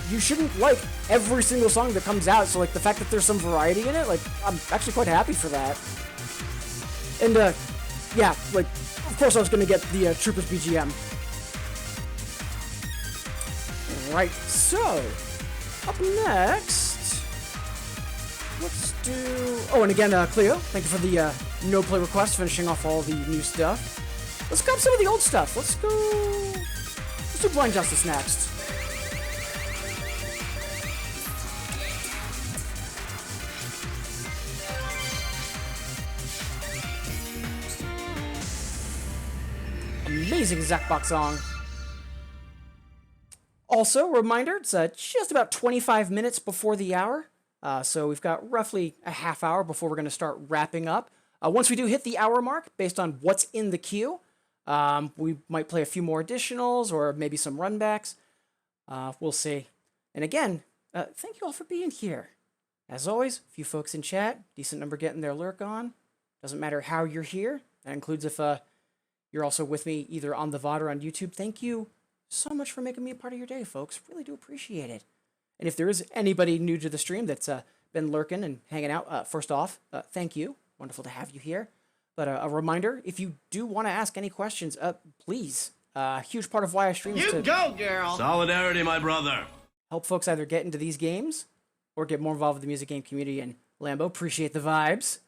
you shouldn't like every single song that comes out, so like the fact that there's some variety in it, like I'm actually quite happy for that. And yeah, like of course I was gonna get the Troopers BGM. Right, so up next, let's do. Oh, and again, Cleo, thank you for the no play request, finishing off all the new stuff. Let's grab some of the old stuff. Let's do Blind Justice next. Amazing Zackbox song. Also, reminder, it's just about 25 minutes before the hour. So we've got roughly a half hour before we're going to start wrapping up. Once we do hit the hour mark, based on what's in the queue, we might play a few more additionals or maybe some runbacks. We'll see. And again, thank you all for being here. As always, a few folks in chat, decent number getting their lurk on. Doesn't matter how you're here. That includes if you're also with me either on the VOD or on YouTube. Thank you so much for making me a part of your day, folks. Really do appreciate it. And if there is anybody new to the stream that's been lurking and hanging out, first off, thank you. Wonderful to have you here. But a reminder, if you do want to ask any questions, please. A huge part of why I stream is You to go, girl. Solidarity, my brother. help folks either get into these games or get more involved with the music game community. And Lambo, appreciate the vibes.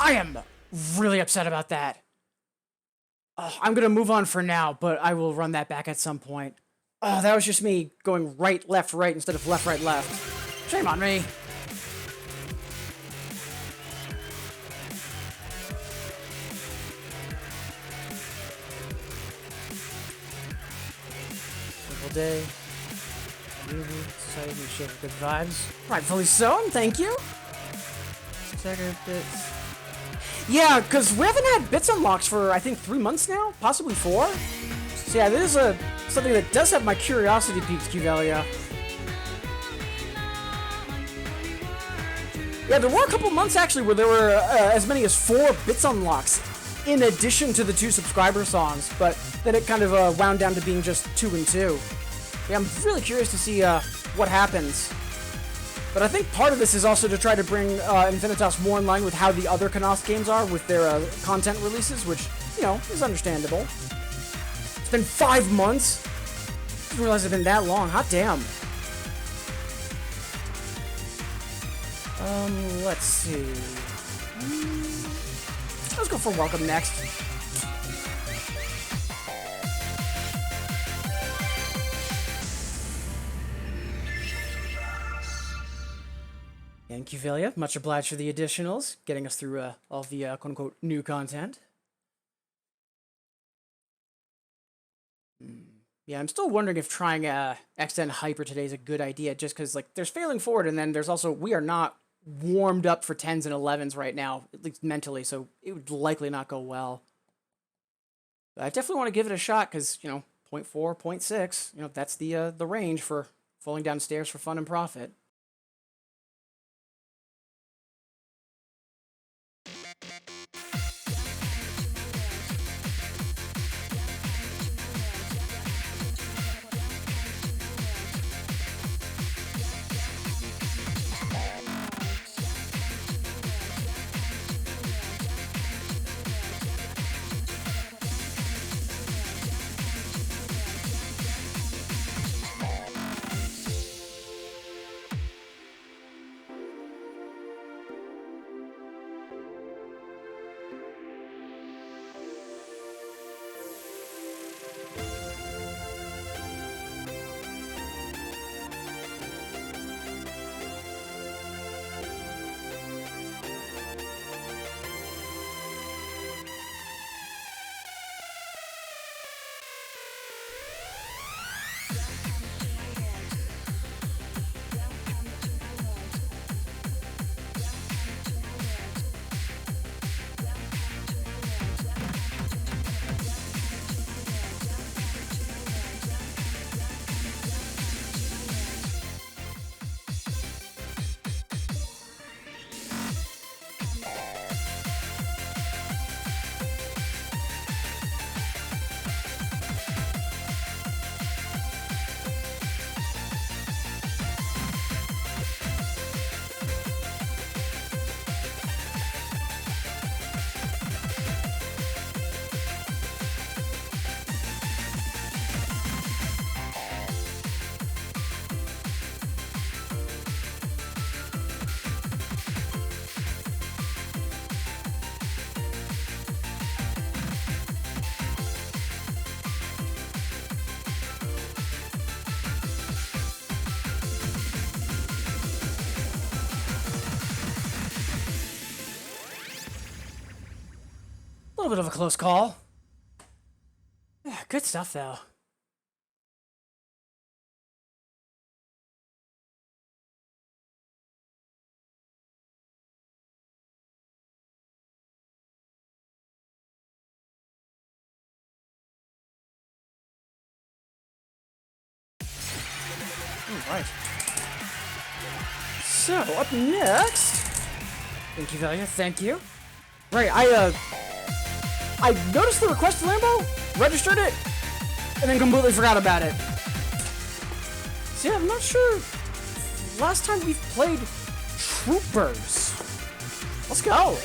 I am really upset about that. I'm going to move on for now, but I will run that back at some point. That was just me going right, left, right instead of left, right, left. Shame on me. Day. Society can share good vibes. Rightfully so, and thank you. Second bits. Yeah, because we haven't had bits unlocks for, I think, 3 months now? Possibly 4? So yeah, this is something that does have my curiosity peaked, Qvelia. Yeah, there were a couple months, actually, where there were as many as 4 bits unlocks in addition to the 2 subscriber songs, but then it kind of wound down to being just 2 and 2. Yeah, I'm really curious to see what happens. But I think part of this is also to try to bring Infinitas more in line with how the other Knost games are with their content releases, which, you know, is understandable. It's been 5 months. Didn't realize it's been that long. Hot damn. Let's see. Let's go for welcome next. And Qvelia, much obliged for the additionals, getting us through all the quote-unquote new content. Yeah, I'm still wondering if trying XN Hyper today is a good idea, just because, like, there's failing forward, and then there's also, we are not warmed up for 10s and 11s right now, at least mentally, so it would likely not go well. But I definitely want to give it a shot, because, you know, 0.4, 0.6, you know, that's the range for falling down stairs for fun and profit. A little bit of a close call. Yeah, good stuff, though. Alright. So, up next... Thank you, Valia, thank you. Right, I noticed the request to Lambo, registered it, and then completely forgot about it. So yeah, I'm not sure. Last time we've played Troopers. Let's go.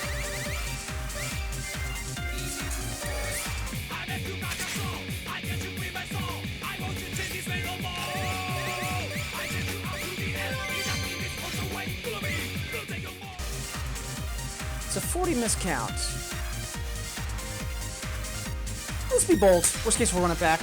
It's a 40 miscount. Let's be bold. Worst case, we'll run it back.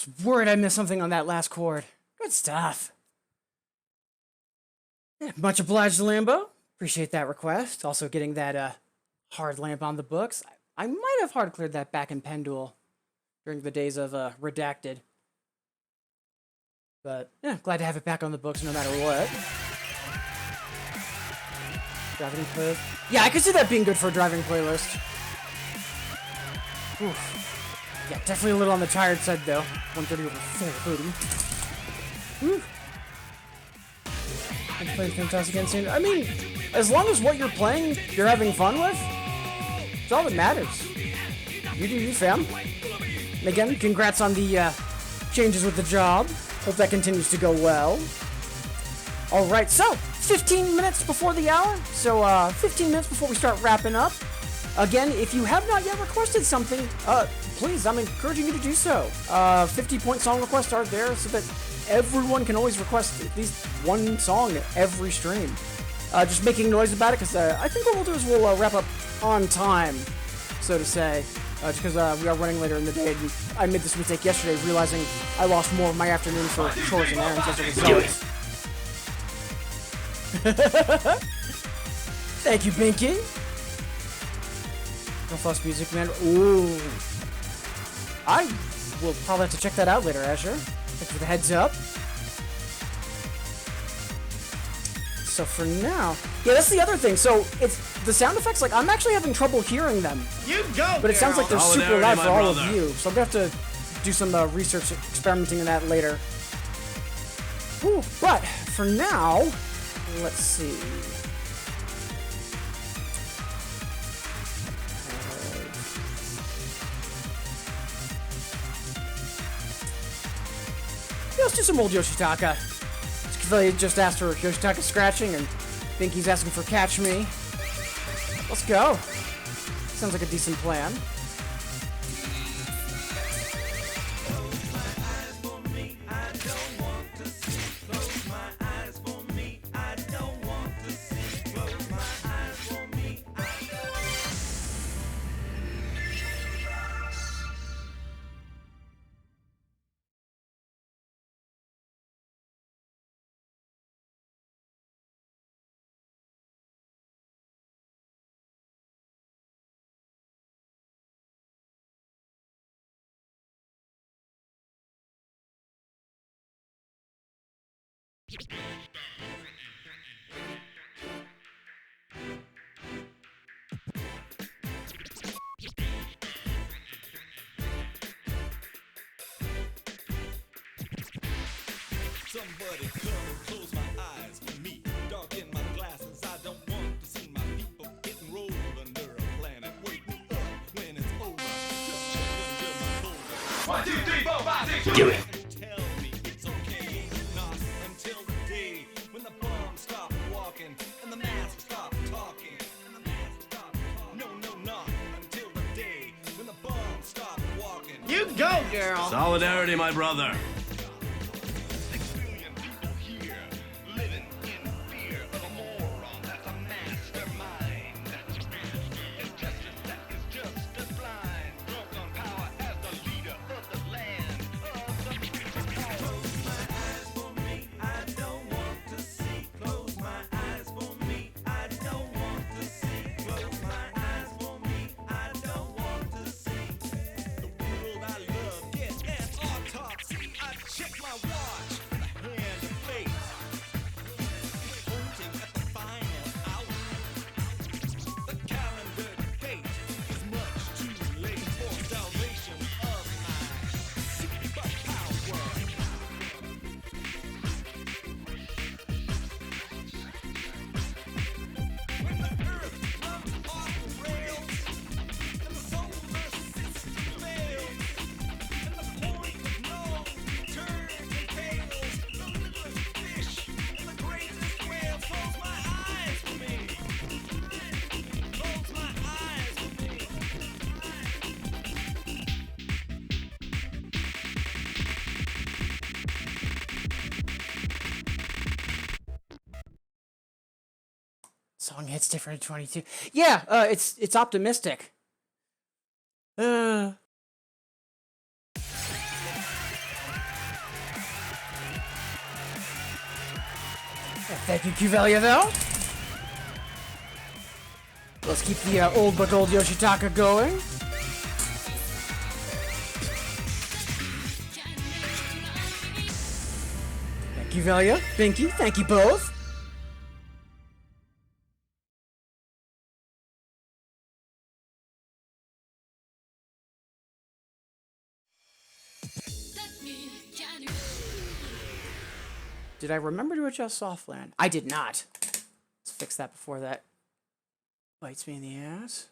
was worried I missed something on that last chord. Good stuff. Yeah, much obliged, Lambo. Appreciate that request. Also getting that hard lamp on the books. I might have hard cleared that back in Pendule during the days of Redacted. But yeah, glad to have it back on the books no matter what. Driving playlist. Yeah, I could see that being good for a driving playlist. Oof. Yeah, definitely a little on the tired side though. 130 over 430. Woo. Let's play fantastic again soon. I mean, as long as what you're playing you're having fun with, it's all that matters. You do you, fam. And again, congrats on the changes with the job. Hope that continues to go well. Alright, so 15 minutes before the hour. So 15 minutes before we start wrapping up. Again, if you have not yet requested something, please, I'm encouraging you to do so. 50-point song requests are there so that everyone can always request at least one song every stream. Just making noise about it, because I think what we'll do is we'll wrap up on time, so to say. Just because we are running later in the day, and I made this mistake yesterday, realizing I lost more of my afternoon for chores and errands as a result. Thank you, Binky. No Fuss Music Man. Ooh. I will probably have to check that out later, Asher. Thanks for the heads up. So for now, yeah, that's the other thing. So it's the sound effects. Like I'm actually having trouble hearing them. You go, But it sounds like they're super Solidarity, loud my for all brother. of you. So I'm gonna have to do some research, experimenting in that later. Ooh, but for now, let's see. Yeah, let's do some old Yoshitaka. They just asked for Yoshitaka scratching, and think he's asking for Catch Me. Let's go. Sounds like a decent plan. Somebody come and close my eyes for me. Darken my glasses. I don't want to see my people getting rolled under a planet. Wake me up when it's over. Just check under my folder. 1, 2, 3, 4, 5, 6, do it. Tell me it's okay. Not until the day when the bombs stop walking and the masks stop talking. And the masks stop talking. No, no, not until the day when the bombs stop walking. You go, girl. Solidarity, my brother. Song hits different at 22. Yeah, it's optimistic. Thank you, Cuvelia, though. Let's keep the old but gold Yoshitaka going. Thank you, Velia. Binky, thank you both. Did I remember to adjust softland? I did not. Let's fix that before that bites me in the ass.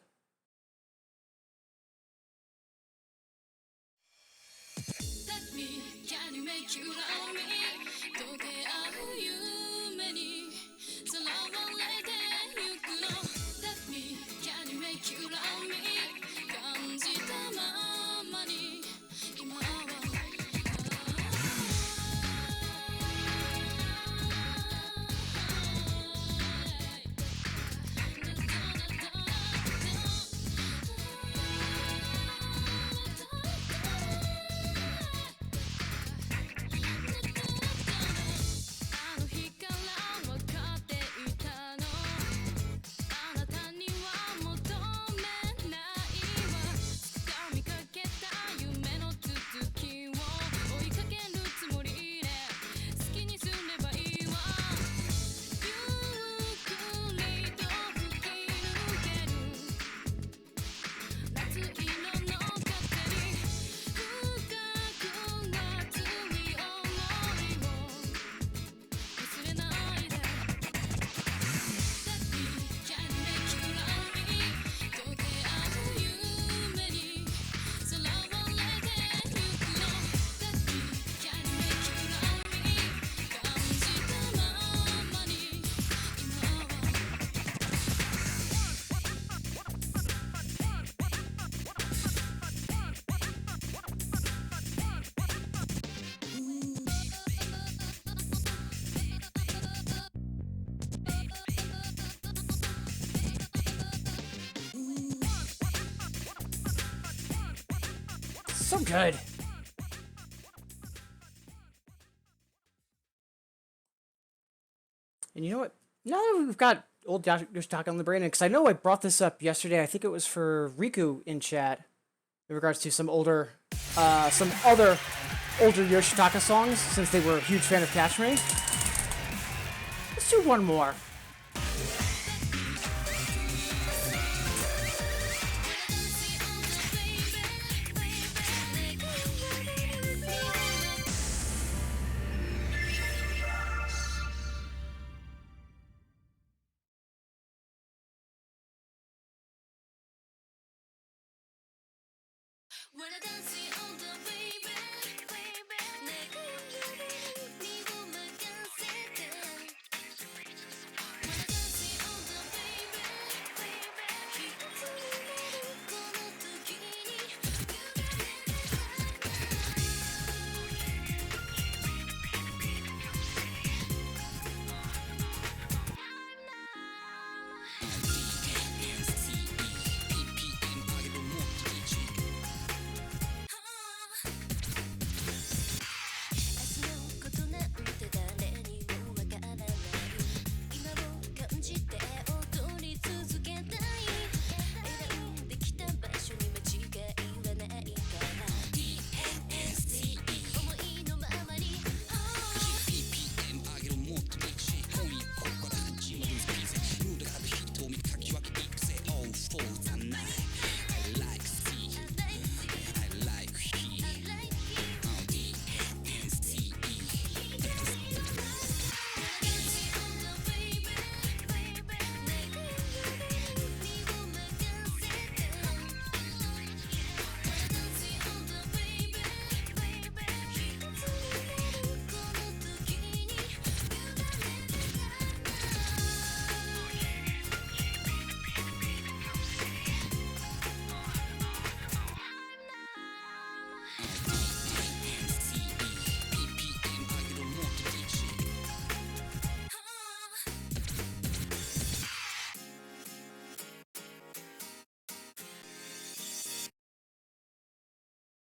So good. And you know what? Now that we've got old Yoshitaka on the brain, because I know I brought this up yesterday. I think it was for Riku in chat in regards to some other older Yoshitaka songs, since they were a huge fan of Catch Me. Let's do one more.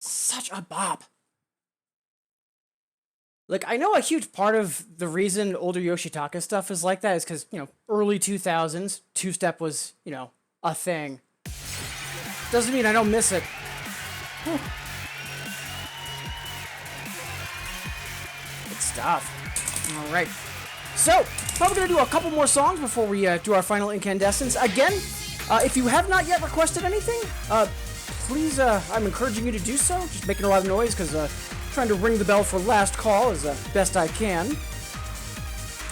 Such a bop. Like, I know a huge part of the reason older Yoshitaka stuff is like that is because, early 2000s, two-step was, a thing. Doesn't mean I don't miss it. Whew. Good stuff. All right. So, probably going to do a couple more songs before we do our final incandescence. Again, if you have not yet requested anything, please, I'm encouraging you to do so. Just making a lot of noise because trying to ring the bell for last call as best I can.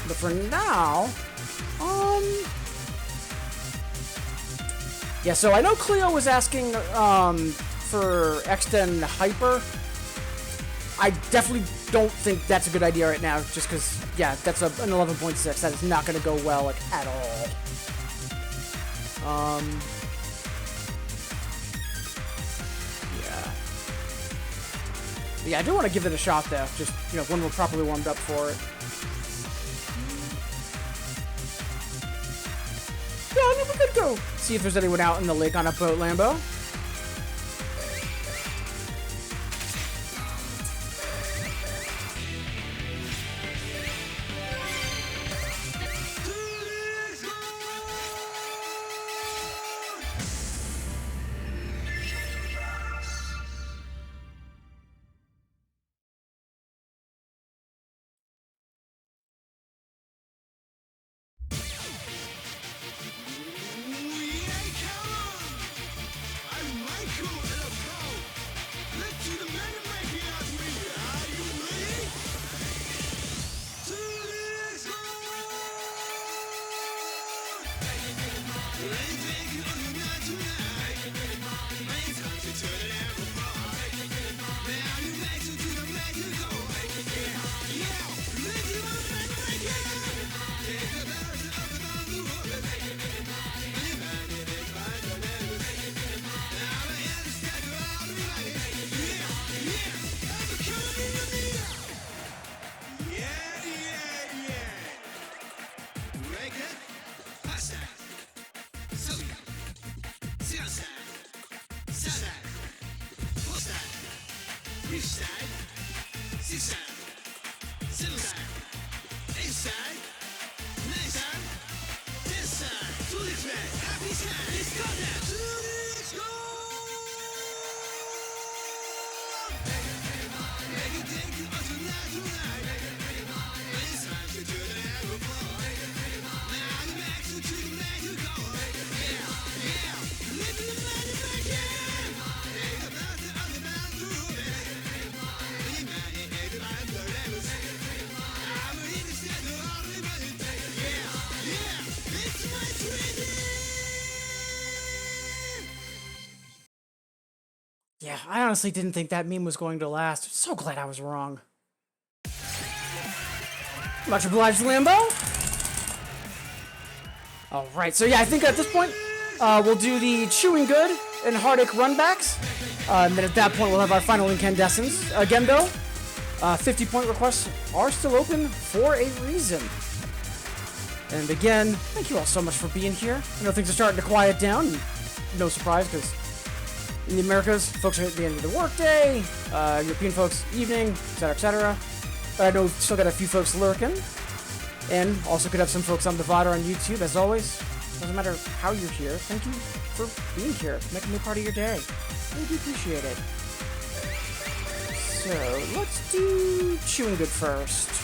But for now, yeah, so I know Cleo was asking for Extend Hyper. I definitely don't think that's a good idea right now, just because, yeah, that's an 11.6. That is not going to go well, like, at all. Yeah. Yeah, I do want to give it a shot, though. Just, when we're properly warmed up for it. Yeah, I mean, we could go see if there's anyone out in the lake on a boat, Lambo. Yeah, I honestly didn't think that meme was going to last. So glad I was wrong. Much obliged, Lambo. Alright, so yeah, I think at this point, we'll do the Chewing Good and Heartache runbacks. And then at that point, we'll have our final incandescence. Again, though, 50-point requests are still open for a reason. And again, thank you all so much for being here. I know things are starting to quiet down. No surprise, because in the Americas, folks are at the end of the workday, European folks, evening, etc., etc. I know we've still got a few folks lurking, and also could have some folks on the VOD or on YouTube, as always. Doesn't matter how you're here, thank you for being here, making me part of your day. Really do appreciate it. So, let's do Chewing Good first.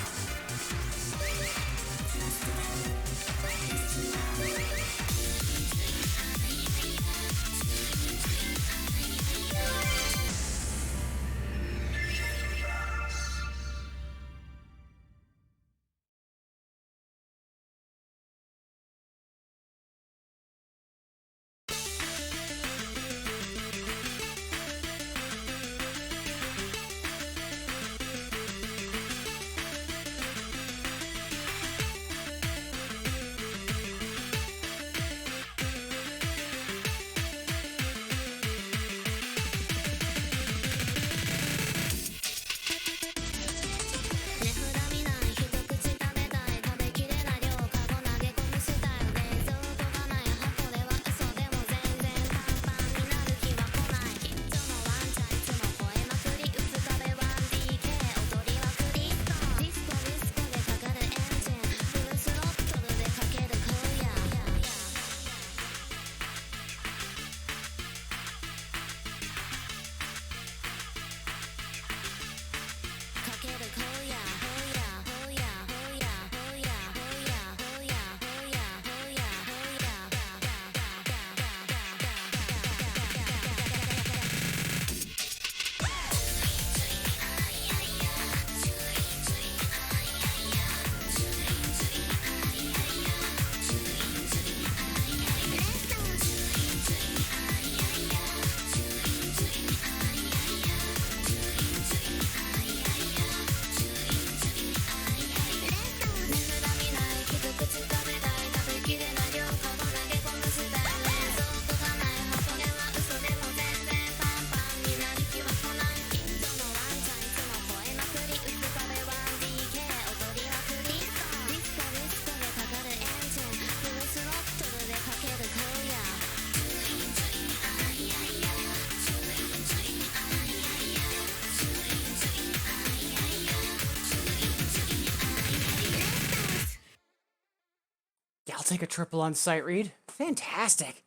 take a triple on sight read. Fantastic.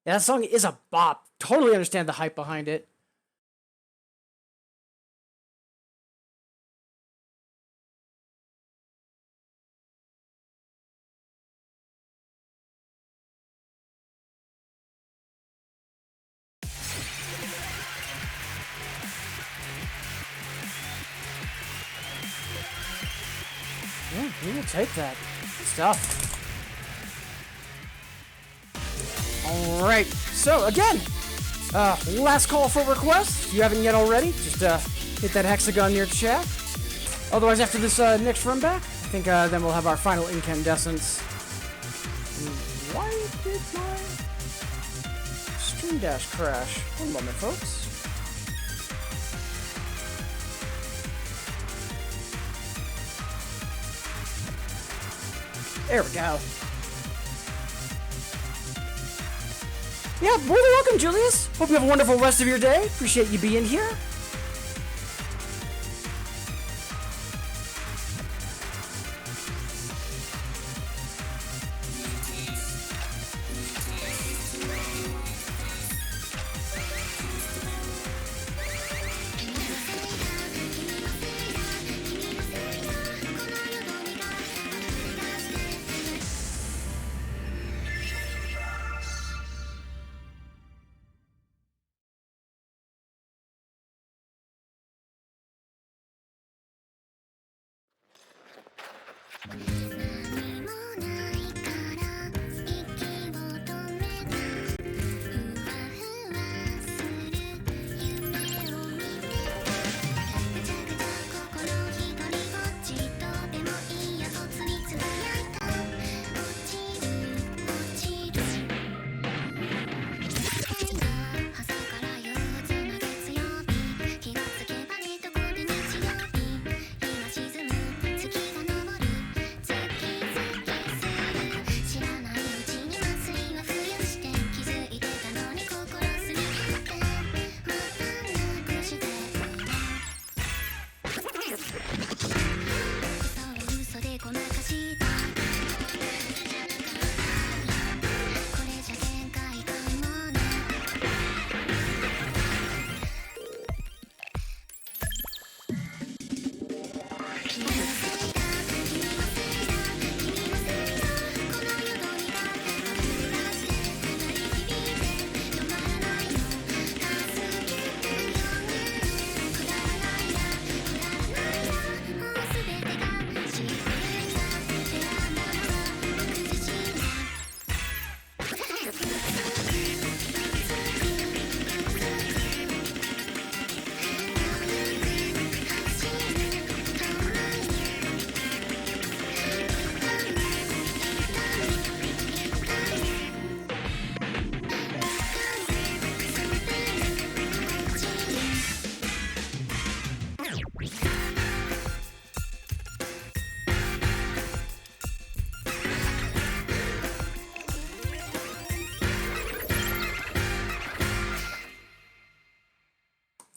Yeah, that song is a bop. Totally understand the hype behind it. Yeah, we will take that. Good stuff. Alright, so again, last call for requests. If you haven't yet already, just hit that hexagon near chat. Otherwise, after this next run back, I think then we'll have our final incandescence. Why did my stream dash crash? One moment, folks. There we go. Yeah, more than welcome, Julius. Hope you have a wonderful rest of your day. Appreciate you being here.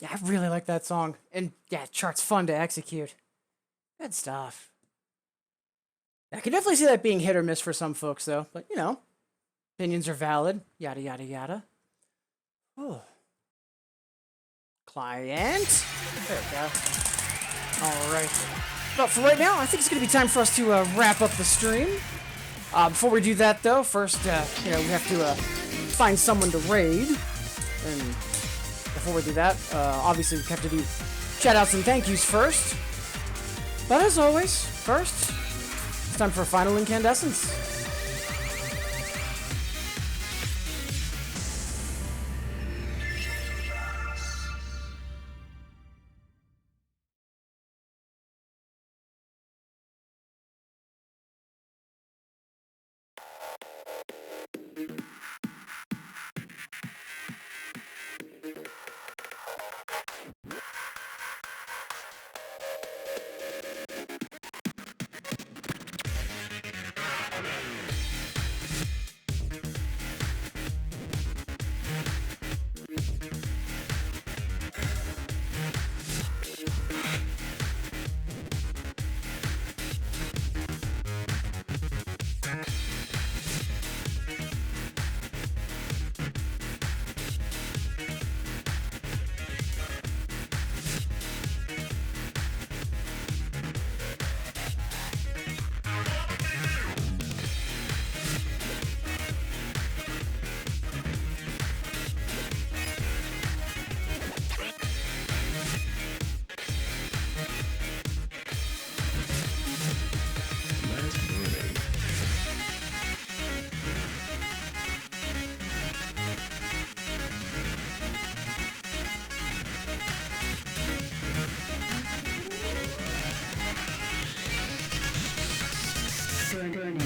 Yeah, I really like that song. And yeah, chart's fun to execute. Good stuff. I can definitely see that being hit or miss for some folks, though. But, you know, opinions are valid. Yada, yada, yada. Oh. Client. There we go. All right. But for right now, I think it's going to be time for us to wrap up the stream. Before we do that, though, first, you know, we have to find someone to raid. And before we do that, obviously we have to do shout-outs and thank yous first. But as always, first, it's time for a final incandescence. burning.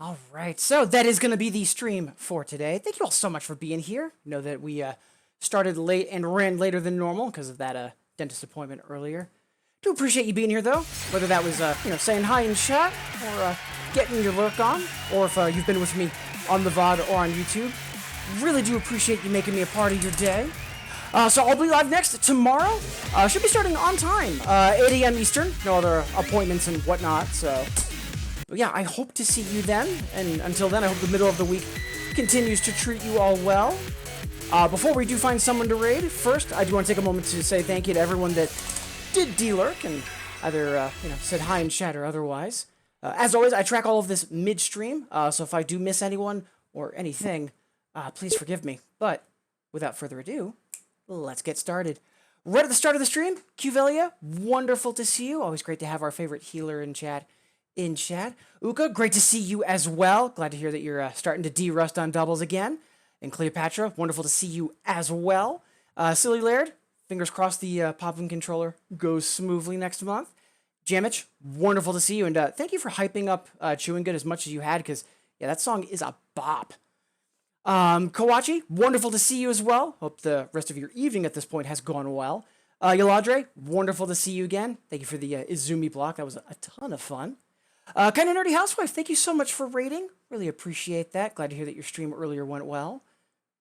All right, so that is going to be the stream for today. Thank you all so much for being here. Know that we started late and ran later than normal because of that dentist appointment earlier. Do appreciate you being here though, whether that was saying hi in chat or getting your lurk on, or if you've been with me on the VOD or on YouTube. Really do appreciate you making me a part of your day. So I'll be live next tomorrow. Should be starting on time, 8 a.m. Eastern. No other appointments and whatnot. So, but yeah, I hope to see you then. And until then, I hope the middle of the week continues to treat you all well. Before we do find someone to raid, first I do want to take a moment to say thank you to everyone that did de-lurk and either said hi in chat or otherwise. As always, I track all of this midstream. So if I do miss anyone or anything, please forgive me. But without further ado, let's get started. Right at the start of the stream, Qvelia, wonderful to see you. Always great to have our favorite healer in chat. Uka, great to see you as well. Glad to hear that you're starting to de-rust on doubles again. And Cleopatra, wonderful to see you as well. Silly Laird, fingers crossed the Poppin controller goes smoothly next month. Jamich, wonderful to see you. And thank you for hyping up Chewing Good as much as you had, because, yeah, that song is a bop. Kawachi, wonderful to see you as well. Hope the rest of your evening at this point has gone well. Yaladre, wonderful to see you again. Thank you for the Izumi block. That was a ton of fun. Kinda Nerdy Housewife, thank you so much for rating. Really appreciate that. Glad to hear that your stream earlier went well.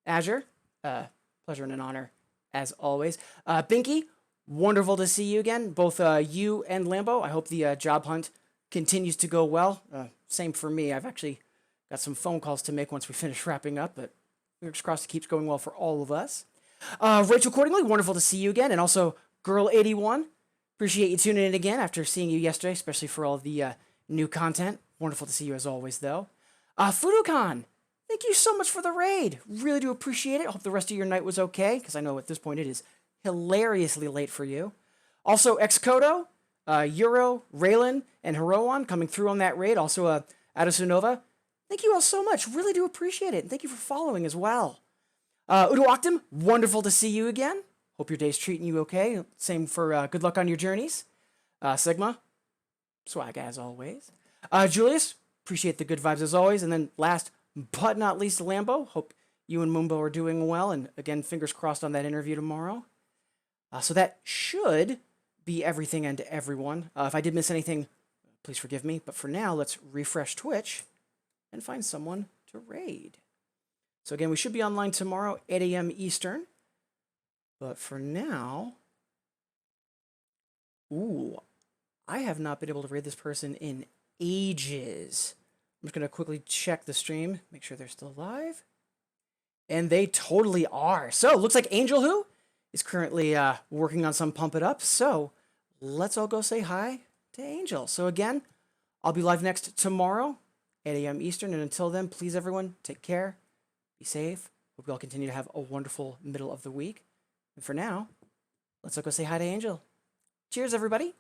Azure, pleasure and an honor as always. Binky, wonderful to see you again. Both you and Lambo. I hope the job hunt continues to go well. Same for me. I've actually got some phone calls to make once we finish wrapping up, but fingers crossed it keeps going well for all of us. Rachel Accordingly, wonderful to see you again. And also, Girl81, appreciate you tuning in again after seeing you yesterday, especially for all the new content. Wonderful to see you as always, though. Fudokan, thank you so much for the raid. Really do appreciate it. Hope the rest of your night was okay, because I know at this point it is hilariously late for you. Also, Xcodo, Euro, Raylan, and Heroon coming through on that raid. Also, Adesunova, thank you all so much. Really do appreciate it. And thank you for following as well. Udo Octum, wonderful to see you again. Hope your day's treating you okay. Same for good luck on your journeys. Sigma, swag as always. Julius, appreciate the good vibes as always. And then last but not least, Lambo. Hope you and Mumbo are doing well. And again, fingers crossed on that interview tomorrow. So that should be everything and to everyone. If I did miss anything, please forgive me. But for now, let's refresh Twitch and find someone to raid. So again, we should be online tomorrow, 8 a.m. Eastern. But for now, I have not been able to raid this person in ages. I'm just going to quickly check the stream, make sure they're still alive. And they totally are. So, looks like Angel Who is currently working on some Pump It Up. So, let's all go say hi to Angel. So again, I'll be live next tomorrow, 8 a.m. Eastern. And until then, please, everyone, take care. Be safe. Hope you all continue to have a wonderful middle of the week. And for now, let's all go say hi to Angel. Cheers, everybody.